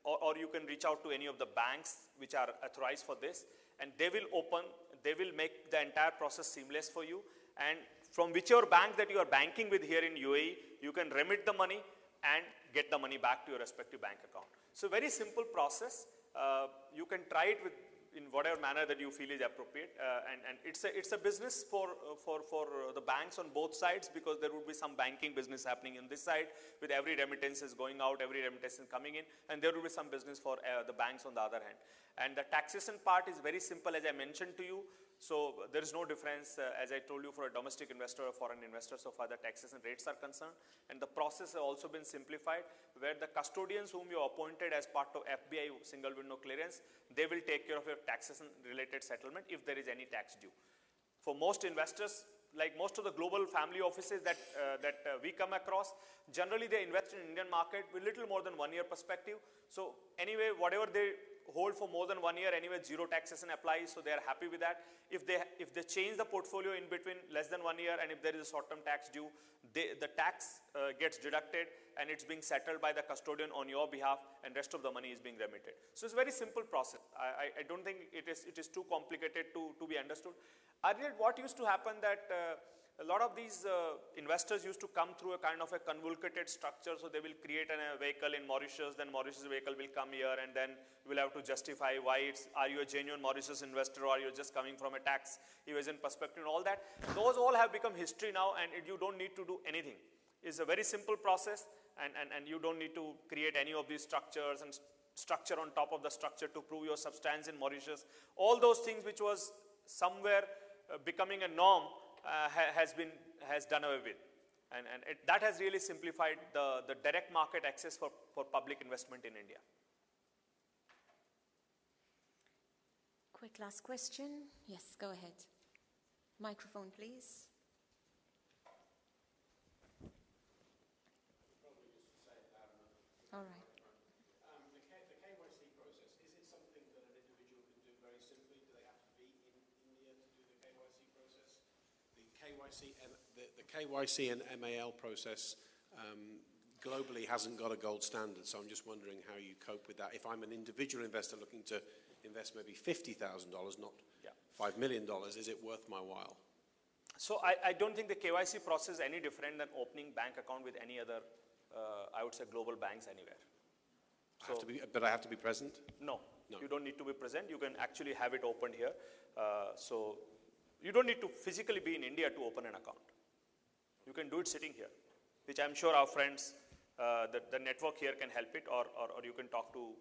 or you can reach out to any of the banks which are authorized for this, and they will make the entire process seamless for you, and from whichever bank that you are banking with here in UAE, you can remit the money and get the money back to your respective bank account. So very simple process. You can try it in whatever manner that you feel is appropriate, and it's a business for the banks on both sides, because there would be some banking business happening on this side with every remittance is going out, every remittance is coming in, and there will be some business for the banks on the other hand. And the taxation part is very simple, as I mentioned to you. So there is no difference, as I told you, for a domestic investor or foreign investor so far the taxation rates are concerned. And the process has also been simplified, where the custodians whom you appointed as part of FBI single window clearance, they will take care of your taxation related settlement if there is any tax due. For most investors, like most of the global family offices that we come across, generally they invest in Indian market with little more than 1 year perspective. So anyway, whatever they hold for more than 1 year, anyway zero taxation applies, so they are happy with that. If they change the portfolio in between less than 1 year, and if there is a short-term tax due, the tax gets deducted and it's being settled by the custodian on your behalf, and rest of the money is being remitted. So it's a very simple process. I don't think it is too complicated to be understood. Earlier, what used to happen that a lot of these investors used to come through a kind of a convoluted structure. So they will create a vehicle in Mauritius, then Mauritius vehicle will come here, and then you will have to justify why are you a genuine Mauritius investor, or are you just coming from a tax evasion perspective and all that. Those all have become history now, and you don't need to do anything. It's a very simple process, and you don't need to create any of these structures and structure on top of the structure to prove your substance in Mauritius. All those things which was somewhere becoming a norm has done away with. That has really simplified the direct market access for public investment in India. Quick last question. Yes, go ahead. Microphone, please. All right. The KYC process, is it something that an individual can do very simply? Do they have to be in India to do the KYC process? The KYC and MAL process globally hasn't got a gold standard, so I'm just wondering how you cope with that. If I'm an individual investor looking to invest maybe $50,000, not $5 million, is it worth my while? So I don't think the KYC process is any different than opening bank account with any other, I would say, global banks anywhere. But I have to be present? No, you don't need to be present. You can actually have it opened here. So you don't need to physically be in India to open an account. You can do it sitting here, which I'm sure our friends, the network here can help it, or you can talk to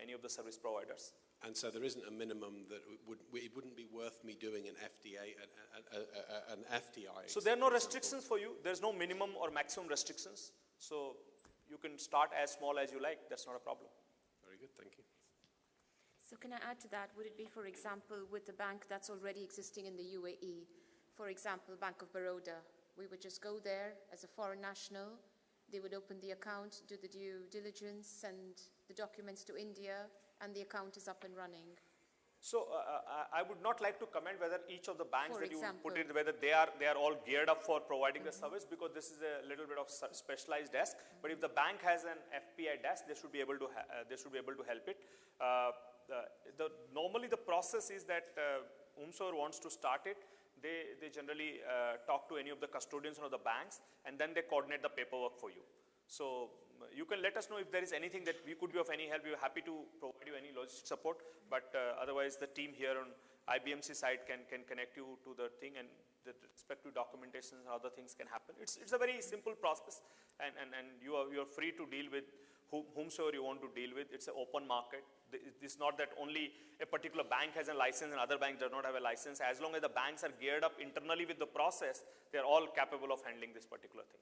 any of the service providers. And so there isn't a minimum that it wouldn't be worth me doing an FDA, an FDI. So there are no restrictions for you. There's no minimum or maximum restrictions. So you can start as small as you like. That's not a problem. Very good, thank you. So can I add to that? Would it be, for example, with a bank that's already existing in the UAE, for example, Bank of Baroda, we would just go there as a foreign national, they would open the account, do the due diligence, send the documents to India, and the account is up and running. So I would not like to comment whether each of the banks For that you example. put it, whether they are all geared up for providing the service, because this is a little bit of specialized desk. But if the bank has an FPI desk, they should be able to help it. Normally the process is that whomsoever wants to start it, they generally talk to any of the custodians or the banks, and then they coordinate the paperwork for you. So you can let us know if there is anything that we could be of any help. We are happy to provide you any logistic support, but otherwise the team here on IBMC side can connect you to the thing, and the respective documentation and other things can happen. It's a very simple process, and you are free to deal with whomsoever you want to deal with. It's an open market. It's not that only a particular bank has a license and other banks do not have a license. As long as the banks are geared up internally with the process, they're all capable of handling this particular thing.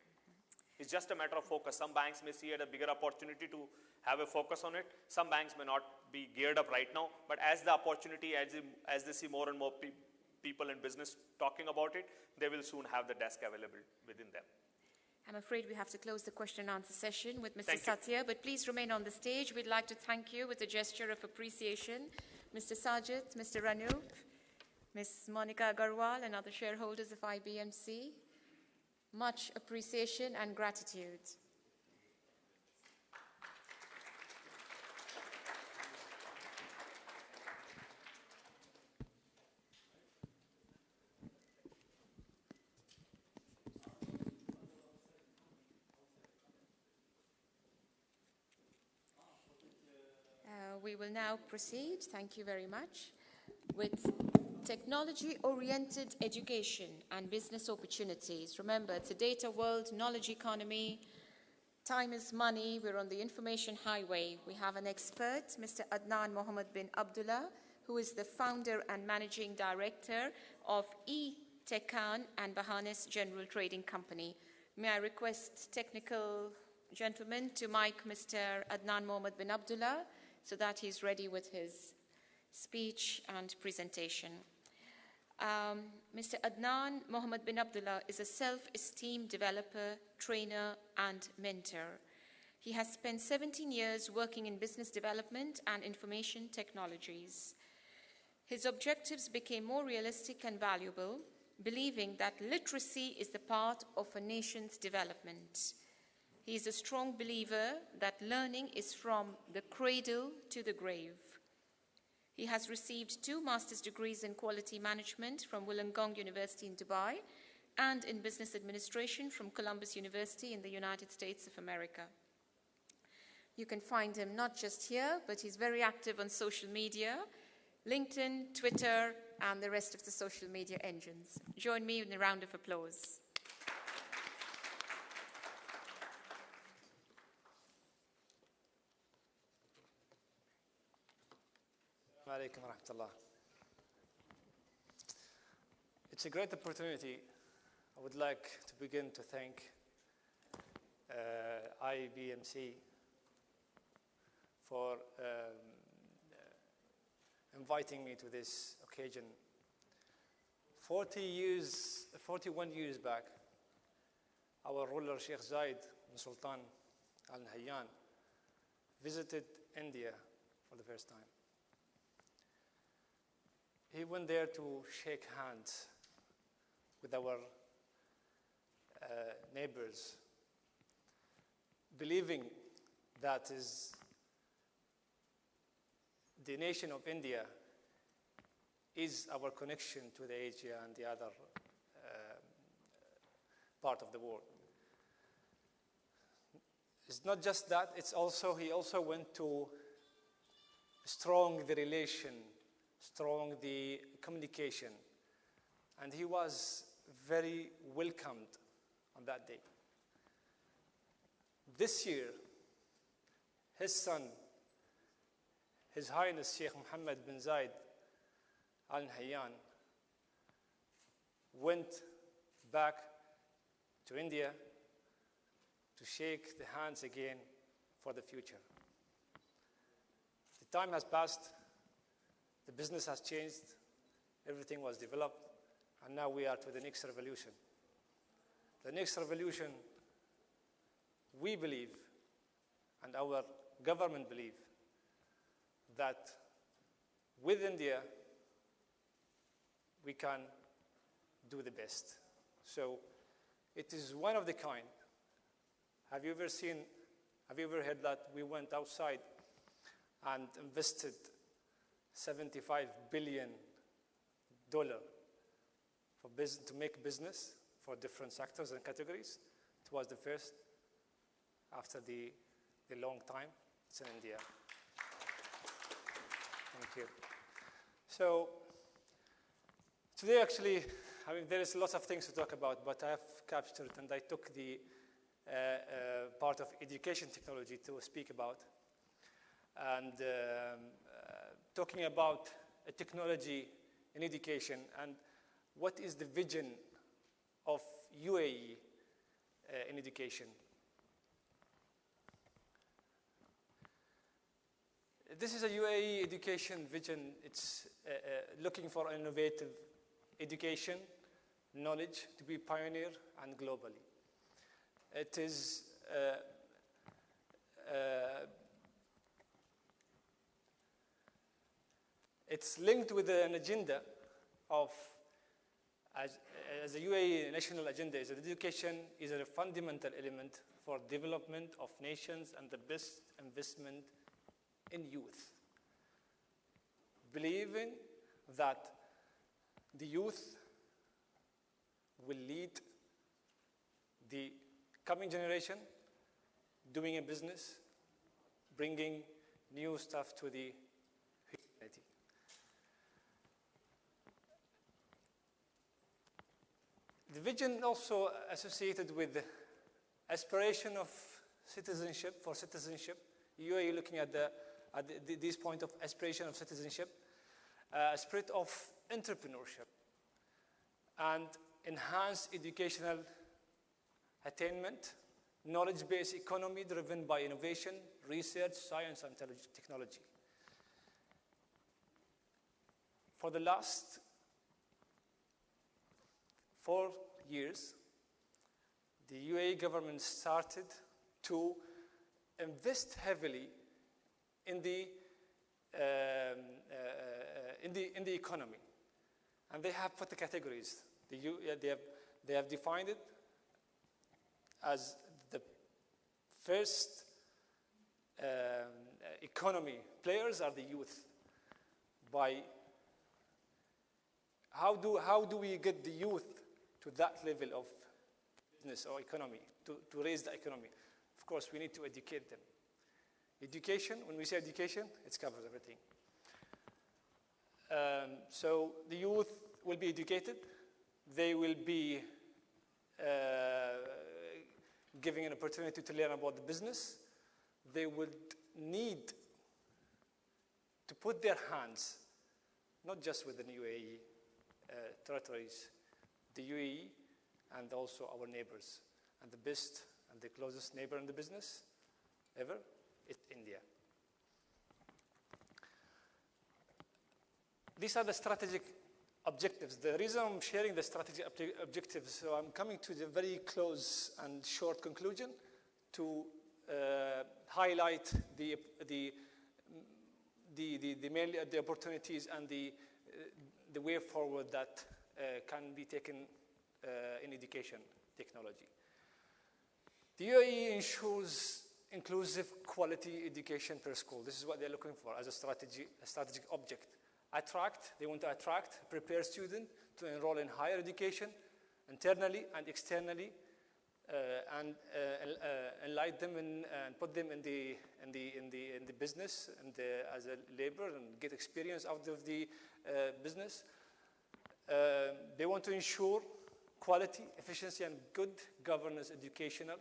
It's just a matter of focus. Some banks may see it a bigger opportunity to have a focus on it. Some banks may not be geared up right now, but as the opportunity, as they see more and more people in business talking about it, they will soon have the desk available within them. I'm afraid we have to close the question and answer session with Mr. Satya, but please remain on the stage. We'd like to thank you with a gesture of appreciation. Mr. Sajit, Mr. Anoop, Ms. Monica Agarwal, and other shareholders of IBMC. Much appreciation and gratitude. We will now proceed, thank you very much, with technology-oriented education and business opportunities. Remember, it's a data world, knowledge economy, time is money, we're on the information highway. We have an expert, Mr. Adnan Mohammad bin Abdullah, who is the founder and managing director of E-Tekan and Bahanes General Trading Company. May I request technical gentlemen to mic Mr. Adnan Mohammad bin Abdullah so that he's ready with his speech and presentation. Mr. Adnan Mohammad bin Abdullah is a self-esteemed developer, trainer, and mentor. He has spent 17 years working in business development and information technologies. His objectives became more realistic and valuable, believing that literacy is the part of a nation's development. He is a strong believer that learning is from the cradle to the grave. He has received 2 master's degrees in quality management from Wollongong University in Dubai and in business administration from Columbus University in the United States of America. You can find him not just here, but he's very active on social media, LinkedIn, Twitter, and the rest of the social media engines. Join me in a round of applause. It's a great opportunity I would like to begin to thank IBMC for inviting me to this occasion. 41 years back, our ruler Sheikh Zayed bin Sultan Al Nahyan visited India for the first time. He went there to shake hands with our neighbors, believing that the nation of India is our connection to the Asia and the other part of the world. It's not just that, he also went to strong the relation, strong the communication, and he was very welcomed on that day. This year, his son, His Highness Sheikh Mohammed bin Zayed Al Nahyan, went back to India to shake the hands again for the future. The time has passed, the business has changed, everything was developed, and now we are to the next revolution. The next revolution, we believe, and our government believe, that with India, we can do the best. So it is one of the kind. Have you ever heard that we went outside and invested $75 billion to make business for different sectors and categories? It was the first after the long time. It's in India. Thank you. So today, actually, there is lots of things to talk about, but I have captured and I took the part of education technology to speak about. And talking about a technology in education and what is the vision of UAE in education. This is a UAE education vision. It's looking for innovative education, knowledge to be pioneer and globally. It is it's linked with an agenda of, as a UAE national agenda, is that education is a fundamental element for development of nations and the best investment in youth. Believing that the youth will lead the coming generation doing a business, bringing new stuff to the humanity. The vision also associated with the aspiration of citizenship, for citizenship. UAE looking at this point of aspiration of citizenship, a spirit of entrepreneurship, and enhanced educational attainment, knowledge-based economy driven by innovation, research, science, and technology. For the last 4 years, the UAE government started to invest heavily in the economy, and they have put the categories. They have defined it as the first economy players are the youth. By how do we get the youth to that level of business or economy, to raise the economy? Of course, we need to educate them. Education, when we say education, it covers everything. So the youth will be educated. They will be given an opportunity to learn about the business. They would need to put their hands, not just within UAE territories, the UAE and also our neighbors. And the best and the closest neighbor in the business ever, it's India. These are the strategic objectives. The reason I'm sharing the strategic objectives, so I'm coming to the very close and short conclusion to highlight the opportunities and the way forward that can be taken in education technology. The UAE ensures inclusive quality education per school. This is what they're looking for as a strategic object. They want to attract, prepare students to enroll in higher education, internally and externally, and enlighten them and put them in the business and as a labor and get experience out of the business. They want to ensure quality, efficiency, and good governance, educational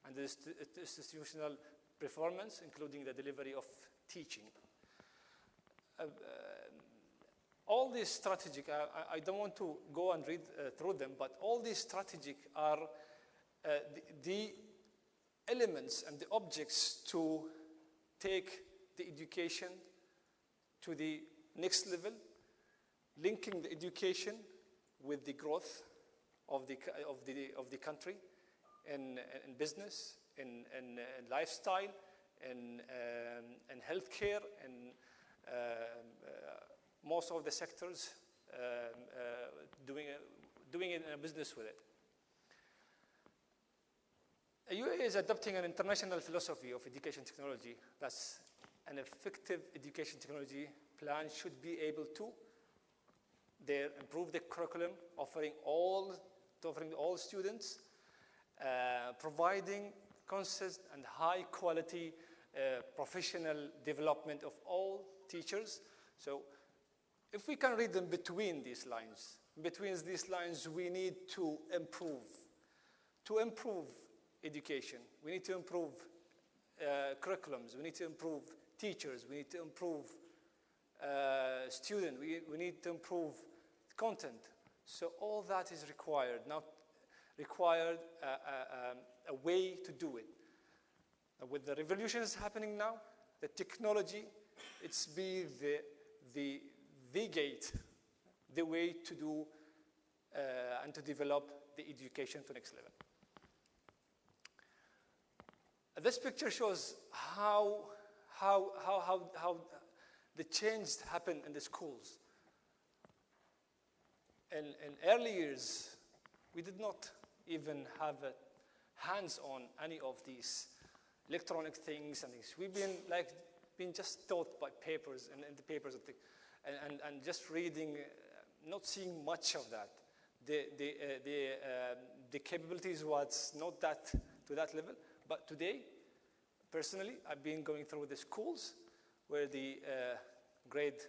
and institutional performance, including the delivery of teaching. All these strategic, I don't want to go and read through them, but all these strategic are the elements and the objects to take the education to the next level, linking the education with the growth of the country in business, in lifestyle, in healthcare, in most of the sectors doing it in a business with it. UAE is adopting an international philosophy of education technology. That's an effective education technology plan should be able to improve the curriculum, offering all students, providing consistent and high quality professional development of all teachers. So if we can read them between these lines, we need to improve. To improve education, we need to improve curriculums, we need to improve teachers, we need to improve students, we need to improve content. So all that is required. Now, a way to do it. With the revolutions happening now, the technology, it's be the gate, the way to do and to develop the education to the next level. This picture shows how the change happened in the schools. In early years, we did not even have hands-on any of these electronic things and things. We've been just taught by papers and the papers and just reading, not seeing much of that. The capabilities was not to that level. But today, personally, I've been going through the schools where the grade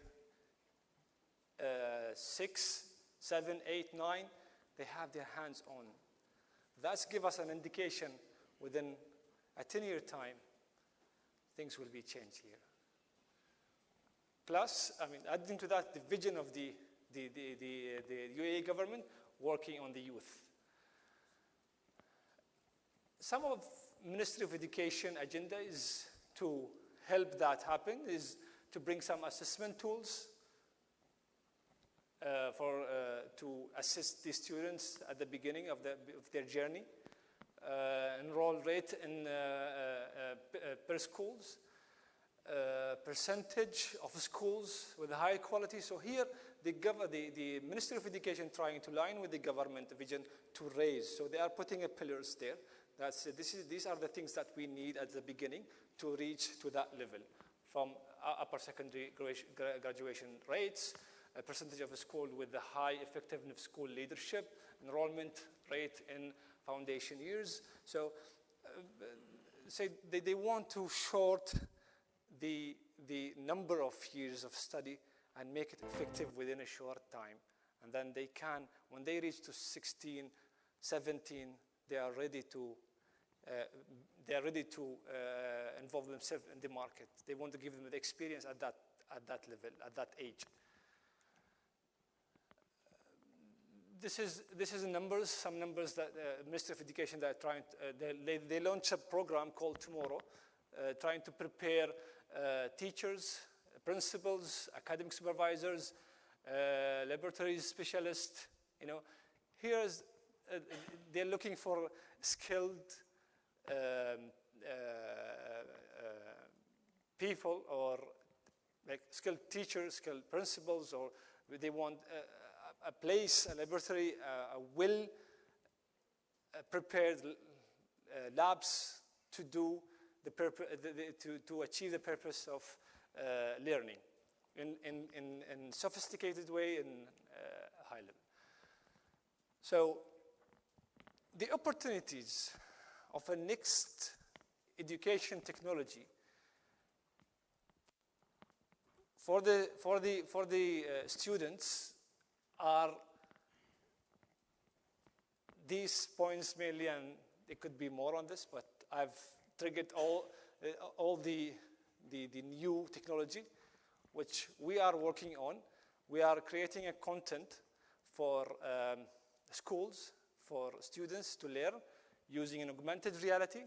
6, 7, 8, 9, they have their hands on. That's give us an indication within a 10-year time, things will be changed here. Plus, adding to that, the vision of the UAE government working on the youth. Some of Ministry of Education agenda is to help that happen, is to bring some assessment tools to assist the students at the beginning of their journey, enroll rate in per schools, percentage of schools with high quality. So here, the Ministry of Education trying to line with the government vision to raise. So they are putting pillars there. These are the things that we need at the beginning to reach to that level, from upper secondary graduation rates, a percentage of a school with the high effectiveness school leadership, enrollment rate in foundation years. So they want to short the number of years of study and make it effective within a short time. And then they can, when they reach to 16, 17, they are ready to involve themselves in the market. They want to give them the experience at that level, at that age. this is numbers, some numbers that Ministry of Education that are trying. They launch a program called Tomorrow, trying to prepare teachers, principals, academic supervisors, laboratory specialists. You know, here's they're looking for skilled people, or like skilled teachers, skilled principals, or they want a place, a laboratory, a well-prepared labs to do the to achieve the purpose of learning in sophisticated way, in high level. So the opportunities of a next education technology for the students are these points mainly, and it could be more on this, but I've triggered all the new technology which we are working on. We are creating a content for schools, for students to learn using an augmented reality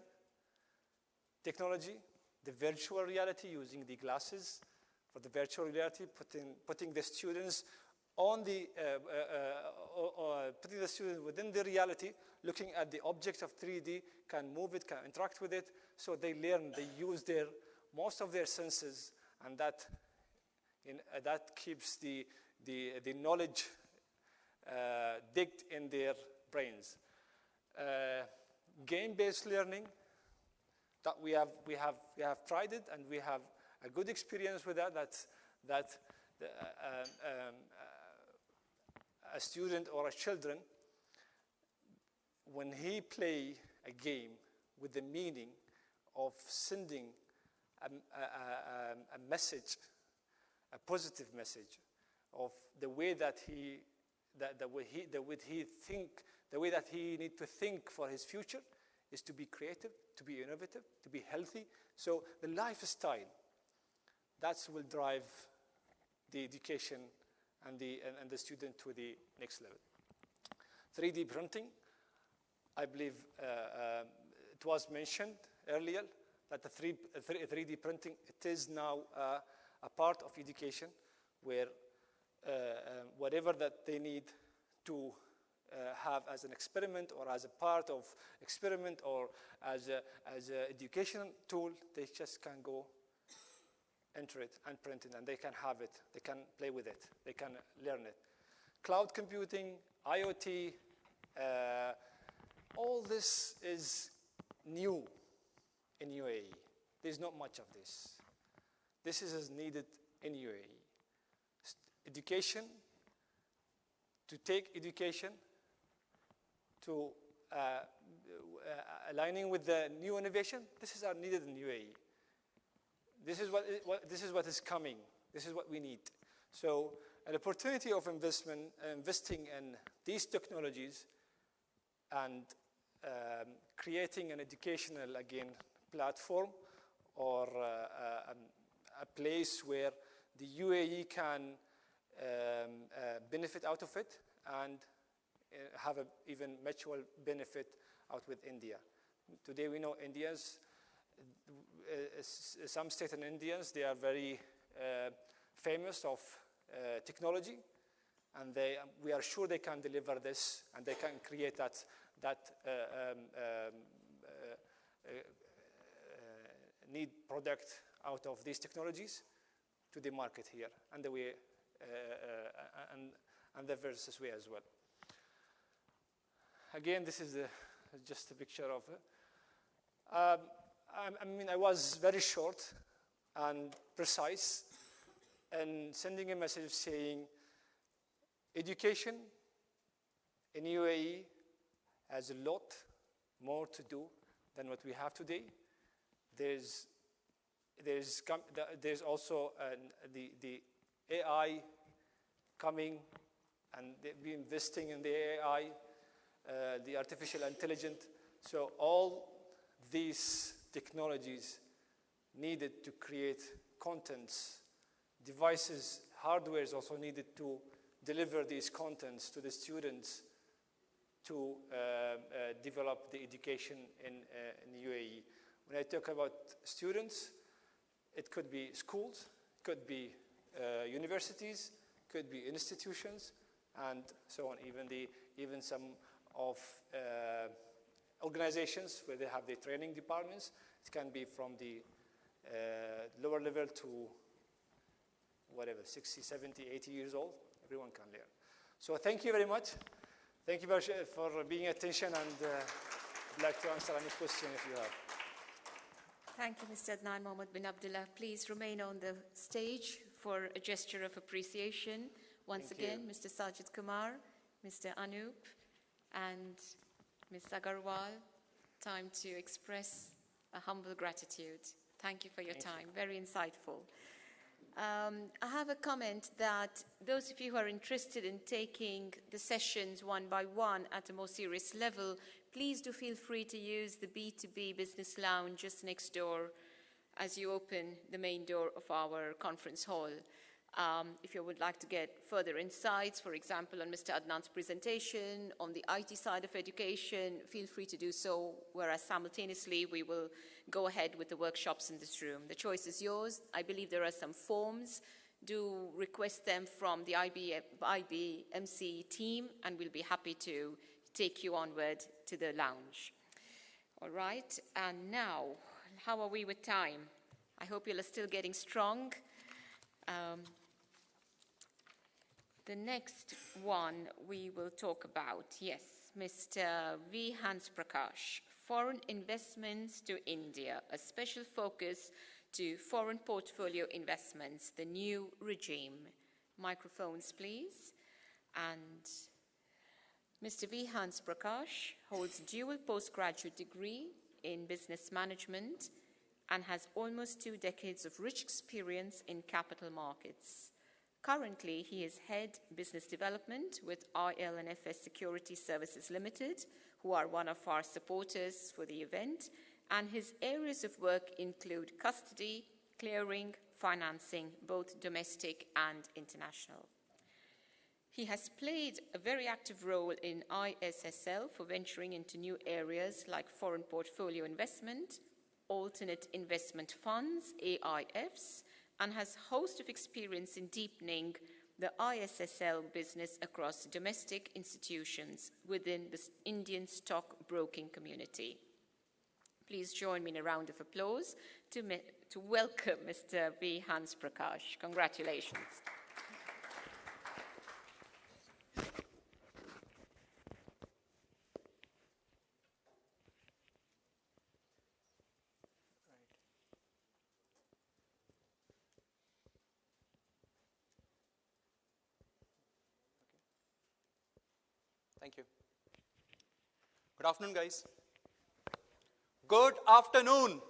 technology, the virtual reality, using the glasses for the virtual reality, putting the students on the putting the students within the reality, looking at the object of 3D, can move it, can interact with it, so they learn, they use most of their senses, and that keeps the knowledge digged in their brains. Game-based learning, that we have tried it, and we have a good experience with that. A student or a children, when he play a game with the meaning of sending a message, a positive message, of the way that he need to think for his future is to be creative, to be innovative, to be healthy. So the lifestyle, that will drive the education and the student to the next level. 3D printing, I believe it was mentioned earlier that the 3D printing, it is now a part of education, where whatever that they need to have as an experiment, or as a part of experiment, or as an educational tool, they just can go enter it and print it, and they can have it, they can play with it, they can learn it. Cloud computing, IoT, all this is new in UAE. There's not much of this. This is as needed in UAE. Education, to take education to aligning with the new innovation, this is needed in UAE. This is what is coming. This is what we need. So an opportunity of investing in these technologies, and creating an educational, again, platform, or a place where the UAE can benefit out of it, and have an even mutual benefit out with India. Today we know some state in Indians, they are very famous of technology, and we are sure they can deliver this, and they can create that need product out of these technologies to the market here, and the way and the versus way as well. Again, this is just a picture of it. I mean, I was very short and precise in sending a message saying education in UAE has a lot more to do than what we have today. There's also the AI coming, and they'll be investing in the AI, the artificial intelligence. So all these technologies needed to create contents, devices, hardware is also needed to deliver these contents to the students to develop the education in UAE. When I talk about students, it could be schools, could be universities, could be institutions, and so on. Even some of organizations where they have the training departments. It can be from the lower level to whatever, 60, 70, 80 years old. Everyone can learn. So thank you very much. Thank you for being attention, and I'd like to answer any question if you have. Thank you, Mr. Adnan Mohammad bin Abdullah. Please remain on the stage for a gesture of appreciation. Once again, Mr. Sajit Kumar, Mr. Anoop, and Ms. Agarwal, time to express a humble gratitude. Thank you for your time. Very insightful. I have a comment that those of you who are interested in taking the sessions one by one at a more serious level, please do feel free to use the B2B Business Lounge just next door as you open the main door of our conference hall. If you would like to get further insights, for example, on Mr. Adnan's presentation, on the IT side of education, feel free to do so, whereas simultaneously we will go ahead with the workshops in this room. The choice is yours. I believe there are some forms. Do request them from the IBMC team, and we'll be happy to take you onward to the lounge. All right, and now, how are we with time? I hope you're still getting strong. The next one we will talk about, yes, Mr. V. Hans Prakash, Foreign Investments to India, a special focus to foreign portfolio investments, the new regime. Microphones, please. And Mr. V. Hans Prakash holds dual postgraduate degree in business management and has almost 2 decades of rich experience in capital markets. Currently, he is head business development with IL&FS Security Services Limited, who are one of our supporters for the event, and his areas of work include custody, clearing, financing, both domestic and international. He has played a very active role in ISSL for venturing into new areas like foreign portfolio investment, alternate investment funds, AIFs, and has a host of experience in deepening the ISSL business across domestic institutions within the Indian stock broking community. Please join me in a round of applause to welcome Mr. V. Hans Prakash. Congratulations. Thank you. Good afternoon, guys. Good afternoon.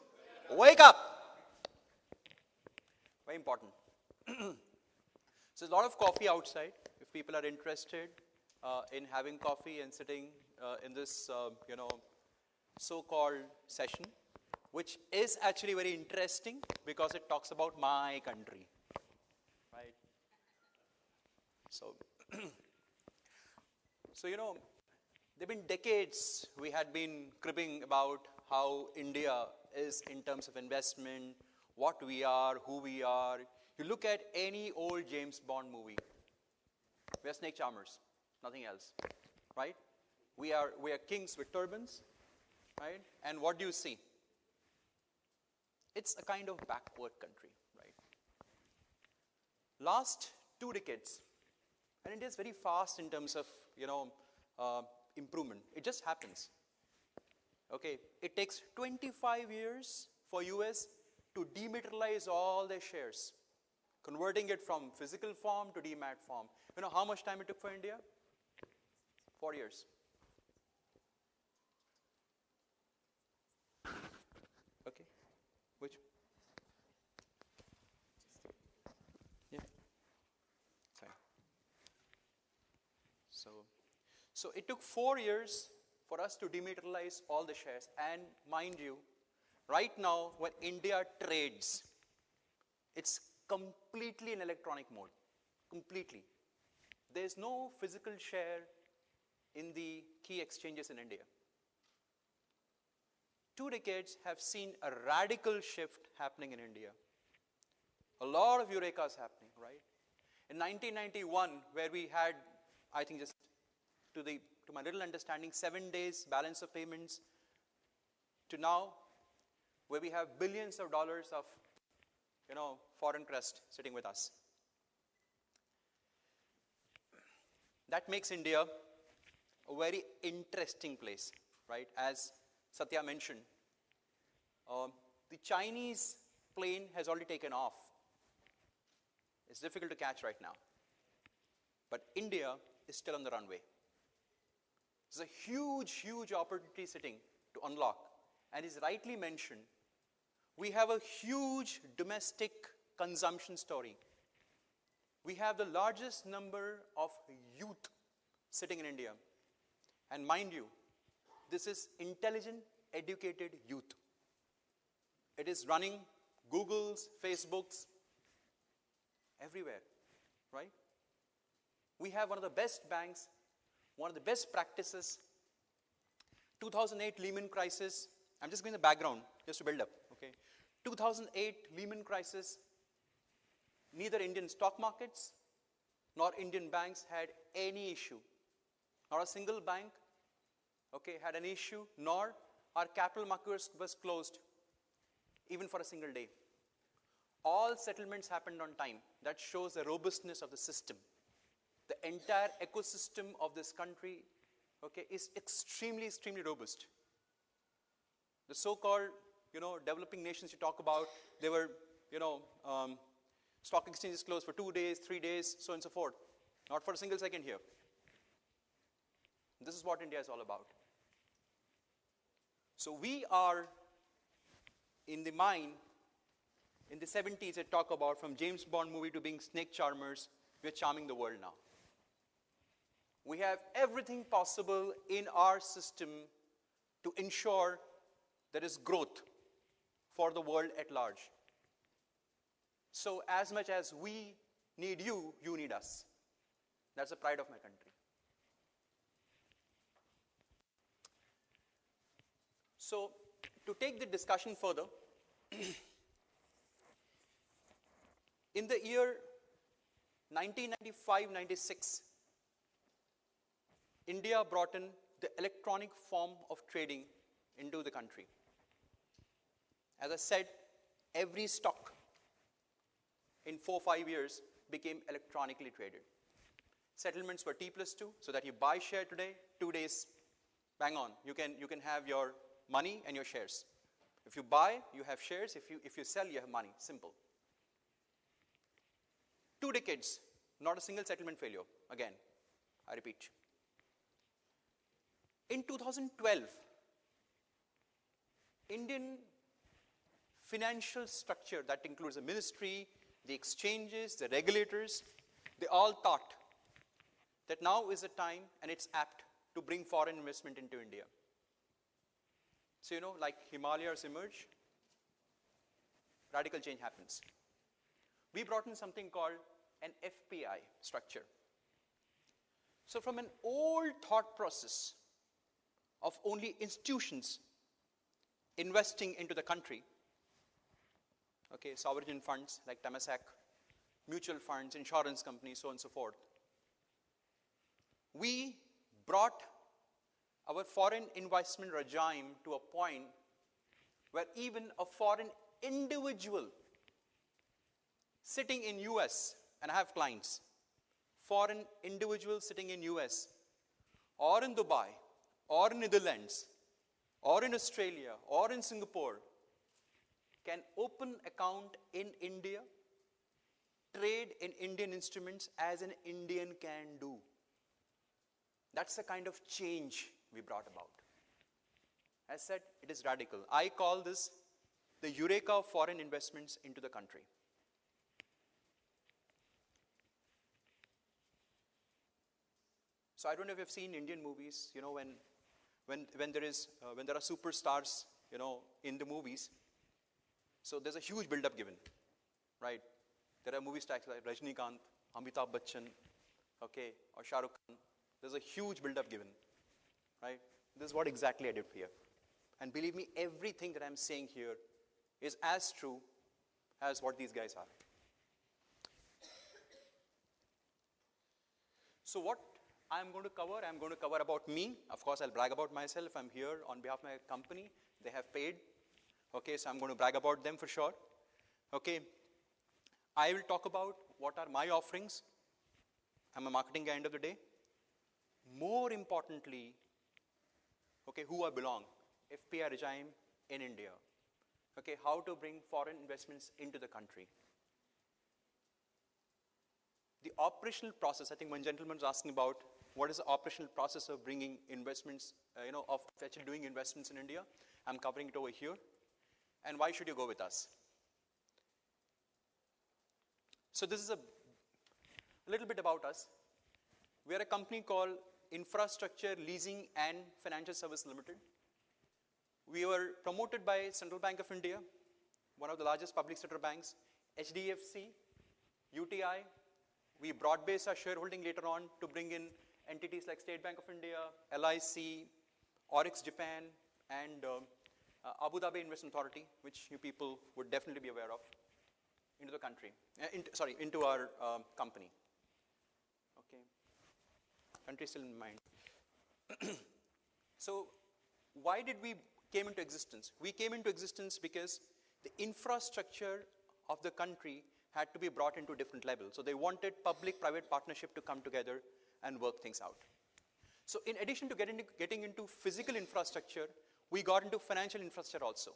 Wake up. Very important. So there's a lot of coffee outside. If people are interested in having coffee and sitting in this, so-called session, which is actually very interesting because it talks about my country, right? So. So, there have been decades we had been cribbing about how India is in terms of investment, what we are, who we are. You look at any old James Bond movie, we are snake charmers, nothing else, right? We are kings with turbans, right? And what do you see? It's a kind of backward country, right? Last 2 decades, and India is very fast in terms of improvement. It just happens. Okay, it takes 25 years for US to dematerialize all their shares, converting it from physical form to demat form. You know how much time it took for India? 4 years. Okay, which? Yeah. Sorry. So it took 4 years for us to dematerialize all the shares. And mind you, right now when India trades, it's completely in electronic mode. Completely. there's no physical share in the key exchanges in India. 2 decades have seen a radical shift happening in India. A lot of eurekas happening, right? In 1991, where we had, I think just to my little understanding, 7 days balance of payments, to now, where we have billions of dollars of, foreign crest sitting with us. That makes India a very interesting place, right? As Satya mentioned, the Chinese plane has already taken off. It's difficult to catch right now. But India is still on the runway. There's a huge, huge opportunity sitting to unlock. And as rightly mentioned, we have a huge domestic consumption story. We have the largest number of youth sitting in India. And mind you, this is intelligent, educated youth. It is running Googles, Facebooks, everywhere, right? We have one of the best banks, one of the best practices. 2008 Lehman crisis, I'm just giving the background, just to build up, okay? 2008 Lehman crisis, neither Indian stock markets nor Indian banks had any issue. Not a single bank, okay, had an issue, nor our capital markets was closed, even for a single day. All settlements happened on time. That shows the robustness of the system. The entire ecosystem of this country, okay, is extremely, extremely robust. The so-called, developing nations you talk about, they were, stock exchanges closed for 2 days, 3 days, so on and so forth. Not for a single second here. This is what India is all about. So we are in the mind, in the 70s, I talk about from James Bond movie to being snake charmers, we're charming the world now. We have everything possible in our system to ensure there is growth for the world at large. So as much as we need you, you need us. That's the pride of my country. So to take the discussion further, in the year 1995-96, India brought in the electronic form of trading into the country. As I said, every stock in 4 or 5 years became electronically traded. Settlements were T+2, so that you buy share today, 2 days, bang on. You can have your money and your shares. If you buy, you have shares. If you sell, you have money. Simple. 2 decades, not a single settlement failure. Again, I repeat. In 2012, Indian financial structure that includes the ministry, the exchanges, the regulators, they all thought that now is the time and it's apt to bring foreign investment into India. So, like Himalayas emerge, radical change happens. We brought in something called an FPI structure. So from an old thought process of only institutions investing into the country, okay, sovereign funds like Tematic, mutual funds, insurance companies, so on and so forth, we brought our foreign investment regime to a point where even a foreign individual sitting in US, and I have clients, foreign individuals sitting in US or in Dubai or in Netherlands or in Australia or in Singapore can open account in India, trade in Indian instruments as an Indian can do. That's the kind of change we brought about. As said, it is radical. I call this the eureka of foreign investments into the country. So I don't know if you've seen Indian movies, when there are superstars, in the movies. So there's a huge build-up given, right? There are movie stars like Rajinikanth, Amitabh Bachchan, okay, or Shah Rukh Khan, there's a huge build-up given, right? This is what exactly I did here. And believe me, everything that I'm saying here is as true as what these guys are. So what I'm going to cover about me. Of course, I'll brag about myself. I'm here on behalf of my company. They have paid. Okay, so I'm going to brag about them for sure. Okay, I will talk about what are my offerings. I'm a marketing guy end of the day. More importantly, okay, who I belong. FPI regime in India. Okay, how to bring foreign investments into the country. The operational process, I think one gentleman was asking about what is the operational process of bringing investments, of actually doing investments in India. I'm covering it over here. And why should you go with us? So this is a little bit about us. We are a company called Infrastructure Leasing and Financial Service Limited. We were promoted by Central Bank of India, one of the largest public sector banks, HDFC, UTI. We broad-based our shareholding later on to bring in entities like State Bank of India, LIC, Oryx Japan, and Abu Dhabi Investment Authority, which you people would definitely be aware of, into the country, into our company. Okay, country still in mind. So, why did we came into existence? We came into existence because the infrastructure of the country had to be brought into different levels. So they wanted public-private partnership to come together and work things out. So in addition to getting into physical infrastructure, we got into financial infrastructure also.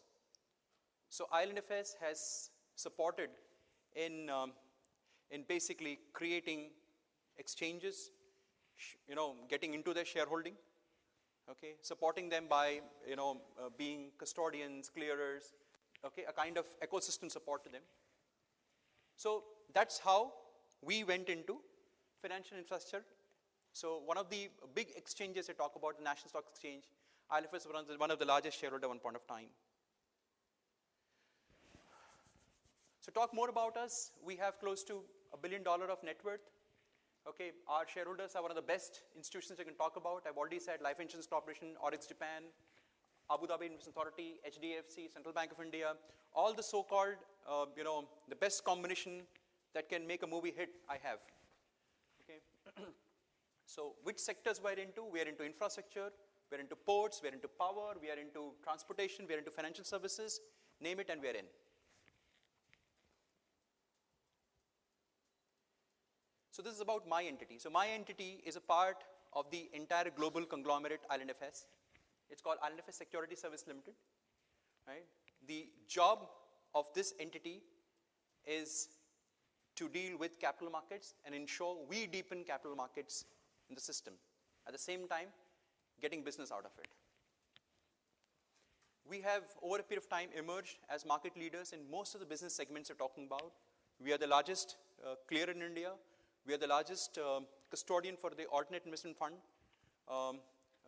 So ILNFS has supported in basically creating exchanges, getting into their shareholding, okay, supporting them by being custodians, clearers, okay, a kind of ecosystem support to them. So that's how we went into financial infrastructure. So one of the big exchanges I talk about, the National Stock Exchange, ILFS was one of the largest shareholder at one point of time. So talk more about us. We have close to $1 billion of net worth. Okay, our shareholders are one of the best institutions I can talk about. I've already said Life Insurance Corporation, Oryx Japan, Abu Dhabi Investment Authority, HDFC, Central Bank of India, all the so-called, the best combination that can make a movie hit, I have. Okay. So which sectors we're into? We're into infrastructure, we're into ports, we're into power, we are into transportation, we're into financial services, name it and we're in. So this is about my entity. So my entity is a part of the entire global conglomerate ILNFS. It's called ILNFS Security Service Limited. Right? The job of this entity is to deal with capital markets and ensure we deepen capital markets in the system. At the same time, getting business out of it. We have, over a period of time, emerged as market leaders in most of the business segments we're talking about. We are the largest clearer in India. We are the largest custodian for the alternate investment fund.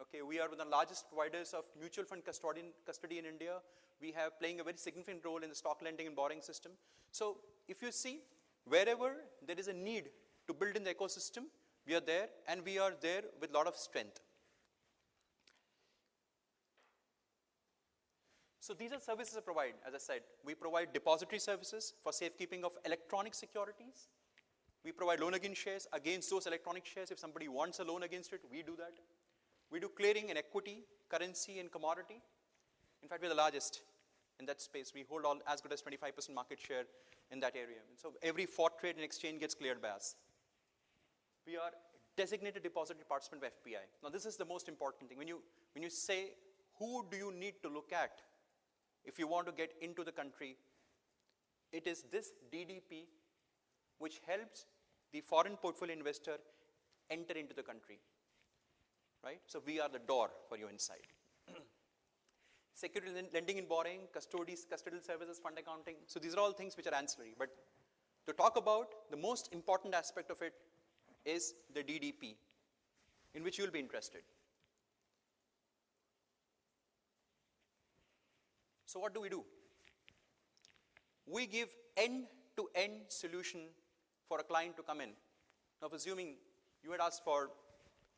Okay, we are one of the largest providers of mutual fund custody in India. We have playing a very significant role in the stock lending and borrowing system. So if you see, wherever there is a need to build in the ecosystem, we are there, and we are there with a lot of strength. So these are services I provide. As I said, we provide depository services for safekeeping of electronic securities. We provide loan against shares against those electronic shares. If somebody wants a loan against it, we do that. We do clearing in equity, currency, and commodity. In fact, we're the largest in that space. We hold as good as 25% market share in that area. And so every fourth trade and exchange gets cleared by us. We are designated depository participant by FPI. Now, this is the most important thing. When you say, who do you need to look at if you want to get into the country, it is this DDP which helps the foreign portfolio investor enter into the country. Right? So we are the door for you inside. Security lending and borrowing, custodial services, fund accounting. So these are all things which are ancillary. But to talk about the most important aspect of it is the DDP, in which you will be interested. So what do? We give end-to-end solution for a client to come in. Now, assuming You had asked for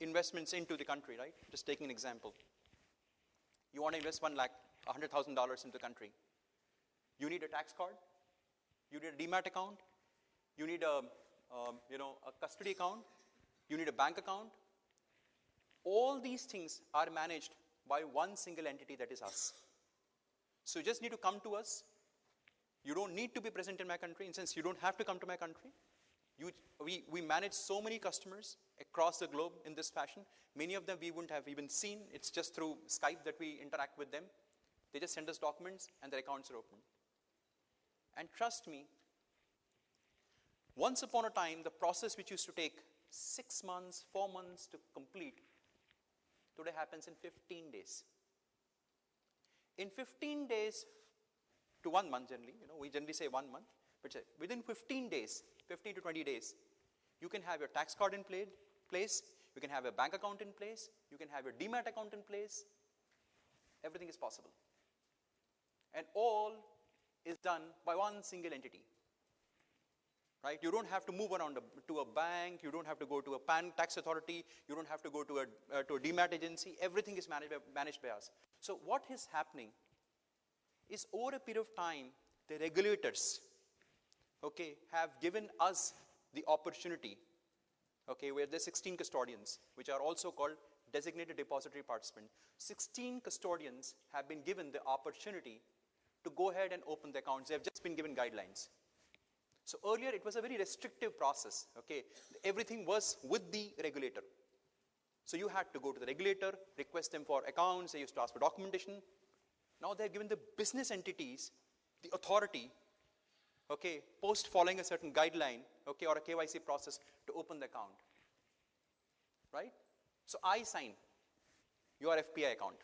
investments into the country, right? Just taking an example. You want to invest $100,000 into the country. You need a tax card. You need a demat account. You need a custody account. You need a bank account. All these things are managed by one single entity, that is us. So you just need to come to us. You don't need to be present in my country. In sense, you don't have to come to my country. We manage so many customers across the globe in this fashion. Many of them we wouldn't have even seen. It's just through Skype that we interact with them. They just send us documents and their accounts are open. And trust me, once upon a time, the process which used to take 6 months, 4 months to complete, today happens in 15 days. In 15 days to 1 month generally, we generally say 1 month, but within 15 days, 15 to 20 days, you can have your tax card in place, you can have a bank account in place, you can have your demat account in place. Everything is possible. And all is done by one single entity. Right? You don't have to move around to a bank, you don't have to go to a PAN tax authority, you don't have to go to a demat agency. Everything is managed by us. So what is happening is, over a period of time, the regulators, have given us the opportunity, where there are 16 custodians, which are also called designated depository participant. 16 custodians have been given the opportunity to go ahead and open the accounts. They have just been given guidelines. So earlier it was a very restrictive process. Everything was with the regulator. So you had to go to the regulator, request them for accounts, they used to ask for documentation. Now they're given the business entities the authority, post following a certain guideline, or a KYC process, to open the account. Right? So I sign your FPI account,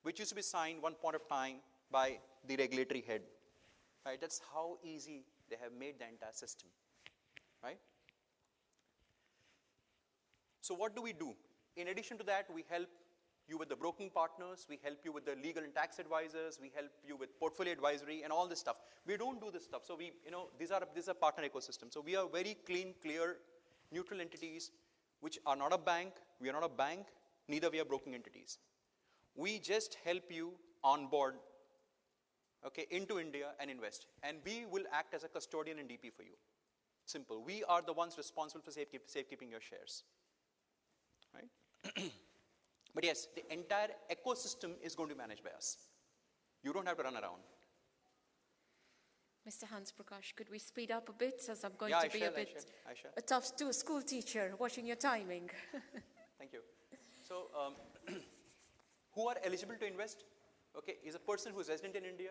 which used to be signed one point of time by the regulatory head. Right? That's how easy they have made the entire system. Right? So what do? In addition to that, we help you with the broking partners, we help you with the legal and tax advisors, we help you with portfolio advisory and all this stuff. We don't do this stuff. So these are partner ecosystem. So we are very clean, clear, neutral entities, which are not a bank. We are not a bank, neither we are broking entities. We just help you onboard, into India and invest. And we will act as a custodian and DP for you. Simple. We are the ones responsible for safekeeping your shares. Right? But yes, the entire ecosystem is going to be managed by us. You don't have to run around. Mr. Hans Prakash, could we speed up a bit, as I'm going Yeah, to be a tough school teacher watching your timing. Thank you. So, who are eligible to invest? Is a person who's resident in India.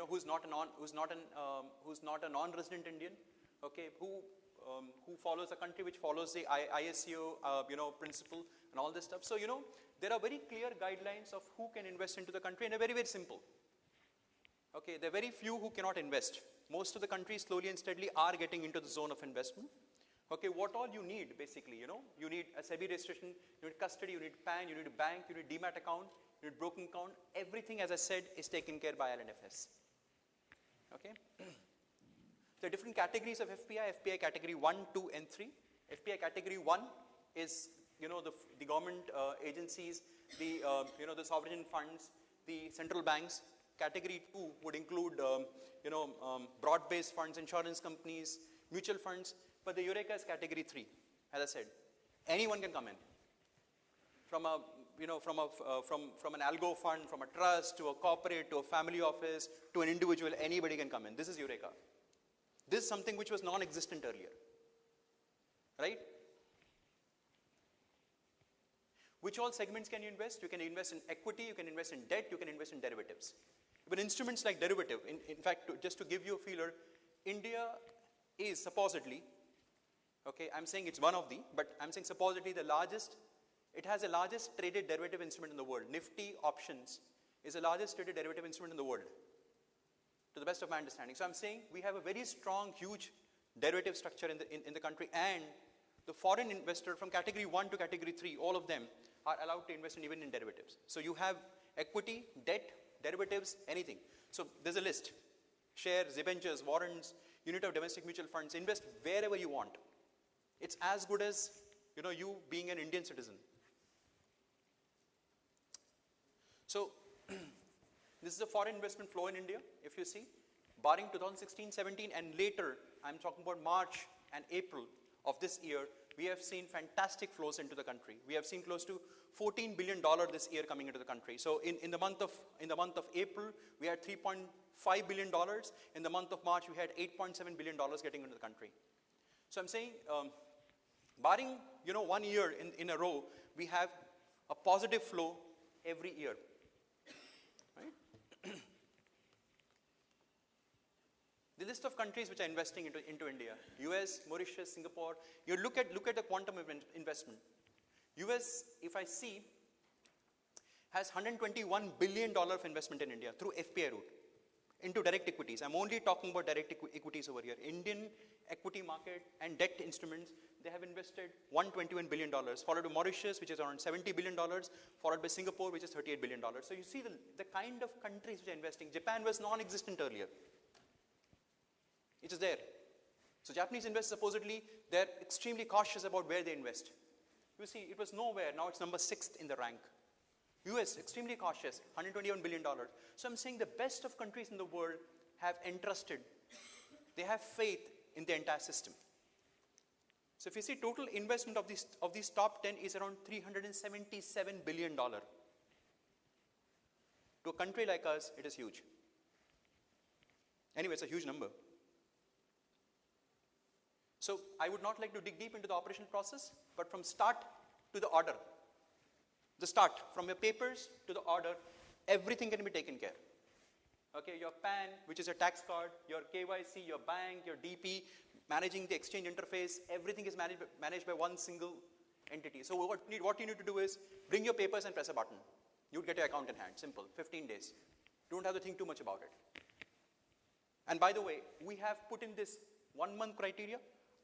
Who's not a non-resident Indian. Who follows a country which follows the ISCO, principle and all this stuff. So, there are very clear guidelines of who can invest into the country, and they're very, very simple. There are very few who cannot invest. Most of the countries slowly and steadily are getting into the zone of investment. What all you need, basically, you need a SEBI registration, you need custody, you need PAN, you need a bank, you need demat account, you need broking account. Everything, as I said, is taken care by LNFS. There are different categories of FPI. FPI category 1, 2, and 3. FPI category 1 is, the government agencies, the sovereign funds, the central banks. Category 2 would include, broad-based funds, insurance companies, mutual funds. But the Eureka is category 3. As I said, anyone can come in. From an algo fund, from a trust, to a corporate, to a family office, to an individual, anybody can come in. This is Eureka. This is something which was non-existent earlier. Right? Which all segments can you invest? You can invest in equity, you can invest in debt, you can invest in derivatives. But instruments like derivative, in fact, just to give you a feeler, India is supposedly, I'm saying it's one of the, but I'm saying supposedly the largest, it has the largest traded derivative instrument in the world. Nifty options is the largest traded derivative instrument in the world, to the best of my understanding. So I'm saying we have a very strong, huge derivative structure in the country, and the foreign investor from category 1 to category 3, all of them are allowed to invest even in derivatives. So you have equity, debt, derivatives, anything. So there's a list. Shares, debentures, warrants, unit of domestic mutual funds. Invest wherever you want. It's as good as, you being an Indian citizen. So, this is the foreign investment flow in India, if you see. Barring 2016-17 and later, I'm talking about March and April of this year, we have seen fantastic flows into the country. We have seen close to $14 billion this year coming into the country. So in the month of April, we had $3.5 billion. In the month of March, we had $8.7 billion getting into the country. So I'm saying, barring 1 year in a row, we have a positive flow every year. Right? The list of countries which are investing into India: US, Mauritius, Singapore. You look at the quantum of investment. US, if I see, has $121 billion of investment in India through FPI route into direct equities. I'm only talking about direct equities over here. Indian equity market and debt instruments, they have invested $121 billion, followed by Mauritius, which is around $70 billion, followed by Singapore, which is $38 billion. So you see the kind of countries which are investing. Japan was non-existent earlier. It is there. So Japanese investors, supposedly, they're extremely cautious about where they invest. You see, it was nowhere. Now it's number 6th in the rank. US, extremely cautious, $121 billion. So I'm saying the best of countries in the world have entrusted. They have faith in the entire system. So if you see, total investment of these top 10 is around $377 billion. To a country like us, it is huge. Anyway, it's a huge number. So I would not like to dig deep into the operation process, but from start to the order. The start, from your papers to the order, everything can be taken care. Okay, your PAN, which is your tax card, your KYC, your bank, your DP, managing the exchange interface, everything is managed by one single entity. So what you need to do is bring your papers and press a button. You would get your account in hand, simple, 15 days. Don't have to think too much about it. And by the way, we have put in this 1 month criteria.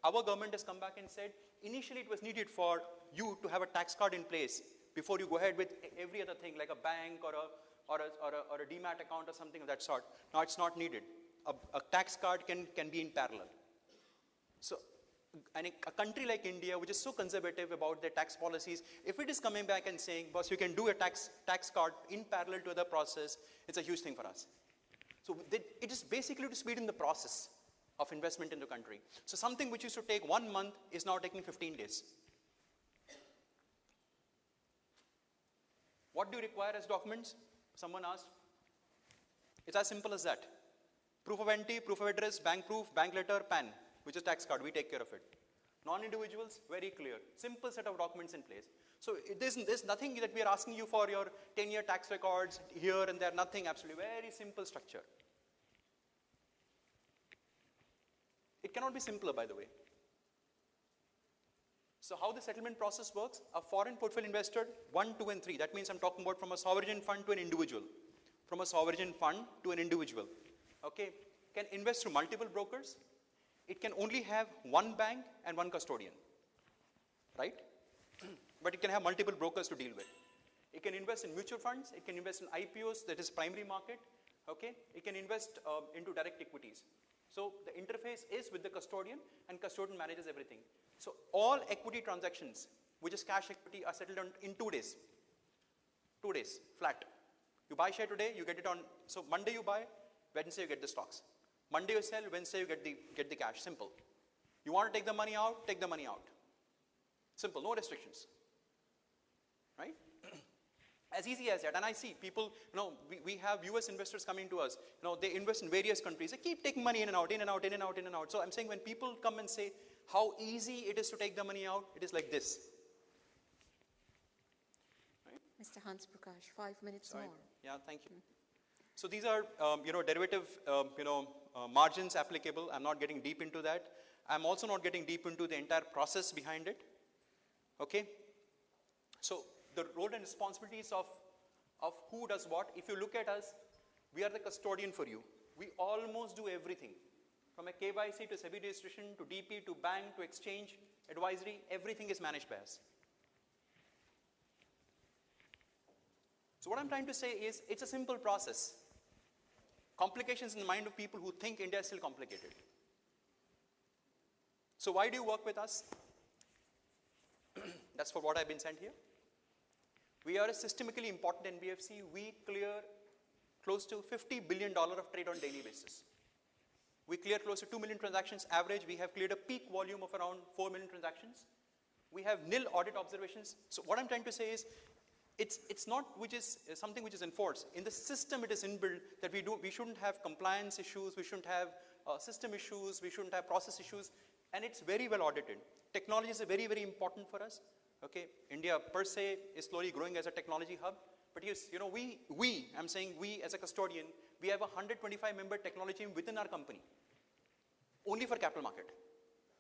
Our government has come back and said, initially it was needed for you to have a tax card in place before you go ahead with every other thing like a bank or a demat account or something of that sort. Now it's not needed. A tax card can be in parallel. So a country like India, which is so conservative about their tax policies, if it is coming back and saying, boss, you can do a tax card in parallel to the process, it's a huge thing for us. So it is basically to speed in the process of investment in the country. So something which used to take 1 month is now taking 15 days. What do you require as documents? Someone asked. It's as simple as that. Proof of entity, proof of address, bank proof, bank letter, PAN, which is tax card. We take care of it. Non-individuals, very clear. Simple set of documents in place. So there's nothing that we are asking you for your 10-year tax records here and there, nothing, absolutely. Very simple structure. It cannot be simpler, by the way. So how the settlement process works, a foreign portfolio investor, 1, 2, and 3. That means I'm talking about from a sovereign fund to an individual. From a sovereign fund to an individual. Okay, can invest through multiple brokers. It can only have one bank and one custodian. Right? But it can have multiple brokers to deal with. It can invest in mutual funds. It can invest in IPOs, that is primary market. Okay, it can invest into direct equities. So the interface is with the custodian, and custodian manages everything. So all equity transactions, which is cash equity, are settled in 2 days. 2 days, flat. You buy share today, you get it on, so Monday you buy, Wednesday you get the stocks. Monday you sell, Wednesday you get the cash, simple. You want to take the money out, take the money out. Simple, no restrictions. Right? As easy as that. And I see people, we have US investors coming to us. They invest in various countries. They keep taking money in and out, in and out, in and out, in and out. So I'm saying when people come and say how easy it is to take the money out, it is like this. Right? Mr. Hans Prakash, 5 minutes Sorry. more. Yeah, thank you. So these are, derivative, margins applicable. I'm not getting deep into that. I'm also not getting deep into the entire process behind it. Okay? So the role and responsibilities of who does what. If you look at us, we are the custodian for you. We almost do everything. From a KYC to SEBI registration to DP to bank to exchange, advisory, everything is managed by us. So what I'm trying to say is it's a simple process. Complications in the mind of people who think India is still complicated. So why do you work with us? That's for what I've been sent here. We are a systemically important NBFC. We clear close to $50 billion of trade on a daily basis. We clear close to 2 million transactions average. We have cleared a peak volume of around 4 million transactions. We have nil audit observations. So what I'm trying to say is, it's not something which is enforced. In the system, it is inbuilt that we shouldn't have compliance issues, we shouldn't have system issues, we shouldn't have process issues, and it's very well audited. Technology is very, very important for us. Okay, India per se is slowly growing as a technology hub, but yes, you know, I'm saying we as a custodian, we have a 125-member technology team within our company, only for capital market.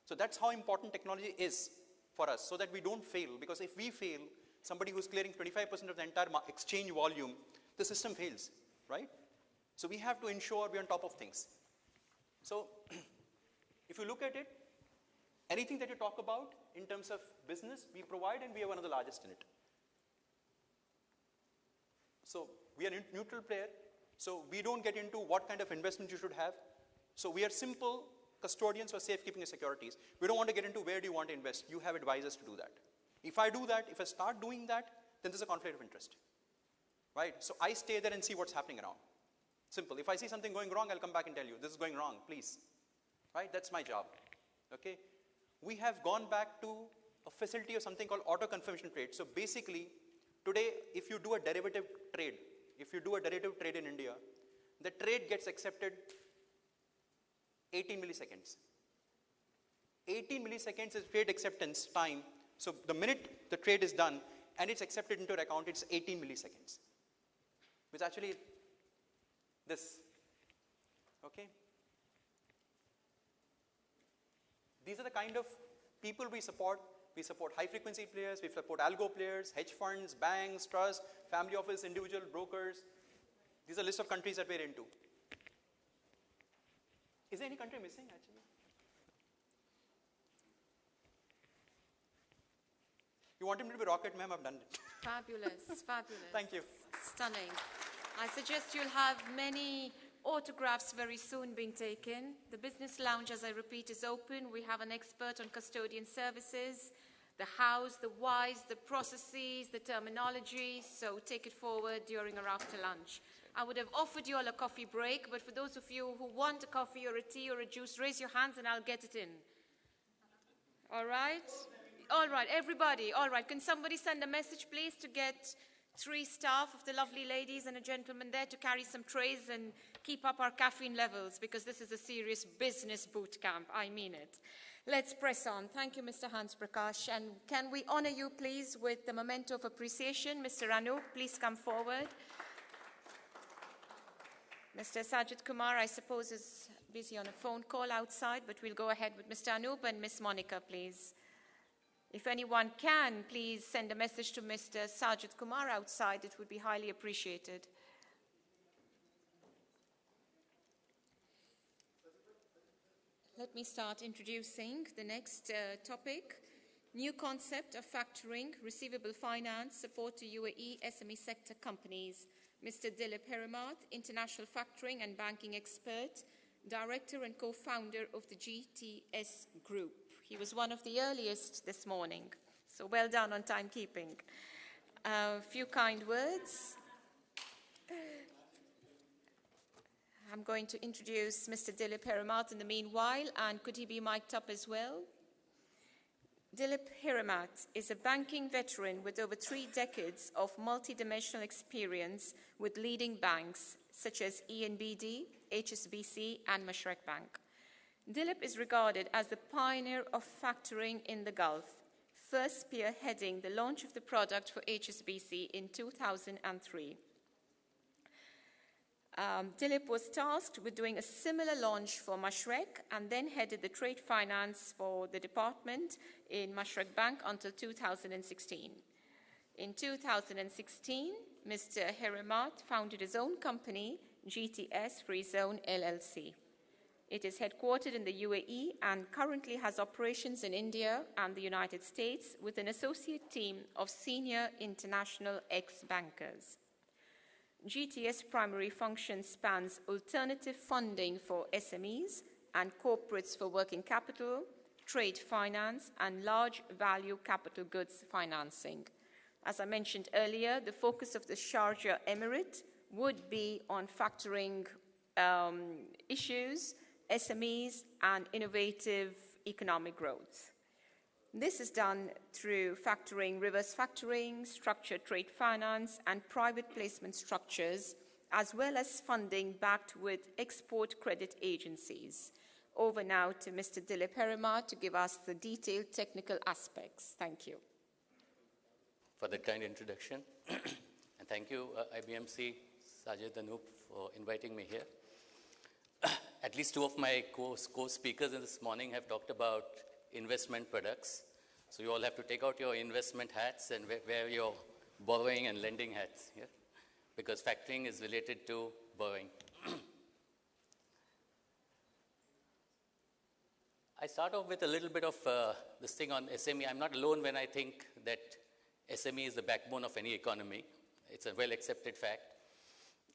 So that's how important technology is for us, so that we don't fail, because if we fail, somebody who's clearing 25% of the entire exchange volume, the system fails, right? So we have to ensure we're on top of things. So if you look at it, anything that you talk about in terms of business, we provide, and we are one of the largest in it. So we are a neutral player, so we don't get into what kind of investment you should have. So we are simple custodians for safekeeping securities. We don't want to get into where do you want to invest. You have advisors to do that. If I do that, if I start doing that, then there's a conflict of interest, right? So I stay there and see what's happening around. Simple. If I see something going wrong, I'll come back and tell you, this is going wrong, please, right? That's my job, okay? We have gone back to a facility of something called auto confirmation trade. So basically, today, if you do a derivative trade, in India, the trade gets accepted 18 milliseconds. 18 milliseconds is trade acceptance time. So the minute the trade is done and it's accepted into your account, it's 18 milliseconds. Which actually, this, okay? These are the kind of people we support. We support high frequency players, we support algo players, hedge funds, banks, trusts, family office, individual brokers. These are a list of countries that we're into. Is there any country missing actually? You want him to be rocket, ma'am? I've done it. Fabulous, fabulous. Thank you. Stunning. I suggest you'll have many autographs very soon being taken. The business lounge, as I repeat, is open. We have an expert on custodian services, the hows, the whys, the processes, the terminology. So take it forward during or after lunch. I would have offered you all a coffee break, but for those of you who want a coffee or a tea or a juice, raise your hands and I'll get it in. All right? All right, everybody. All right, can somebody send a message, please, to get 3 staff of the lovely ladies and a gentleman there to carry some trays and keep up our caffeine levels, because this is a serious business boot camp. I mean it. Let's press on. Thank you, Mr. Hans Prakash. And can we honor you, please, with the memento of appreciation? Mr. Anoop, please come forward. Mr. Sajit Kumar, I suppose, is busy on a phone call outside, but we'll go ahead with Mr. Anoop and Ms. Monica, please. If anyone can, please send a message to Mr. Sajit Kumar outside. It would be highly appreciated. Let me start introducing the next topic. New concept of factoring, receivable finance, support to UAE SME sector companies. Mr. Dilip Herat, international factoring and banking expert, director and co-founder of the GTS Group. He was one of the earliest this morning, so well done on timekeeping. A few kind words. I'm going to introduce Mr. Dilip Herat in the meanwhile, and could he be mic'd up as well? Dilip Herat is a banking veteran with over 3 decades of multidimensional experience with leading banks such as ENBD, HSBC, and Mashreq Bank. Dilip is regarded as the pioneer of factoring in the Gulf, first spearheading the launch of the product for HSBC in 2003. Dilip was tasked with doing a similar launch for Mashreq and then headed the trade finance for the department in Mashreq Bank until 2016. In 2016, Mr. Herat founded his own company, GTS Free Zone LLC. It is headquartered in the UAE and currently has operations in India and the United States with an associate team of senior international ex-bankers. GTS primary function spans alternative funding for SMEs and corporates for working capital, trade finance, and large value capital goods financing. As I mentioned earlier, the focus of the Sharjah Emirate would be on factoring issues, SMEs, and innovative economic growth. This is done through factoring, reverse factoring, structured trade finance, and private placement structures, as well as funding backed with export credit agencies. Over now to Mr. Dilip Herat to give us the detailed technical aspects. Thank you. For that kind introduction. And thank you, IBMC, Sajit, Anoop, for inviting me here. At least two of my co-speakers this morning have talked about investment products. So you all have to take out your investment hats and wear your borrowing and lending hats here, because factoring is related to borrowing. I start off with a little bit of this thing on SME. I'm not alone when I think that SME is the backbone of any economy. It's a well-accepted fact.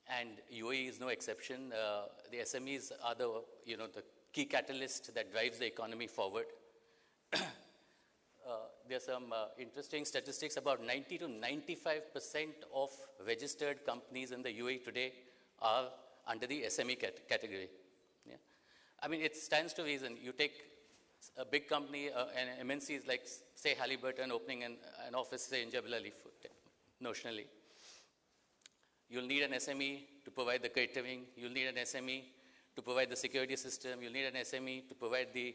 And UAE is no exception. The SMEs are the key catalyst that drives the economy forward. There are some interesting statistics. About 90 to 95% of registered companies in the UAE today are under the SME category. Yeah? I mean, it stands to reason. You take a big company, an MNC is like, say, Halliburton opening an office, say, in Jebel Ali, notionally. You'll need an SME to provide the catering. You'll need an SME to provide the security system. You'll need an SME to provide the,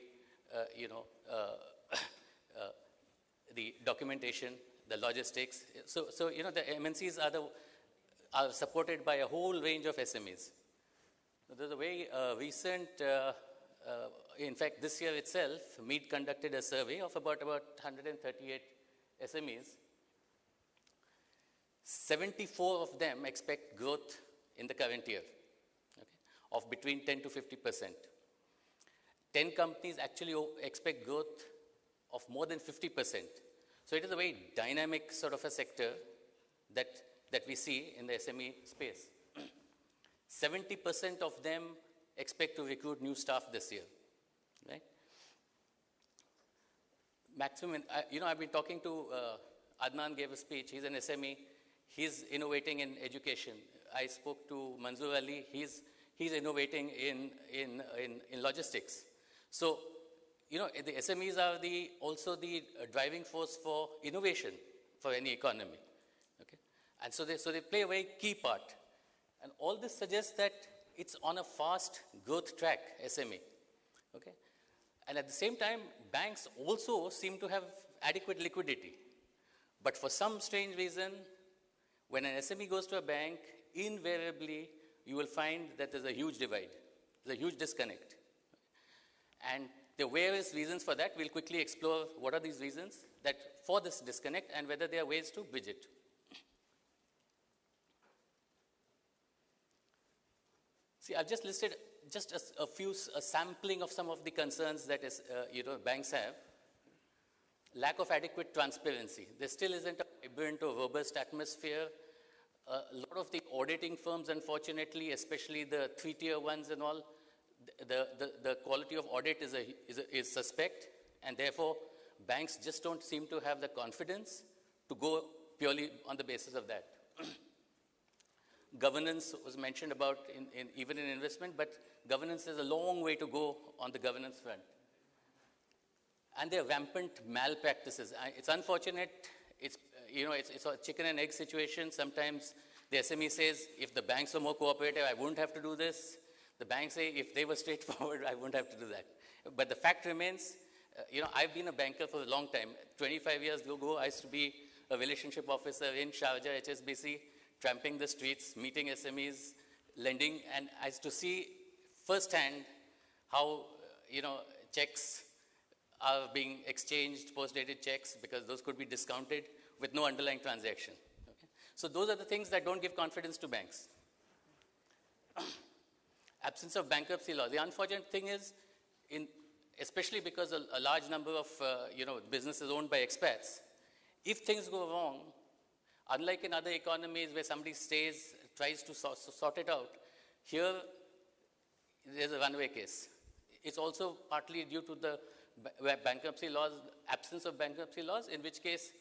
the documentation, the logistics. So the MNCs are supported by a whole range of SMEs. There's a very recent, in fact, this year itself, Meet conducted a survey of about 138 SMEs. 74 of them expect growth in the current year, okay, of between 10 to 50%. 10 companies actually expect growth of more than 50%. So it is a very dynamic sort of a sector that we see in the SME space. 70% of them expect to recruit new staff this year, right? Maximum, I've been talking to, Adnan gave a speech, he's an SME, he's innovating in education. I spoke to Manzoor Ali, he's innovating in logistics. So, the SMEs are also the driving force for innovation for any economy, okay? And so they play a very key part. And all this suggests that it's on a fast growth track, SME, okay? And at the same time, banks also seem to have adequate liquidity. But for some strange reason, when an SME goes to a bank, invariably, you will find that there's a huge divide. There's a huge disconnect. And there are various reasons for that. We'll quickly explore what are these reasons for this disconnect and whether there are ways to bridge it. See, I've just listed just a sampling of some of the concerns that banks have. Lack of adequate transparency. There still isn't a vibrant or robust atmosphere. A lot of the auditing firms, unfortunately, especially the three-tier ones and all, the quality of audit is suspect, and therefore banks just don't seem to have the confidence to go purely on the basis of that. Governance was mentioned about even in investment, but governance is a long way to go on the governance front. And there are rampant malpractices. It's unfortunate. It's a chicken and egg situation. Sometimes the SME says, if the banks were more cooperative, I wouldn't have to do this. The banks say, if they were straightforward, I wouldn't have to do that. But the fact remains, I've been a banker for a long time. 25 years ago, I used to be a relationship officer in Sharjah, HSBC, tramping the streets, meeting SMEs, lending, and I used to see firsthand how, checks are being exchanged, post-dated checks, because those could be discounted with no underlying transaction. Okay? So those are the things that don't give confidence to banks. Absence of bankruptcy law. The unfortunate thing is, especially because a large number of businesses owned by expats, if things go wrong, unlike in other economies where somebody tries to sort it out, here there's a runaway case. It's also partly due to the bankruptcy laws, absence of bankruptcy laws, in which case,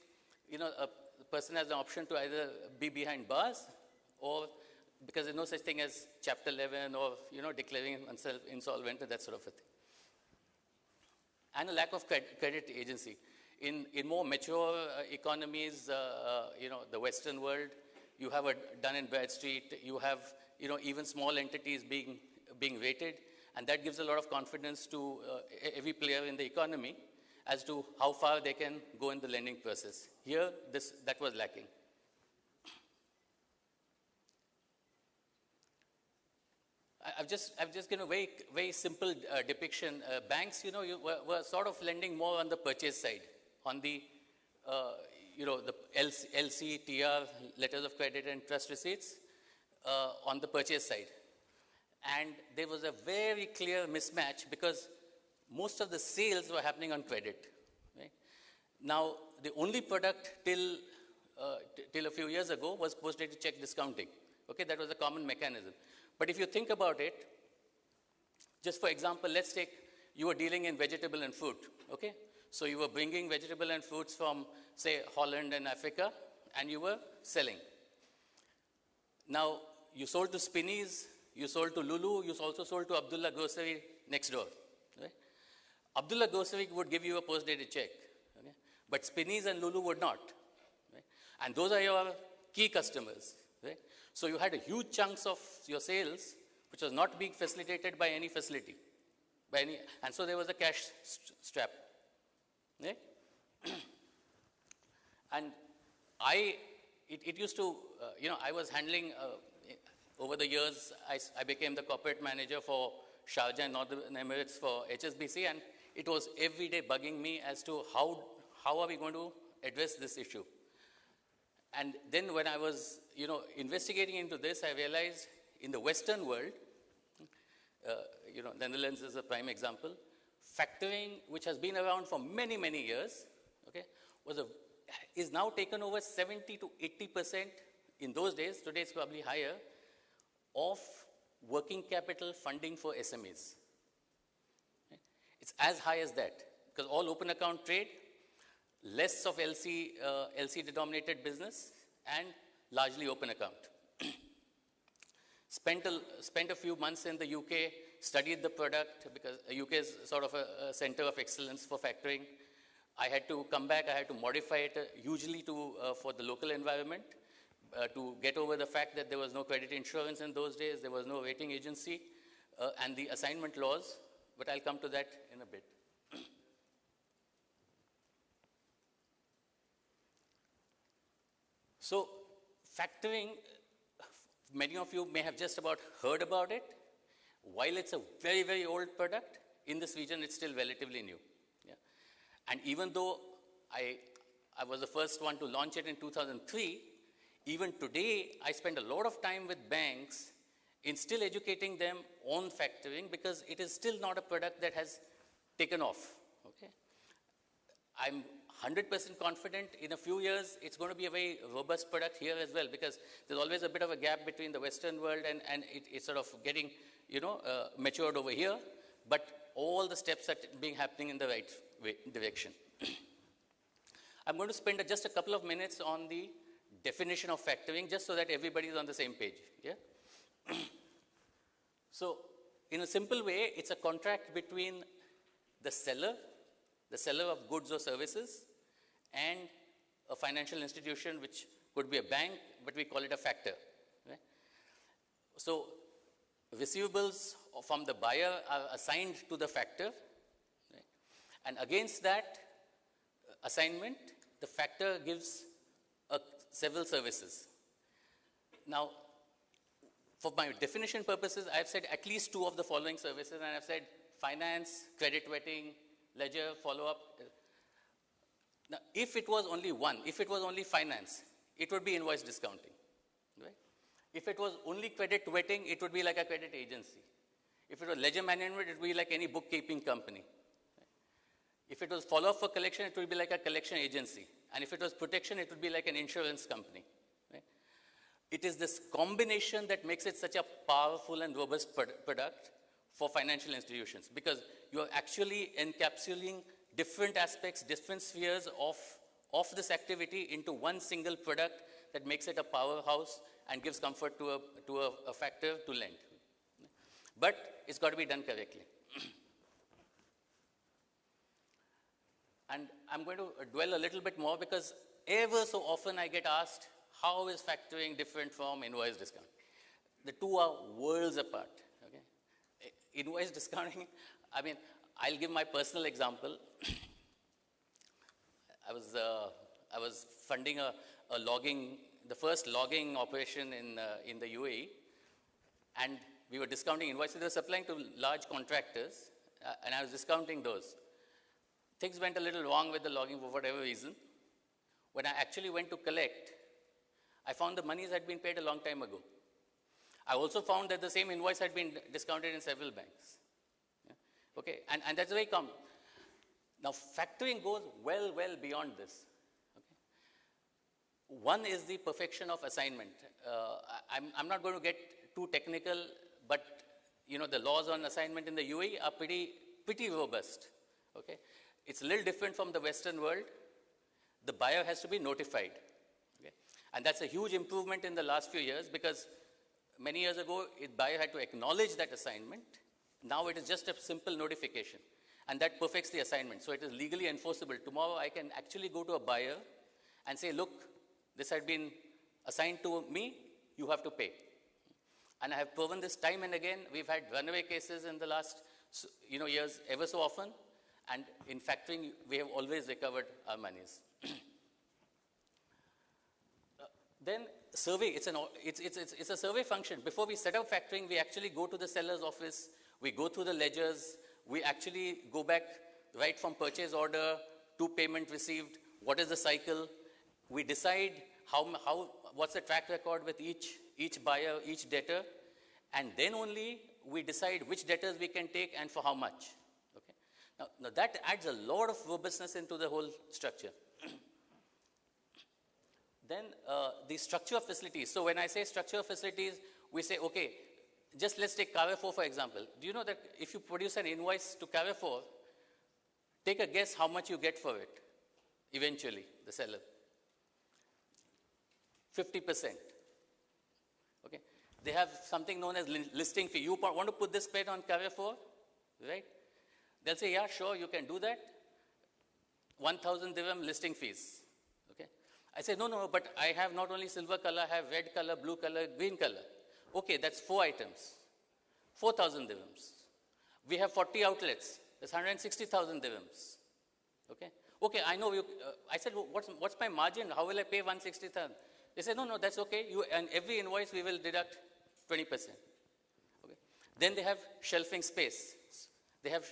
a person has an option to either be behind bars or because there's no such thing as Chapter 11 or, declaring oneself insolvent and that sort of a thing. And a lack of credit agency. In more mature economies, the Western world, you have a Dun & Bradstreet, you have, even small entities being rated, and that gives a lot of confidence to every player in the economy as to how far they can go in the lending process. Here, that was lacking. I've just given a very simple depiction. Banks, were sort of lending more on the purchase side, on the, the LC, TR, letters of credit and trust receipts, on the purchase side. And there was a very clear mismatch because most of the sales were happening on credit. Right? Now, the only product till a few years ago was post-dated check discounting. Okay, that was a common mechanism. But if you think about it, just for example, let's take you were dealing in vegetable and fruit. Okay, so you were bringing vegetable and fruits from, say, Holland and Africa, and you were selling. Now, you sold to Spinneys, you sold to Lulu, you also sold to Abdullah Grocery next door. Right? Abdullah Grocery would give you a post-dated check, okay? But Spinneys and Lulu would not. Right? And those are your key customers. Right? So you had a huge chunks of your sales, which was not being facilitated by any facility. And so there was a cash strap. Right? And it used to, I was handling, over the years, I became the corporate manager for Sharjah and Northern Emirates for HSBC, and it was every day bugging me as to how are we going to address this issue. And then when I was, investigating into this, I realized in the Western world, Netherlands is a prime example, factoring, which has been around for many, many years, okay, is now taken over 70 to 80% in those days, today it's probably higher, of working capital funding for SMEs. Okay? It's as high as that, because all open account trade, less of LC denominated business, and largely open account. Spent a few months in the UK, studied the product, because the UK is sort of a center of excellence for factoring. I had to come back, I had to modify it hugely for the local environment, to get over the fact that there was no credit insurance in those days, there was no rating agency, and the assignment laws, but I'll come to that in a bit. So, factoring, many of you may have just about heard about it. While it's a very, very old product, in this region it's still relatively new. Yeah? And even though I was the first one to launch it in 2003, even today I spend a lot of time with banks in still educating them on factoring because it is still not a product that has taken off. Okay? I'm 100% confident in a few years it's going to be a very robust product here as well because there's always a bit of a gap between the Western world and it's sort of getting, matured over here, but all the steps are happening in the right direction. I'm going to spend just a couple of minutes on the definition of factoring just so that everybody is on the same page. Yeah? So, in a simple way, it's a contract between the seller of goods or services, and a financial institution, which could be a bank, but we call it a factor. Right? So, receivables from the buyer are assigned to the factor, right? And against that assignment, the factor gives several services. Now, for my definition purposes, I've said at least two of the following services, and I've said finance, credit vetting, ledger, follow-up. Now, if it was only one, if it was only finance, it would be invoice discounting, right? If it was only credit vetting, it would be like a credit agency. If it was ledger management, it would be like any bookkeeping company. Right? If it was follow-up for collection, it would be like a collection agency. And if it was protection, it would be like an insurance company. Right? It is this combination that makes it such a powerful and robust product for financial institutions, because you are actually encapsulating different aspects, different spheres of this activity into one single product that makes it a powerhouse and gives comfort to a factor to lend. But it's got to be done correctly. And I'm going to dwell a little bit more because ever so often I get asked, how is factoring different from invoice discount? The two are worlds apart. Okay? Invoice discounting, I mean, I'll give my personal example. I was funding the first logging operation in the UAE, and we were discounting invoices. They were supplying to large contractors, and I was discounting those. Things went a little wrong with the logging for whatever reason. When I actually went to collect, I found the monies had been paid a long time ago. I also found that the same invoice had been discounted in several banks. Yeah? Okay, and that's very common. Now, factoring goes well beyond this. Okay? One is the perfection of assignment. I'm not going to get too technical, but the laws on assignment in the UAE are pretty robust. Okay? It's a little different from the Western world. The buyer has to be notified. Okay? And that's a huge improvement in the last few years, because many years ago, the buyer had to acknowledge that assignment. Now it is just a simple notification. And that perfects the assignment. So it is legally enforceable. Tomorrow I can actually go to a buyer and say, look, this had been assigned to me, you have to pay. And I have proven this time and again. We've had runaway cases in the last years ever so often. And in factoring, we have always recovered our monies. Then survey, it's a survey function. Before we set up factoring, we actually go to the seller's office, we go through the ledgers, we actually go back right from purchase order to payment received, what is the cycle, we decide what's the track record with each buyer, each debtor, and then only we decide which debtors we can take and for how much. Now that adds a lot of robustness into the whole structure. Then the structure of facilities. So when I say structure of facilities, we say, okay, just let's take Carrefour for example. Do you know that if you produce an invoice to Carrefour, take a guess how much you get for it eventually, the seller? 50%. Okay? They have something known as listing fee. You want to put this pen on Carrefour, right? They'll say, yeah, sure, you can do that. 1,000 dirham listing fees. Okay? I say, no, but I have not only silver color, I have red color, blue color, green color. Okay, that's 4 items. 4,000 dirhams. We have 40 outlets. That's 160,000 dirhams. Okay, I know you. I said, what's my margin? How will I pay 160,000? They said, no, that's okay. And every invoice we will deduct 20%. Okay. Then they have shelving space. They have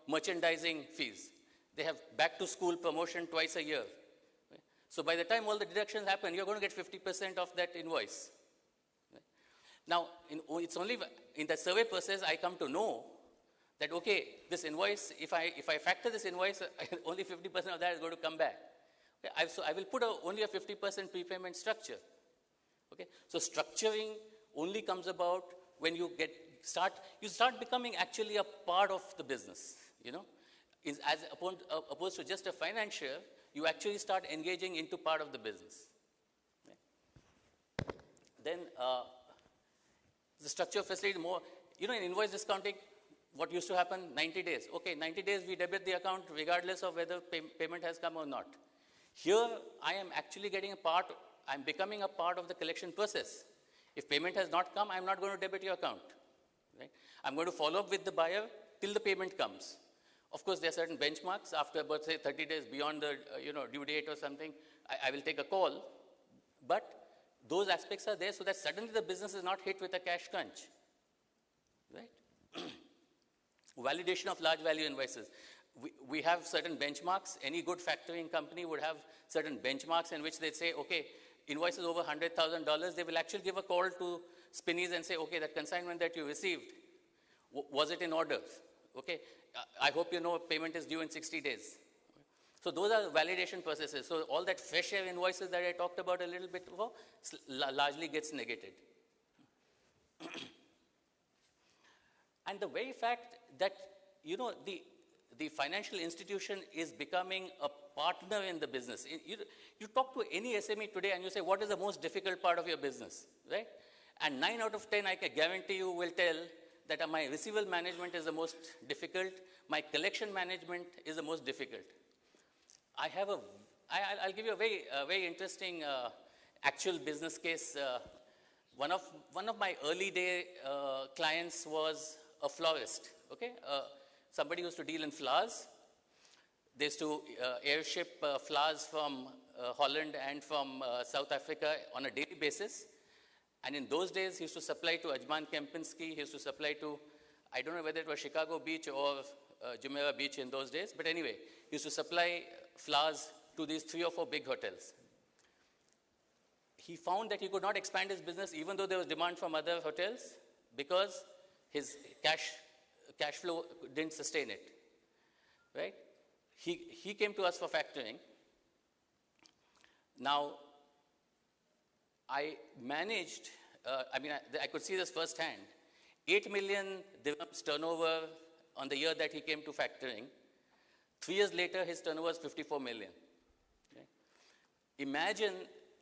merchandising fees. They have back to school promotion twice a year. Okay? So by the time all the deductions happen, you're going to get 50% of that invoice. Okay? Now, it's only in the survey process I come to know that, okay, this invoice, if I factor this invoice, only 50% of that is going to come back. Okay? So I will put only a 50% prepayment structure. Okay? So structuring only comes about when you start becoming actually a part of the business, as opposed to just a financier, you actually start engaging into part of the business. Okay. Then the structure of facility more, in invoice discounting, what used to happen, 90 days. Okay, 90 days we debit the account regardless of whether payment has come or not. Here, I am actually I'm becoming a part of the collection process. If payment has not come, I'm not going to debit your account. Right? I'm going to follow up with the buyer till the payment comes. Of course, there are certain benchmarks. After about, say, 30 days beyond the due date or something, I will take a call. But those aspects are there so that suddenly the business is not hit with a cash crunch. Right? Validation of large value invoices. We have certain benchmarks. Any good factoring company would have certain benchmarks in which they say, okay, invoices over $100,000, they will actually give a call to spinneys and say, okay, that consignment that you received, was it in order? Okay, I hope you know payment is due in 60 days. So those are validation processes. So all that fresh air invoices that I talked about a little bit before largely gets negated. And the very fact that, you know, the financial institution is becoming a partner in the business. You talk to any SME today and you say, what is the most difficult part of your business, right? And 9 out of 10, I can guarantee you, will tell that my receivable management is the most difficult, my collection management is the most difficult. I'll give you a very interesting actual business case. One of my early day clients was a florist, okay? Somebody used to deal in flowers. They used to airship flowers from Holland and from South Africa on a daily basis. And in those days, he used to supply to Ajman Kempinski. He used to supply to, I don't know whether it was Chicago Beach or Jumeirah Beach in those days. But anyway, he used to supply flowers to these 3 or 4 big hotels. He found that he could not expand his business even though there was demand from other hotels because his cash flow didn't sustain it, right? He came to us for factoring. Now, I managed, I could see this firsthand, 8 million dirhams turnover on the year that he came to factoring. 3 years later, his turnover was 54 million. Okay? Imagine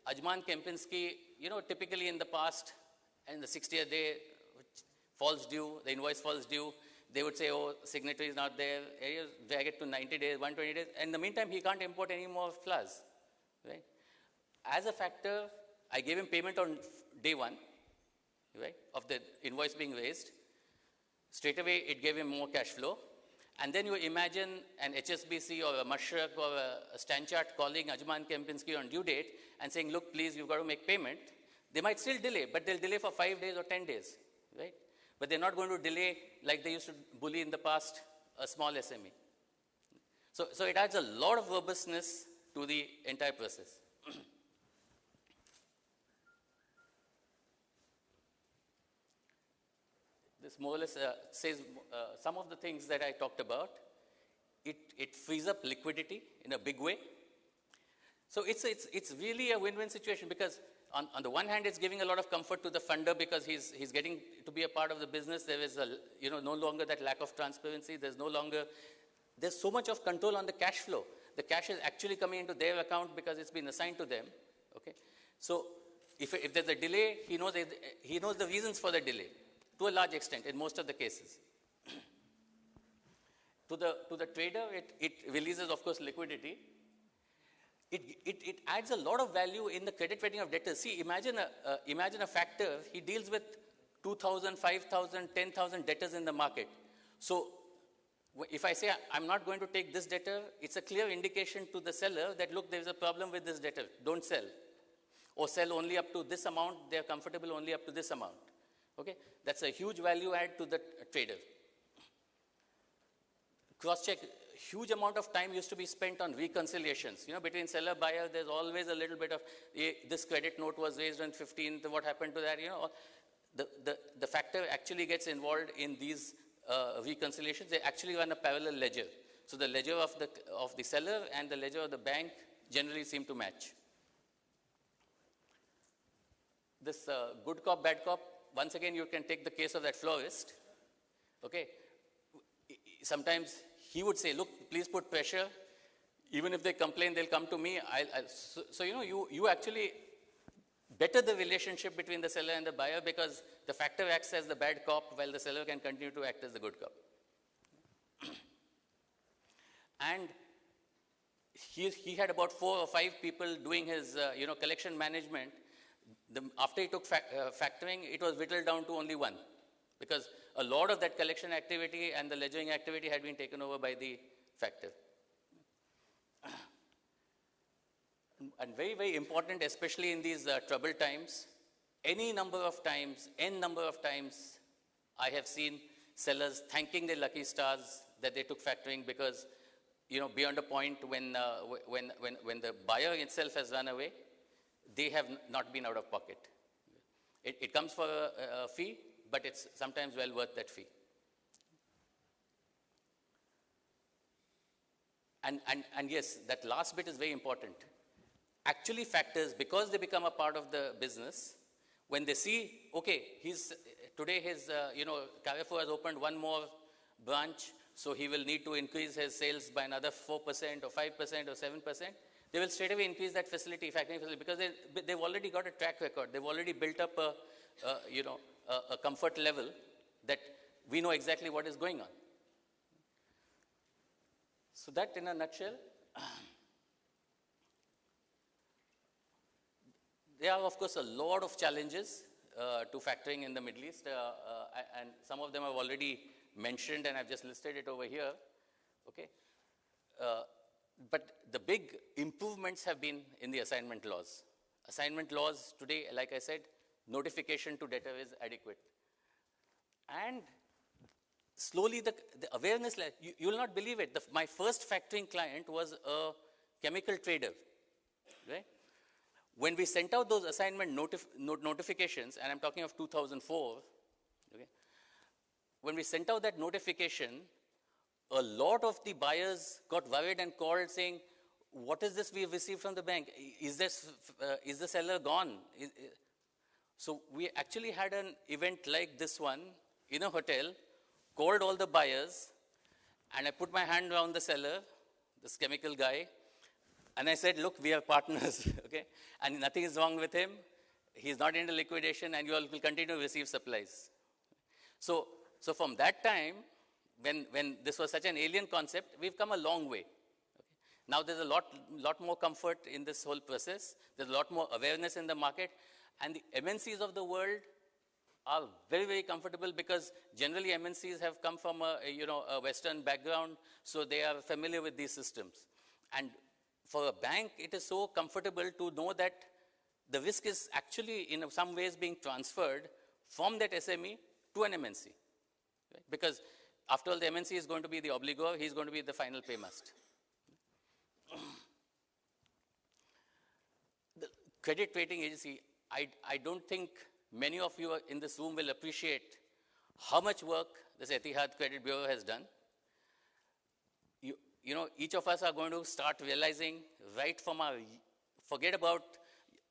Ajman Kempinski, you know, typically in the past, and the 60th day falls due, the invoice falls due, they would say, oh, signatory is not there, drag it to 90 days, 120 days. In the meantime, he can't import any more flowers, right? As a factor, I gave him payment on day 1, right, of the invoice being raised. Straight away, it gave him more cash flow. And then you imagine an HSBC or a Mashrak or a Stanchart calling Ajman Kempinski on due date and saying, look, please, you've got to make payment. They might still delay, but they'll delay for 5 days or 10 days, right? But they're not going to delay like they used to bully in the past a small SME. So it adds a lot of robustness to the entire process. This more or less says some of the things that I talked about. It frees up liquidity in a big way. So it's really a win-win situation because on the one hand, it's giving a lot of comfort to the funder because he's getting to be a part of the business. There is no longer that lack of transparency. There's so much of control on the cash flow. The cash is actually coming into their account because it's been assigned to them. Okay, so if there's a delay, he knows the reasons for the delay to a large extent in most of the cases. To the trader, it releases, of course, liquidity. It adds a lot of value in the credit rating of debtors. See, imagine a factor, he deals with 2,000, 5,000, 10,000 debtors in the market. So if I say, I'm not going to take this debtor, it's a clear indication to the seller that, look, there's a problem with this debtor, don't sell. Or sell only up to this amount, they're comfortable only up to this amount. Okay, that's a huge value add to the trader. Cross-check, huge amount of time used to be spent on reconciliations. You know, between seller, buyer, there's always a little bit of, this credit note was raised on 15th, what happened to that, you know. The factor actually gets involved in these reconciliations. They actually run a parallel ledger. So the ledger of the seller and the ledger of the bank generally seem to match. This good cop, bad cop, once again, you can take the case of that florist. Okay, sometimes he would say, look, please put pressure. Even if they complain, they'll come to me. So you know, you actually better the relationship between the seller and the buyer because the factor acts as the bad cop while the seller can continue to act as the good cop. And he had about 4 or 5 people doing his collection management. After he took factoring, it was whittled down to only 1 because a lot of that collection activity and the ledgering activity had been taken over by the factor. And very, very important, especially in these troubled times, n number of times, I have seen sellers thanking their lucky stars that they took factoring because, you know, beyond a point when the buyer itself has run away, they have not been out of pocket. It comes for a fee, but it's sometimes well worth that fee. And yes, that last bit is very important. Actually, factors, because they become a part of the business, when they see, okay, he's Today his, Carrefour has opened one more branch, so he will need to increase his sales by another 4% or 5% or 7%. They will straight away increase that facility, factoring facility, because they've already got a track record. They've already built up a comfort level that we know exactly what is going on. So that in a nutshell. There are, of course, a lot of challenges to factoring in the Middle East, and some of them I've already mentioned, and I've just listed it over here. Okay, but the big improvements have been in the assignment laws. Assignment laws today, like I said, notification to debtor is adequate, and slowly the awareness. You will not believe it. My first factoring client was a chemical trader, right? When we sent out those assignment notifications, and I'm talking of 2004, okay, when we sent out that notification, a lot of the buyers got worried and called saying, what is this we have received from the bank? Is the seller gone? So we actually had an event like this one in a hotel, called all the buyers, and I put my hand around the seller, this chemical guy, and I said, look, we are partners, okay? And nothing is wrong with him. He's not into liquidation, and you all will continue to receive supplies. So from that time, when this was such an alien concept, we've come a long way. Okay? Now there's a lot more comfort in this whole process. There's a lot more awareness in the market. And the MNCs of the world are very, very comfortable, because generally MNCs have come from a Western background, so they are familiar with these systems. And for a bank, it is so comfortable to know that the risk is actually in some ways being transferred from that SME to an MNC. Right? Because after all, the MNC is going to be the obligor, he's going to be the final paymast. The credit rating agency, I don't think many of you in this room will appreciate how much work this Etihad Credit Bureau has done. Each of us are going to start realizing right from forget about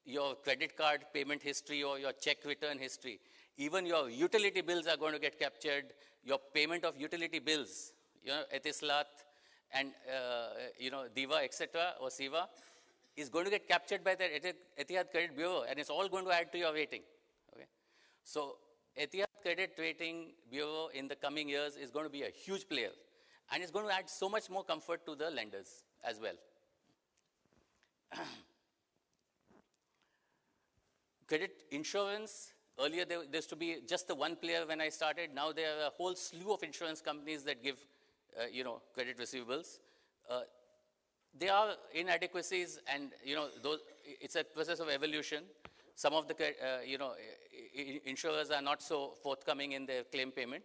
your credit card payment history or your check return history. Even your utility bills are going to get captured. Your payment of utility bills, Etisalat and, Diva, etc., or Siva, is going to get captured by the Etihad Credit Bureau, and it's all going to add to your rating. Okay? So Etihad Credit Rating Bureau in the coming years is going to be a huge player. And it's going to add so much more comfort to the lenders as well. Credit insurance, earlier there used to be just the one player when I started. Now there are a whole slew of insurance companies that give, credit receivables. There are inadequacies, and, it's a process of evolution. Some of the, insurers are not so forthcoming in their claim payment.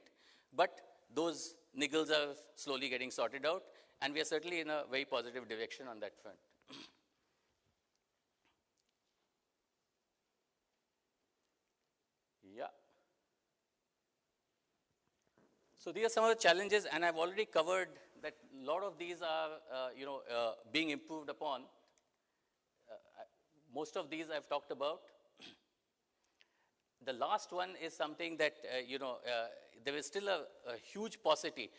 But those niggles are slowly getting sorted out, and we are certainly in a very positive direction on that front. Yeah. So these are some of the challenges, and I've already covered that a lot of these are, being improved upon. Most of these I've talked about. The last one is something that, there is still a huge paucity.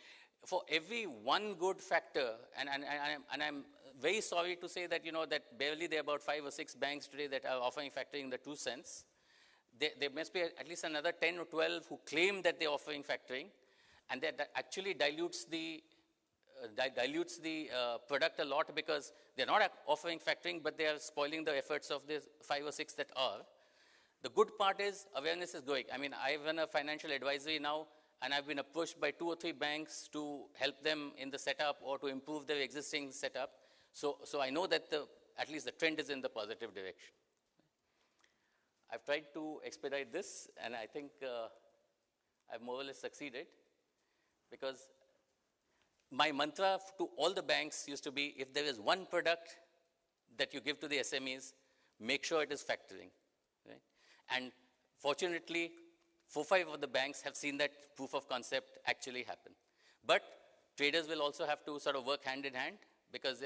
For every one good factor, and I'm very sorry to say that, that barely there are about 5 or 6 banks today that are offering factoring in the true sense. There must be at least another 10 or 12 who claim that they're offering factoring, and that actually dilutes the product a lot, because they're not offering factoring, but they are spoiling the efforts of the 5 or 6 that are. The good part is awareness is growing. I mean, I run a financial advisory now, and I've been approached by 2 or 3 banks to help them in the setup or to improve their existing setup. So I know that at least the trend is in the positive direction. I've tried to expedite this, and I think I've more or less succeeded, because my mantra to all the banks used to be, if there is one product that you give to the SMEs, make sure it is factoring. Right? And fortunately, 4 or 5 of the banks have seen that proof of concept actually happen. But traders will also have to sort of work hand in hand, because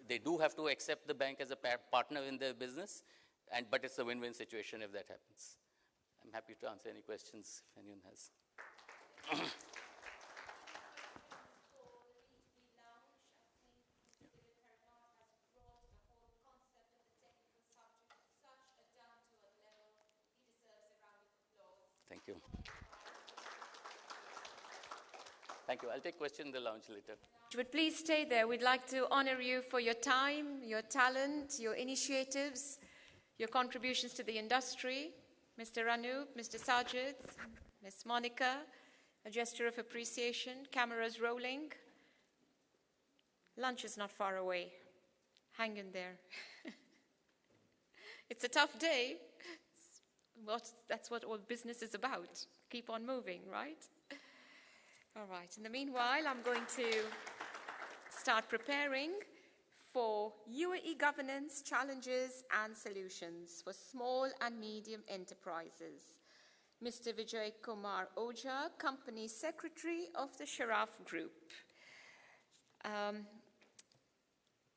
they do have to accept the bank as a partner in their business, but it's a win-win situation if that happens. I'm happy to answer any questions if anyone has. Thank you. Thank you. I'll take questions in the lounge later. But please stay there. We'd like to honor you for your time, your talent, your initiatives, your contributions to the industry. Mr. Anoop, Mr. Sajit, Ms. Monica, a gesture of appreciation, cameras rolling. Lunch is not far away. Hang in there. It's a tough day. That's what all business is about. Keep on moving, right? All right. In the meanwhile, I'm going to start preparing for UAE governance challenges and solutions for small and medium enterprises. Mr. Vijay Kumar Oja, Company Secretary of the Sharaf Group.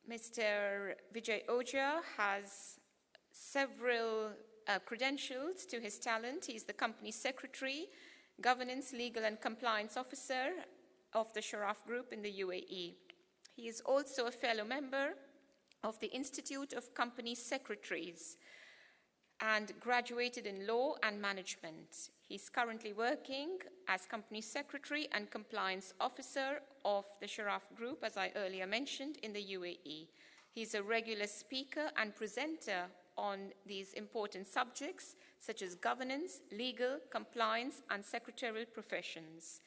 Mr. Vijay Oja has several credentials to his talent. He is the Company Secretary, Governance, Legal and Compliance Officer of the Sharaf Group in the UAE. He is also a fellow member of the Institute of Company Secretaries and graduated in Law and Management. He's currently working as Company Secretary and Compliance Officer of the Sharaf Group, as I earlier mentioned, in the UAE. He's a regular speaker and presenter on these important subjects, such as governance, legal, compliance, and secretarial professions.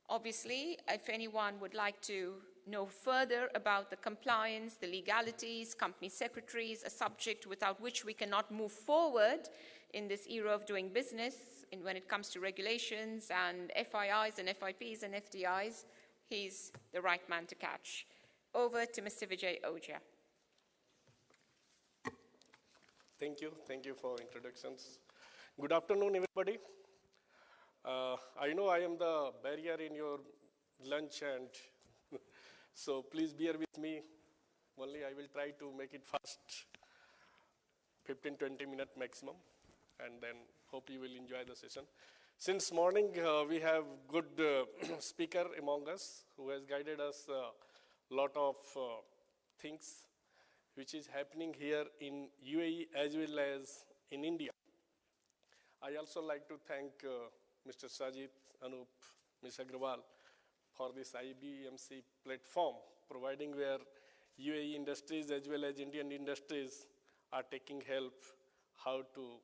Obviously, if anyone would like to know further about the compliance, the legalities, company secretaries, a subject without which we cannot move forward in this era of doing business when it comes to regulations and FIIs and FIPs and FDIs, he's the right man to catch. Over to Mr. Vijay Oja. Thank you. Thank you for introductions. Good afternoon, everybody. I know I am the barrier in your lunch, and so please bear with me. Only I will try to make it fast, 15-20 minutes maximum, and then hope you will enjoy the session. Since morning, we have good speaker among us who has guided us a lot of things which is happening here in UAE as well as in India. I also like to thank Mr. Sajit, Anoop, Ms. Agarwal for this IBMC platform, providing where UAE industries as well as Indian industries are taking help how to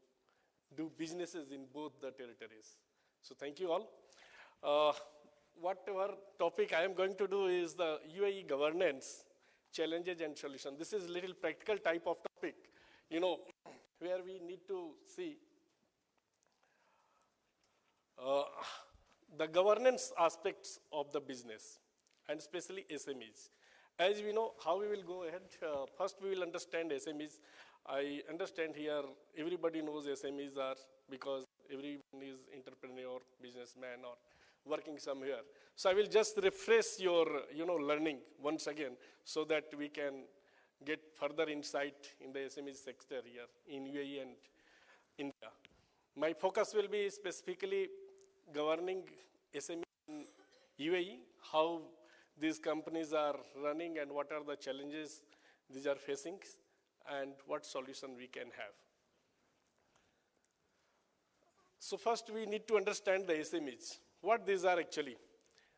do businesses in both the territories. So thank you all. Whatever topic I am going to do is the UAE governance, challenges and solutions. This is a little practical type of topic, where we need to see the governance aspects of the business, and especially SMEs. As we know, how we will go ahead, first we will understand SMEs. I understand here everybody knows SMEs are because everyone is entrepreneur, businessman, or working somewhere. So I will just refresh your learning once again so that we can get further insight in the SME sector here in UAE and India. My focus will be specifically governing SME in UAE, how these companies are running and what are the challenges these are facing and what solution we can have. So first we need to understand the SMEs, what these are actually.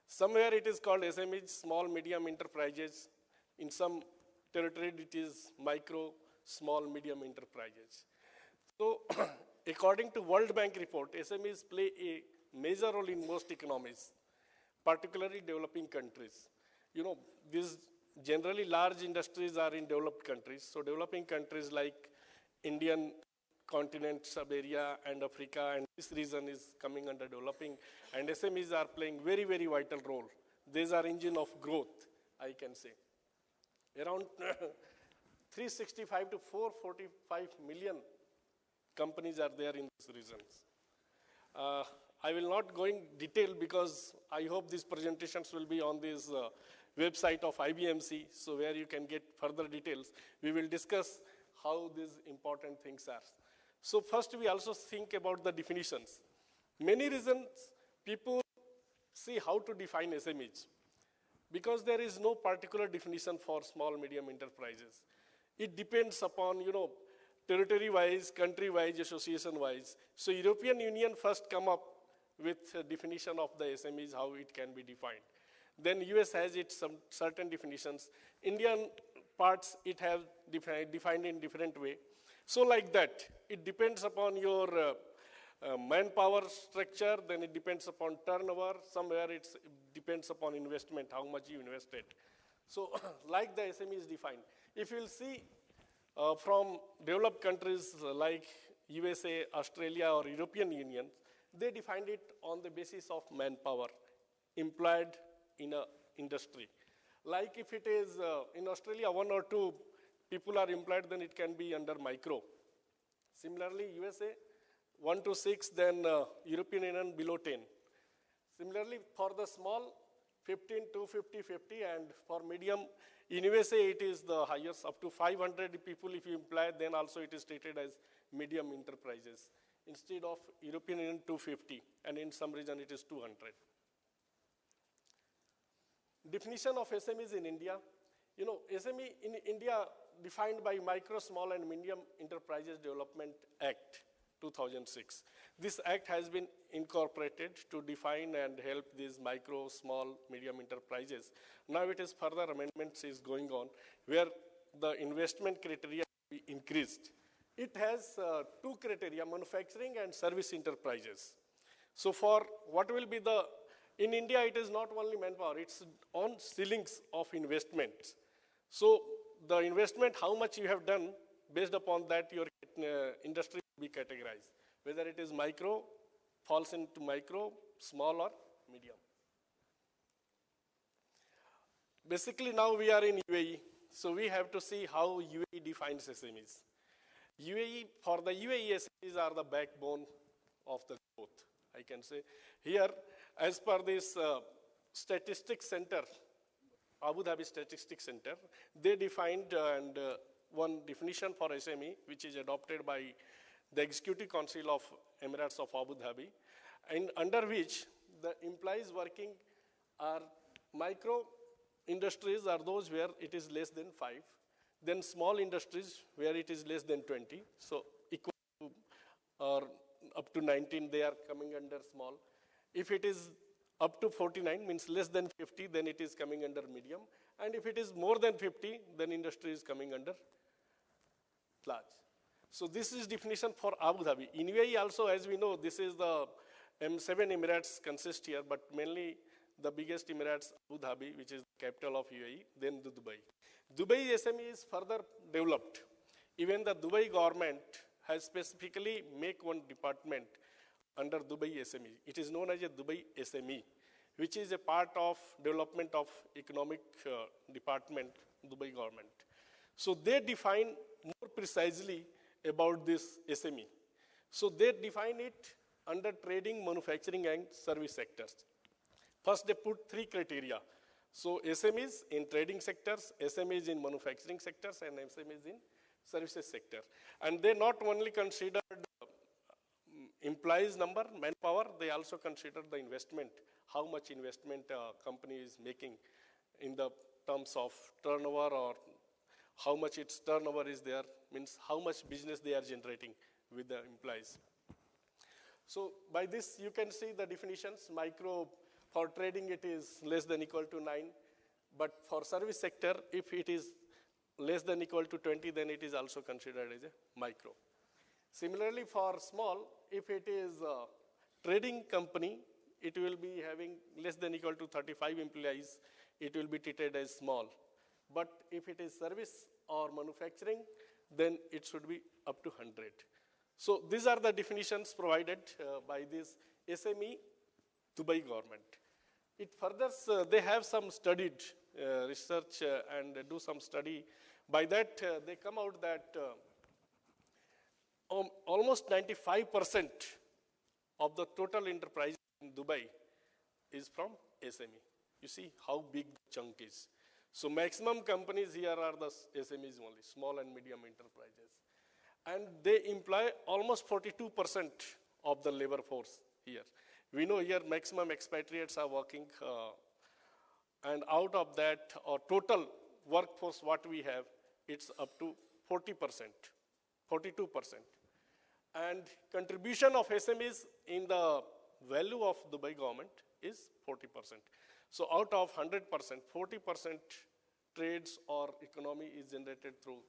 Somewhere it is called SMEs, small, medium enterprises. In some territory it is micro, small, medium enterprises. So according to World Bank report, SMEs play a major role in most economies, particularly developing countries. These generally large industries are in developed countries. So developing countries like Indian continent, sub-area, and Africa, and this region is coming under developing, and SMEs are playing very, very vital role. These are engine of growth, I can say. Around 365 to 445 million companies are there in these regions. I will not go in detail because I hope these presentations will be on this website of IBMC, so where you can get further details. We will discuss how these important things are. So first we also think about the definitions. Many reasons people see how to define SMEs, because there is no particular definition for small, medium enterprises. It depends upon, territory-wise, country-wise, association-wise. So European Union first come up with a definition of the SMEs, how it can be defined. Then US has its some certain definitions. Indian parts, it have defined in different way. So like that, it depends upon your manpower structure, then it depends upon turnover, somewhere it depends upon investment, how much you invested. So like the SME is defined. If you'll see from developed countries like USA, Australia, or European Union, they defined it on the basis of manpower employed in an industry. Like if it is in Australia, 1 or 2 people are employed, then it can be under micro. Similarly, USA, 1 to 6, then European Union below 10. Similarly, for the small, 15 to 50, 50, and for medium, in USA it is the highest, up to 500 people if you employ, then also it is treated as medium enterprises, instead of European Union 250, and in some region it is 200. Definition of SMEs in India. SME in India defined by Micro, Small and Medium Enterprises Development Act 2006. This act has been incorporated to define and help these micro, small, medium enterprises. Now it is further amendments is going on where the investment criteria be increased. It has 2 criteria, manufacturing and service enterprises. So for what will be in India it is not only manpower, it's on ceilings of investments. So the investment, how much you have done, based upon that your industry will be categorized. Whether it is micro, falls into micro, small or medium. Basically now we are in UAE, so we have to see how UAE defines SMEs. For the UAE, SMEs are the backbone of the growth, I can say. Here, as per this statistics center, Abu Dhabi Statistics Center, they defined one definition for SME, which is adopted by the Executive Council of Emirates of Abu Dhabi, and under which the employees working are micro industries are those where it is less than 5, then small industries where it is less than 20, so equal to or up to 19 they are coming under small. If it is up to 49, means less than 50, then it is coming under medium. And if it is more than 50, then industry is coming under large. So this is definition for Abu Dhabi. In UAE also, as we know, this is the M7 Emirates consist here, but mainly the biggest Emirates, Abu Dhabi, which is the capital of UAE, then the Dubai. Dubai SME is further developed. Even the Dubai government has specifically make one department under Dubai SME. It is known as a Dubai SME, which is a part of development of economic department, Dubai government. So they define more precisely about this SME. So they define it under trading, manufacturing and service sectors. First they put 3 criteria. So SMEs in trading sectors, SMEs in manufacturing sectors and SMEs in services sector. And they not only considered employees number, manpower, they also consider the investment, how much investment a company is making in the terms of turnover or how much its turnover is there, means how much business they are generating with the employees. So by this you can see the definitions. Micro, for trading it is less than equal to 9, but for service sector if it is less than equal to 20, then it is also considered as a micro. Similarly for small, if it is a trading company, it will be having less than equal to 35 employees, it will be treated as small. But if it is service or manufacturing, then it should be up to 100. So these are the definitions provided by this SME Dubai government. It further, they have some studied research and do some study. By that, they come out that almost 95% of the total enterprise in Dubai is from SME. You see how big the chunk is. So maximum companies here are the SMEs only, small and medium enterprises. and they employ almost 42% of the labor force here. We know here maximum expatriates are working, and out of that, our total workforce what we have, it's up to 40%, 42%. And contribution of SMEs in the value of Dubai government is 40%. So out of 100%, 40% trades or economy is generated through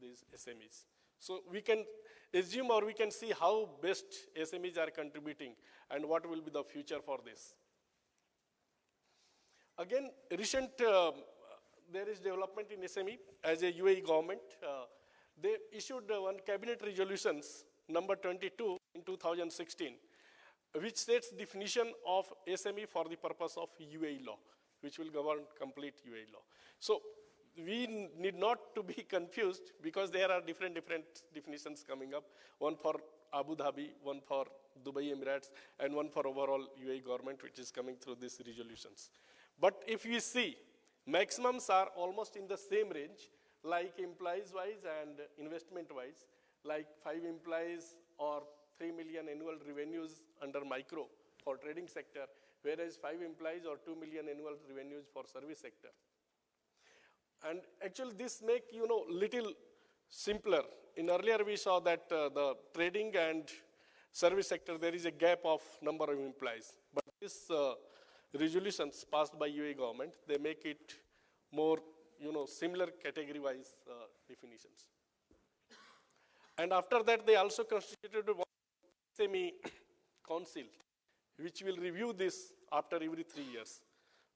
these SMEs. So we can assume or we can see how best SMEs are contributing and what will be the future for this. Again, recent, there is development in SME as a UAE government. They issued one cabinet resolutions, number 22 in 2016, which sets definition of SME for the purpose of UAE law, which will govern complete UAE law. So we need not to be confused because there are different definitions coming up, one for Abu Dhabi, one for Dubai Emirates, and one for overall UAE government, which is coming through these resolutions. But if we see, maximums are almost in the same range, like employees-wise and investment-wise, like 5 employees or 3 million annual revenues under micro for trading sector, whereas 5 employees or 2 million annual revenues for service sector. And actually this make, little simpler. In earlier we saw that the trading and service sector, there is a gap of number of employees. But this resolutions passed by UAE government, they make it more, similar category-wise definitions. And after that, they also constituted one SME council, which will review this after every 3 years.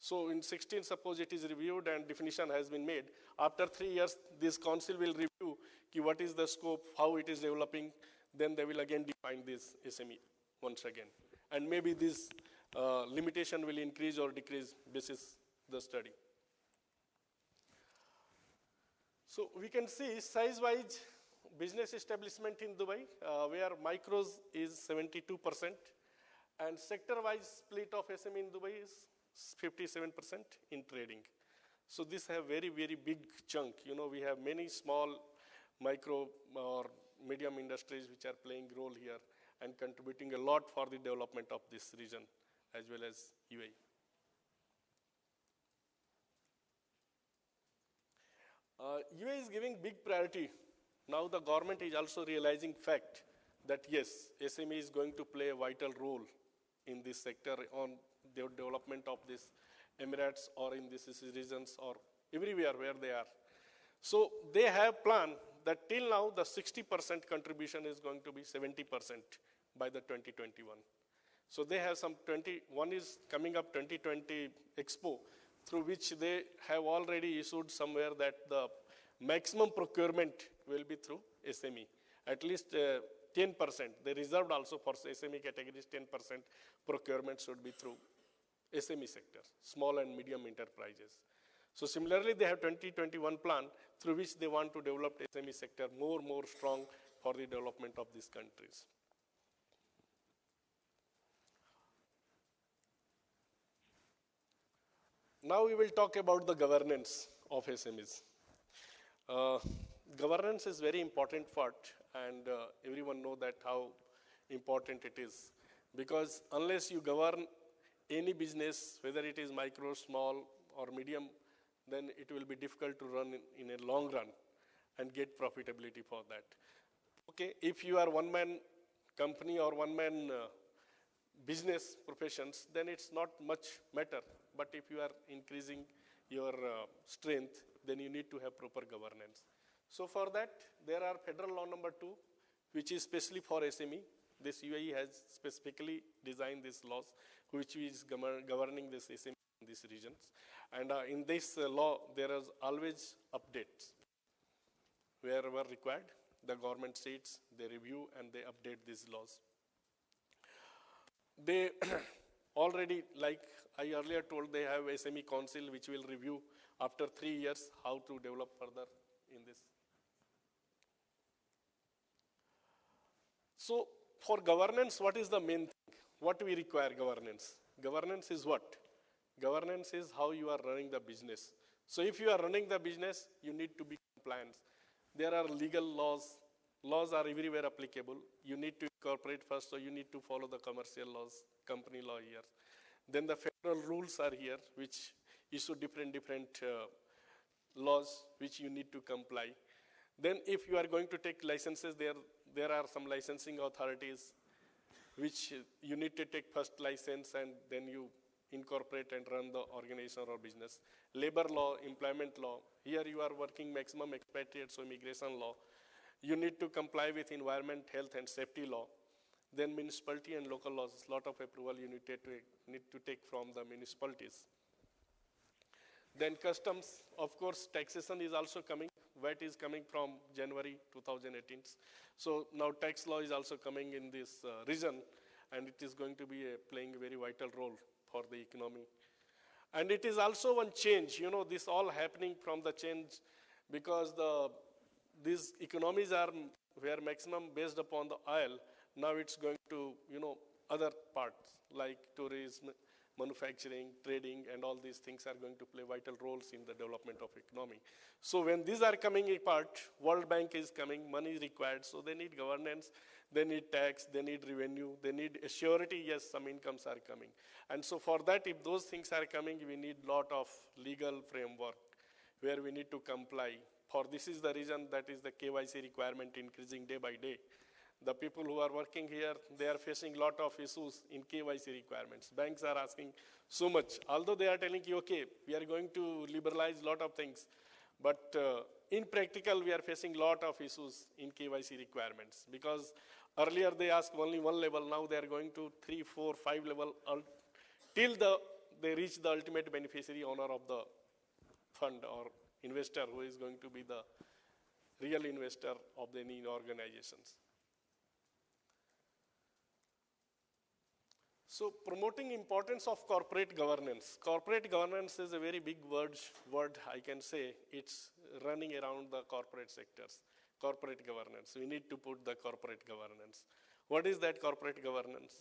So in 16, suppose it is reviewed and definition has been made. After 3 years, this council will review what is the scope, how it is developing. Then they will again define this SME once again. And maybe this limitation will increase or decrease basis the study. So we can see size-wise business establishment in Dubai, where micros is 72%, and sector-wise split of SME in Dubai is 57% in trading. So this have very, very big chunk. We have many small, micro or medium industries which are playing role here and contributing a lot for the development of this region as well as UAE. UAE is giving big priority. Now the government is also realizing fact that yes, SME is going to play a vital role in this sector on the development of this Emirates or in these regions or everywhere where they are. So they have planned that till now the 60% contribution is going to be 70% by the 2021. So they have one is coming up 2020 Expo, through which they have already issued somewhere that the maximum procurement will be through SME. At least 10%. They reserved also for SME categories 10% procurement should be through SME sector, small and medium enterprises. So similarly, they have 2021 plan through which they want to develop SME sector more strong for the development of these countries. Now we will talk about the governance of SMEs. Governance is very important part, and everyone know that how important it is. Because unless you govern any business, whether it is micro, small, or medium, then it will be difficult to run in a long run and get profitability for that. Okay, if you are one-man company or one-man business professions, then it's not much matter. But if you are increasing your strength, then you need to have proper governance. So for that, there are federal law number 2, which is specially for SME. This UAE has specifically designed these laws, which is governing this SME in these regions. And in this law, there is always updates. Wherever required, the government sits, they review, and they update these laws. They already, like I earlier told, they have SME council which will review after 3 years how to develop further in this. So for governance, what is the main thing? What we require governance? Governance is what? Governance is how you are running the business. So if you are running the business, you need to be compliant. There are legal laws laws are everywhere applicable. You need to incorporate first, so you need to follow the commercial laws, company law here. Then the federal rules are here, which issue different laws which you need to comply. Then if you are going to take licenses, there are some licensing authorities which you need to take first license and then you incorporate and run the organization or business. Labor law, employment law. Here you are working maximum expatriate, so immigration law. You need to comply with environment, health and safety law. Then municipality and local laws, a lot of approval you need to take from the municipalities. Then customs, of course, taxation is also coming. VAT is coming from January 2018. So now tax law is also coming in this region, and it is going to be playing a very vital role for the economy. And it is also one change, this all happening from the change because these economies are where maximum based upon the oil. Now it's going to, other parts like tourism, manufacturing, trading, and all these things are going to play vital roles in the development of economy. So when these are coming apart, World Bank is coming, money is required, so they need governance, they need tax, they need revenue, they need surety, yes, some incomes are coming. And so for that, if those things are coming, we need lot of legal framework where we need to comply. For this is the reason that is the KYC requirement increasing day by day. The people who are working here, they are facing a lot of issues in KYC requirements. Banks are asking so much. Although they are telling you, okay, we are going to liberalize a lot of things. But in practical, we are facing a lot of issues in KYC requirements. Because earlier they asked only one level, now they are going to 3, 4, 5 level till they reach the ultimate beneficiary owner of the fund or investor who is going to be the real investor of any organizations. So promoting importance of corporate governance. Corporate governance is a very big word I can say. It's running around the corporate sectors. Corporate governance. We need to put the corporate governance. What is that corporate governance?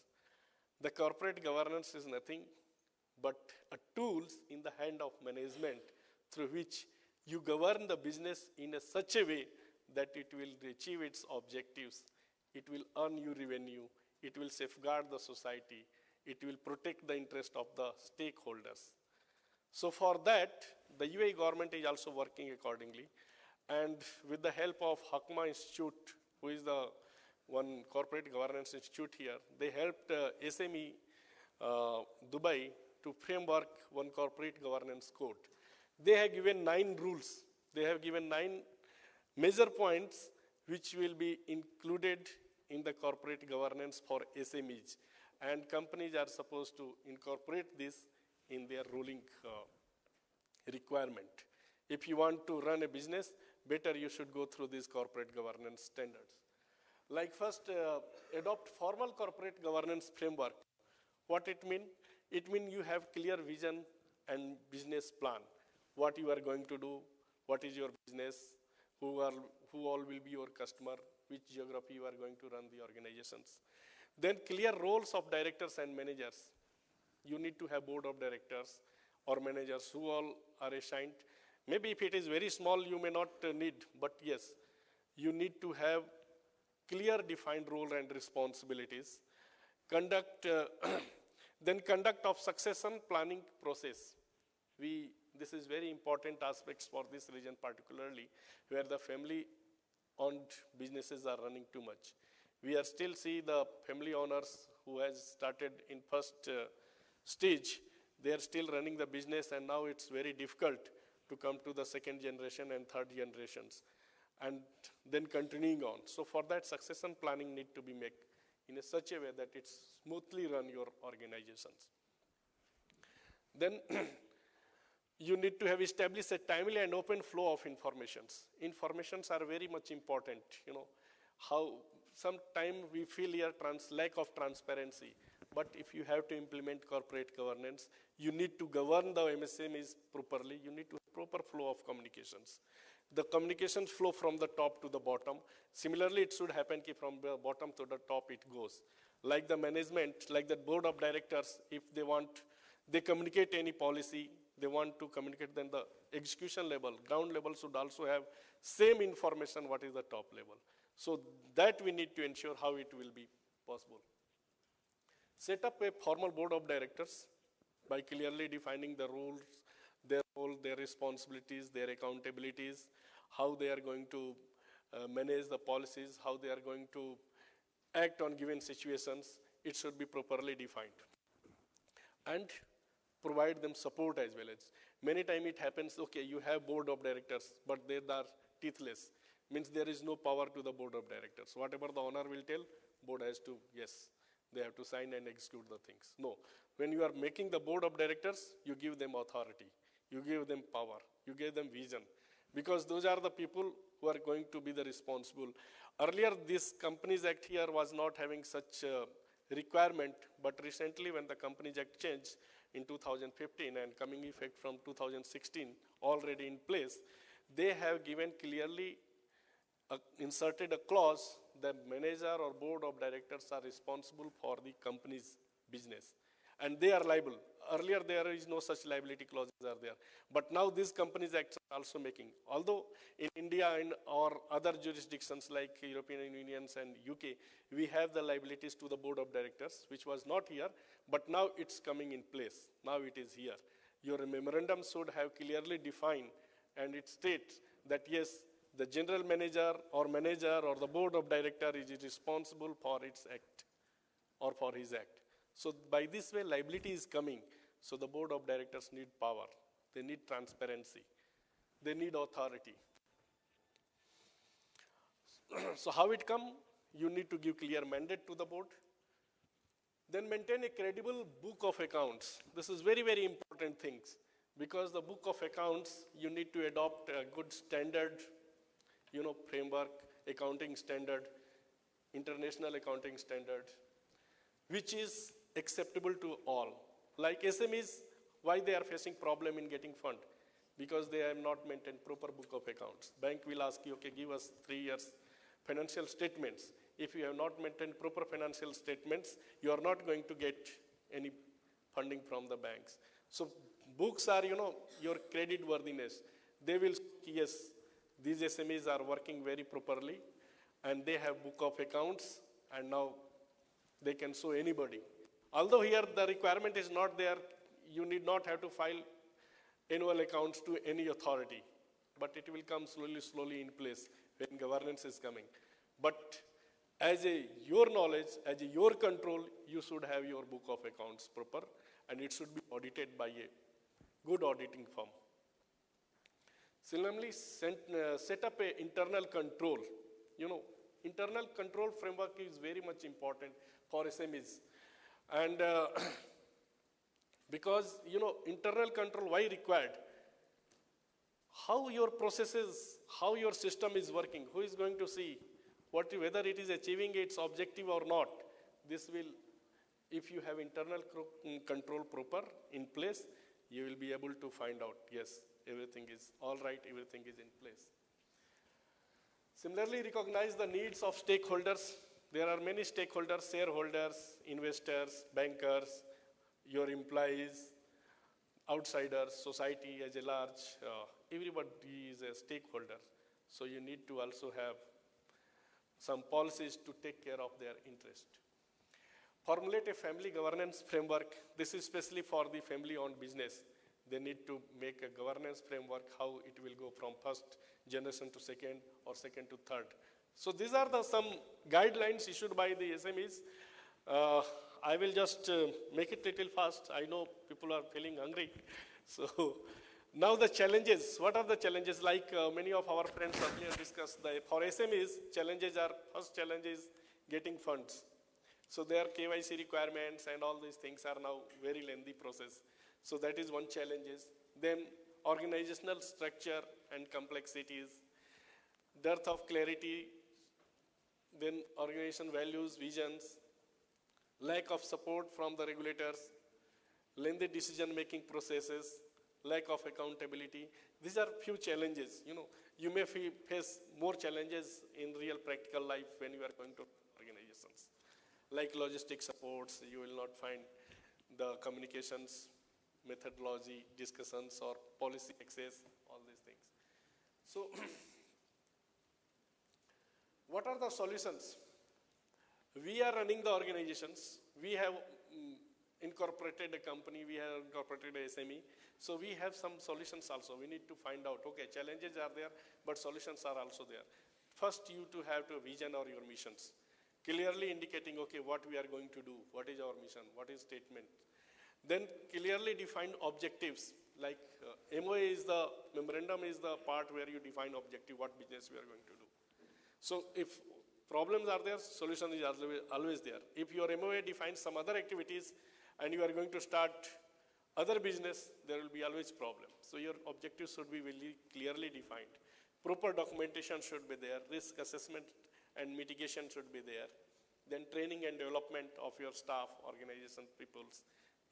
The corporate governance is nothing but a tools in the hand of management through which you govern the business in such a way that it will achieve its objectives. It will earn you revenue. It will safeguard the society. It will protect the interest of the stakeholders. So for that, the UAE government is also working accordingly. And with the help of Hakma Institute, who is the one corporate governance institute here, they helped SME Dubai to framework one corporate governance code. They have given 9 rules. They have given 9 major points which will be included in the corporate governance for SMEs. And companies are supposed to incorporate this in their ruling requirement. If you want to run a business, better you should go through these corporate governance standards. Like first, adopt formal corporate governance framework. What it mean? It means you have clear vision and business plan. What you are going to do, what is your business, who all will be your customer, which geography you are going to run the organizations. Then clear roles of directors and managers. You need to have board of directors or managers who all are assigned. Maybe if it is very small, you may not need, but yes, you need to have clear defined role and responsibilities. Then conduct of succession planning process. This is very important aspects for this region particularly, where the family-owned businesses are running too much. We are still see the family owners who has started in first stage, they are still running the business, and now it's very difficult to come to the second generation and third generations, and then continuing on. So for that, succession planning need to be made in such a way that it smoothly run your organizations. Then you need to have established a timely and open flow of informations. Informations are very much important. How sometimes we feel here lack of transparency, but if you have to implement corporate governance, you need to govern the MSMEs properly. You need to have proper flow of communications. The communications flow from the top to the bottom. Similarly, it should happen from the bottom to the top it goes. Like the management, like the board of directors, if they communicate any policy, they want to communicate, then the execution level, ground level should also have same information what is the top level. So that we need to ensure how it will be possible. Set up a formal board of directors by clearly defining the rules, their role, their responsibilities, their accountabilities, how they are going to manage the policies, how they are going to act on given situations. It should be properly defined. And provide them support as well. As many times it happens, okay, you have board of directors, but they are teethless. Means there is no power to the board of directors. Whatever the owner will tell, board has to, yes, they have to sign and execute the things. No, when you are making the board of directors, you give them authority, you give them power, you give them vision, because those are the people who are going to be the responsible. Earlier, this Companies Act here was not having such requirement, but recently when the Companies Act changed in 2015 and coming effect from 2016 already in place, they have given clearly inserted a clause that manager or board of directors are responsible for the company's business and they are liable. Earlier there is no such liability clauses are there, but now these Companies Acts are also making. Although in India and or other jurisdictions like European Unions and UK, we have the liabilities to the board of directors, which was not here, but now it's coming in place. Now it is here. Your memorandum should have clearly defined, and it states that yes, the general manager or the board of director is responsible for its act or for his act. So by this way, liability is coming. So the board of directors need power. They need transparency. They need authority. So how it come? You need to give clear mandate to the board. Then maintain a credible book of accounts. This is very, very important things, because the book of accounts, you need to adopt a good standard, framework, accounting standard, international accounting standard, which is acceptable to all. Like SMEs, why they are facing problem in getting fund? Because they have not maintained proper book of accounts. Bank will ask you, okay, give us 3 years financial statements. If you have not maintained proper financial statements, you are not going to get any funding from the banks. So books are, your credit worthiness. They will, yes, these SMEs are working very properly and they have book of accounts and now they can show anybody. Although here the requirement is not there, you need not have to file annual accounts to any authority, but it will come slowly in place when governance is coming. But as your knowledge, as your control, you should have your book of accounts proper, and it should be audited by a good auditing firm. Similarly, set up an internal control. Internal control framework is very much important for SMEs. And because, internal control, why required? How your processes, how your system is working, who is going to see whether it is achieving its objective or not? This will, if you have internal control proper in place, you will be able to find out, yes, everything is all right, everything is in place. Similarly, recognize the needs of stakeholders. There are many stakeholders, shareholders, investors, bankers, your employees, outsiders, society as a large, everybody is a stakeholder. So you need to also have some policies to take care of their interest. Formulate a family governance framework. This is especially for the family-owned business. They need to make a governance framework, how it will go from first generation to second or second to third. So these are some guidelines issued by the SMEs. I will just make it little fast. I know people are feeling hungry. So now the challenges. What are the challenges? Like many of our friends earlier discussed, for SMEs, first challenge is getting funds. So their KYC requirements and all these things are now very lengthy process. So that is one challenge. Then organizational structure and complexities, dearth of clarity, then organization values, visions, lack of support from the regulators, lengthy decision-making processes, lack of accountability. These are few challenges. You may face more challenges in real practical life when you are going to organizations. Like logistic supports, you will not find the communications, methodology, discussions, or policy access, all these things. So What are the solutions? We are running the organizations. We have incorporated a company. We have incorporated a SME. So we have some solutions also. We need to find out, okay, challenges are there, but solutions are also there. First, you to have to vision or your missions. Clearly indicating, okay, what we are going to do, what is our mission, what is statement. Then clearly define objectives, like MOA is the, memorandum is the part where you define objective, what business we are going to do. So if problems are there, solution is always there. If your MOA defines some other activities and you are going to start other business, there will be always problem. So your objectives should be really clearly defined. Proper documentation should be there, risk assessment and mitigation should be there. Then training and development of your staff, organization, peoples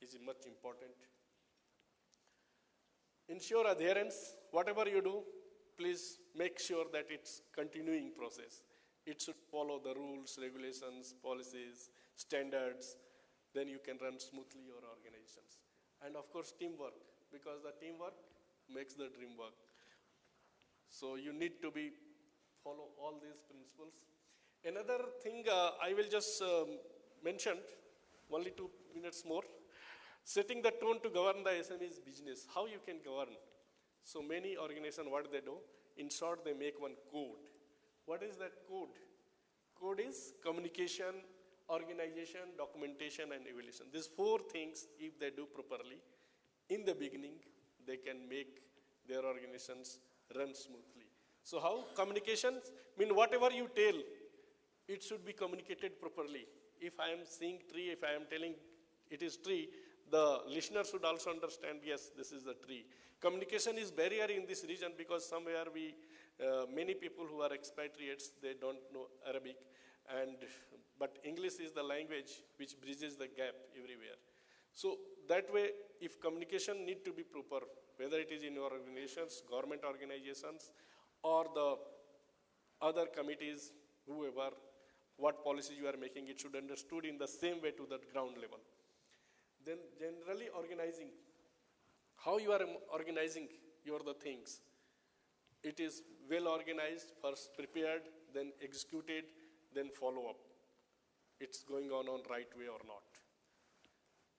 is much important. Ensure adherence. Whatever you do, please make sure that it's continuing process. It should follow the rules, regulations, policies, standards. Then you can run smoothly your organizations. And of course, teamwork, because the teamwork makes the dream work. So you need to follow all these principles. Another thing I will just mention, only 2 minutes more, setting the tone to govern the SME's business, how you can govern. So many organizations, what they do, in short, they make one code. What is that code? Code is communication, organization, documentation, and evaluation. These 4 things, if they do properly, in the beginning, they can make their organizations run smoothly. So how? Communications, mean whatever you tell, it should be communicated properly. If I am seeing tree, if I am telling it is tree, the listener should also understand, yes, this is the tree. Communication is barrier in this region because somewhere many people who are expatriates, they don't know Arabic, but English is the language which bridges the gap everywhere. So that way, if communication need to be proper, whether it is in your organizations, government organizations, or the other committees, whoever, what policies you are making, it should be understood in the same way to the ground level. Then generally organizing, how you are organizing the things. It is well organized, first prepared, then executed, then follow up. It's going on right way or not.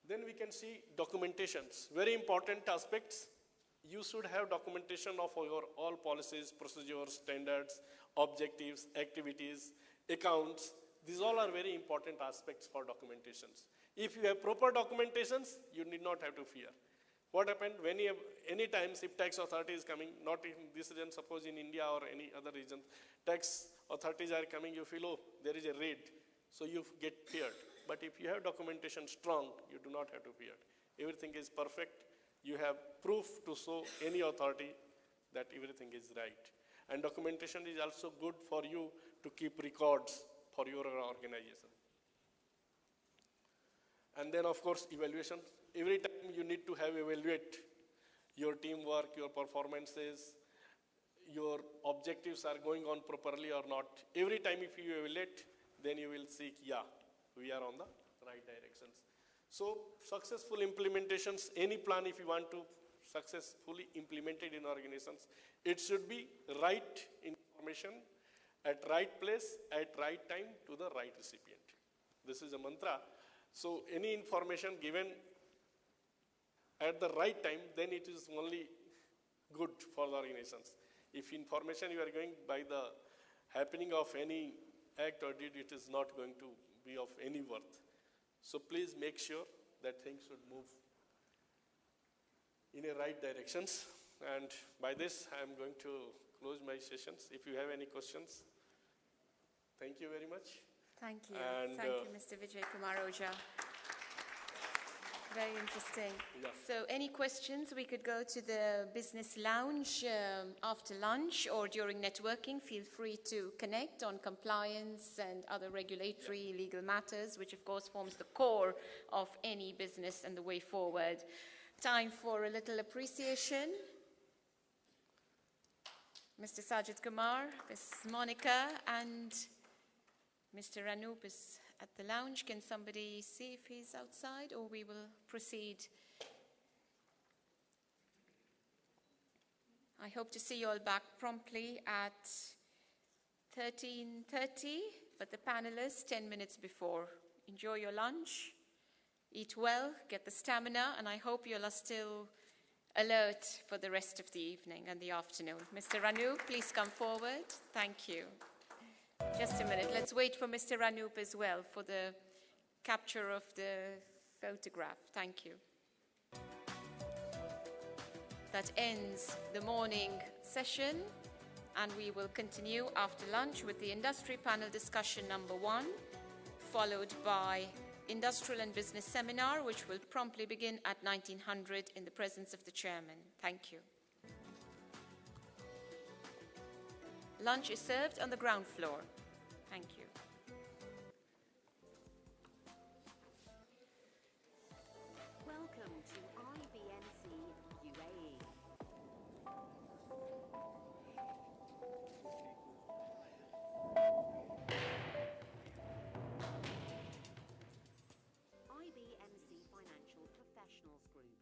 Then we can see documentations, very important aspects. You should have documentation of your all policies, procedures, standards, objectives, activities, accounts. These all are very important aspects for documentations. If you have proper documentations, you need not have to fear. What happened when you have, any times if tax authority is coming, not in this region, suppose in India or any other region, tax authorities are coming, you feel, oh, there is a raid, so you get feared. But if you have documentation strong, you do not have to fear. Everything is perfect. You have proof to show any authority that everything is right. And documentation is also good for you to keep records for your organization. And then, of course, evaluation. Every time you need to have evaluate your teamwork, your performances, your objectives are going on properly or not. Every time if you evaluate, then you will see, yeah, we are on the right directions. So successful implementations, any plan if you want to successfully implement it in organizations, it should be right information at right place, at right time to the right recipient. This is a mantra. So any information given at the right time, then it is only good for the organizations. If information you are going by the happening of any act or deed, it is not going to be of any worth. So please make sure that things should move in a right directions. And by this, I am going to close my sessions. If you have any questions, thank you very much. Thank you. And, thank you, Mr. Vijay Oja. Very interesting. Yeah. So any questions, we could go to the business lounge after lunch or during networking. Feel free to connect on compliance and other regulatory legal matters, which of course forms the core of any business and the way forward. Time for a little appreciation. Mr. Sajit Kumar, Ms. Monica, and Mr. Anoop is at the lounge. Can somebody see if he's outside, or we will proceed? I hope to see you all back promptly at 13:30, but the panelists 10 minutes before. Enjoy your lunch, eat well, get the stamina, and I hope you'll are still alert for the rest of the evening and the afternoon. Mr. Anoop, please come forward. Thank you. Just a minute. Let's wait for Mr. Anoop as well for the capture of the photograph. Thank you. That ends the morning session, and we will continue after lunch with the industry panel discussion number 1, followed by industrial and business seminar, which will promptly begin at 1900 in the presence of the chairman. Thank you. Lunch is served on the ground floor. Thank you. Welcome to IBMC UAE. IBMC Financial Professionals Group.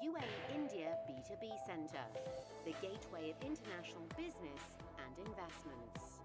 UAE India B2B Centre, the gateway of international business and investments.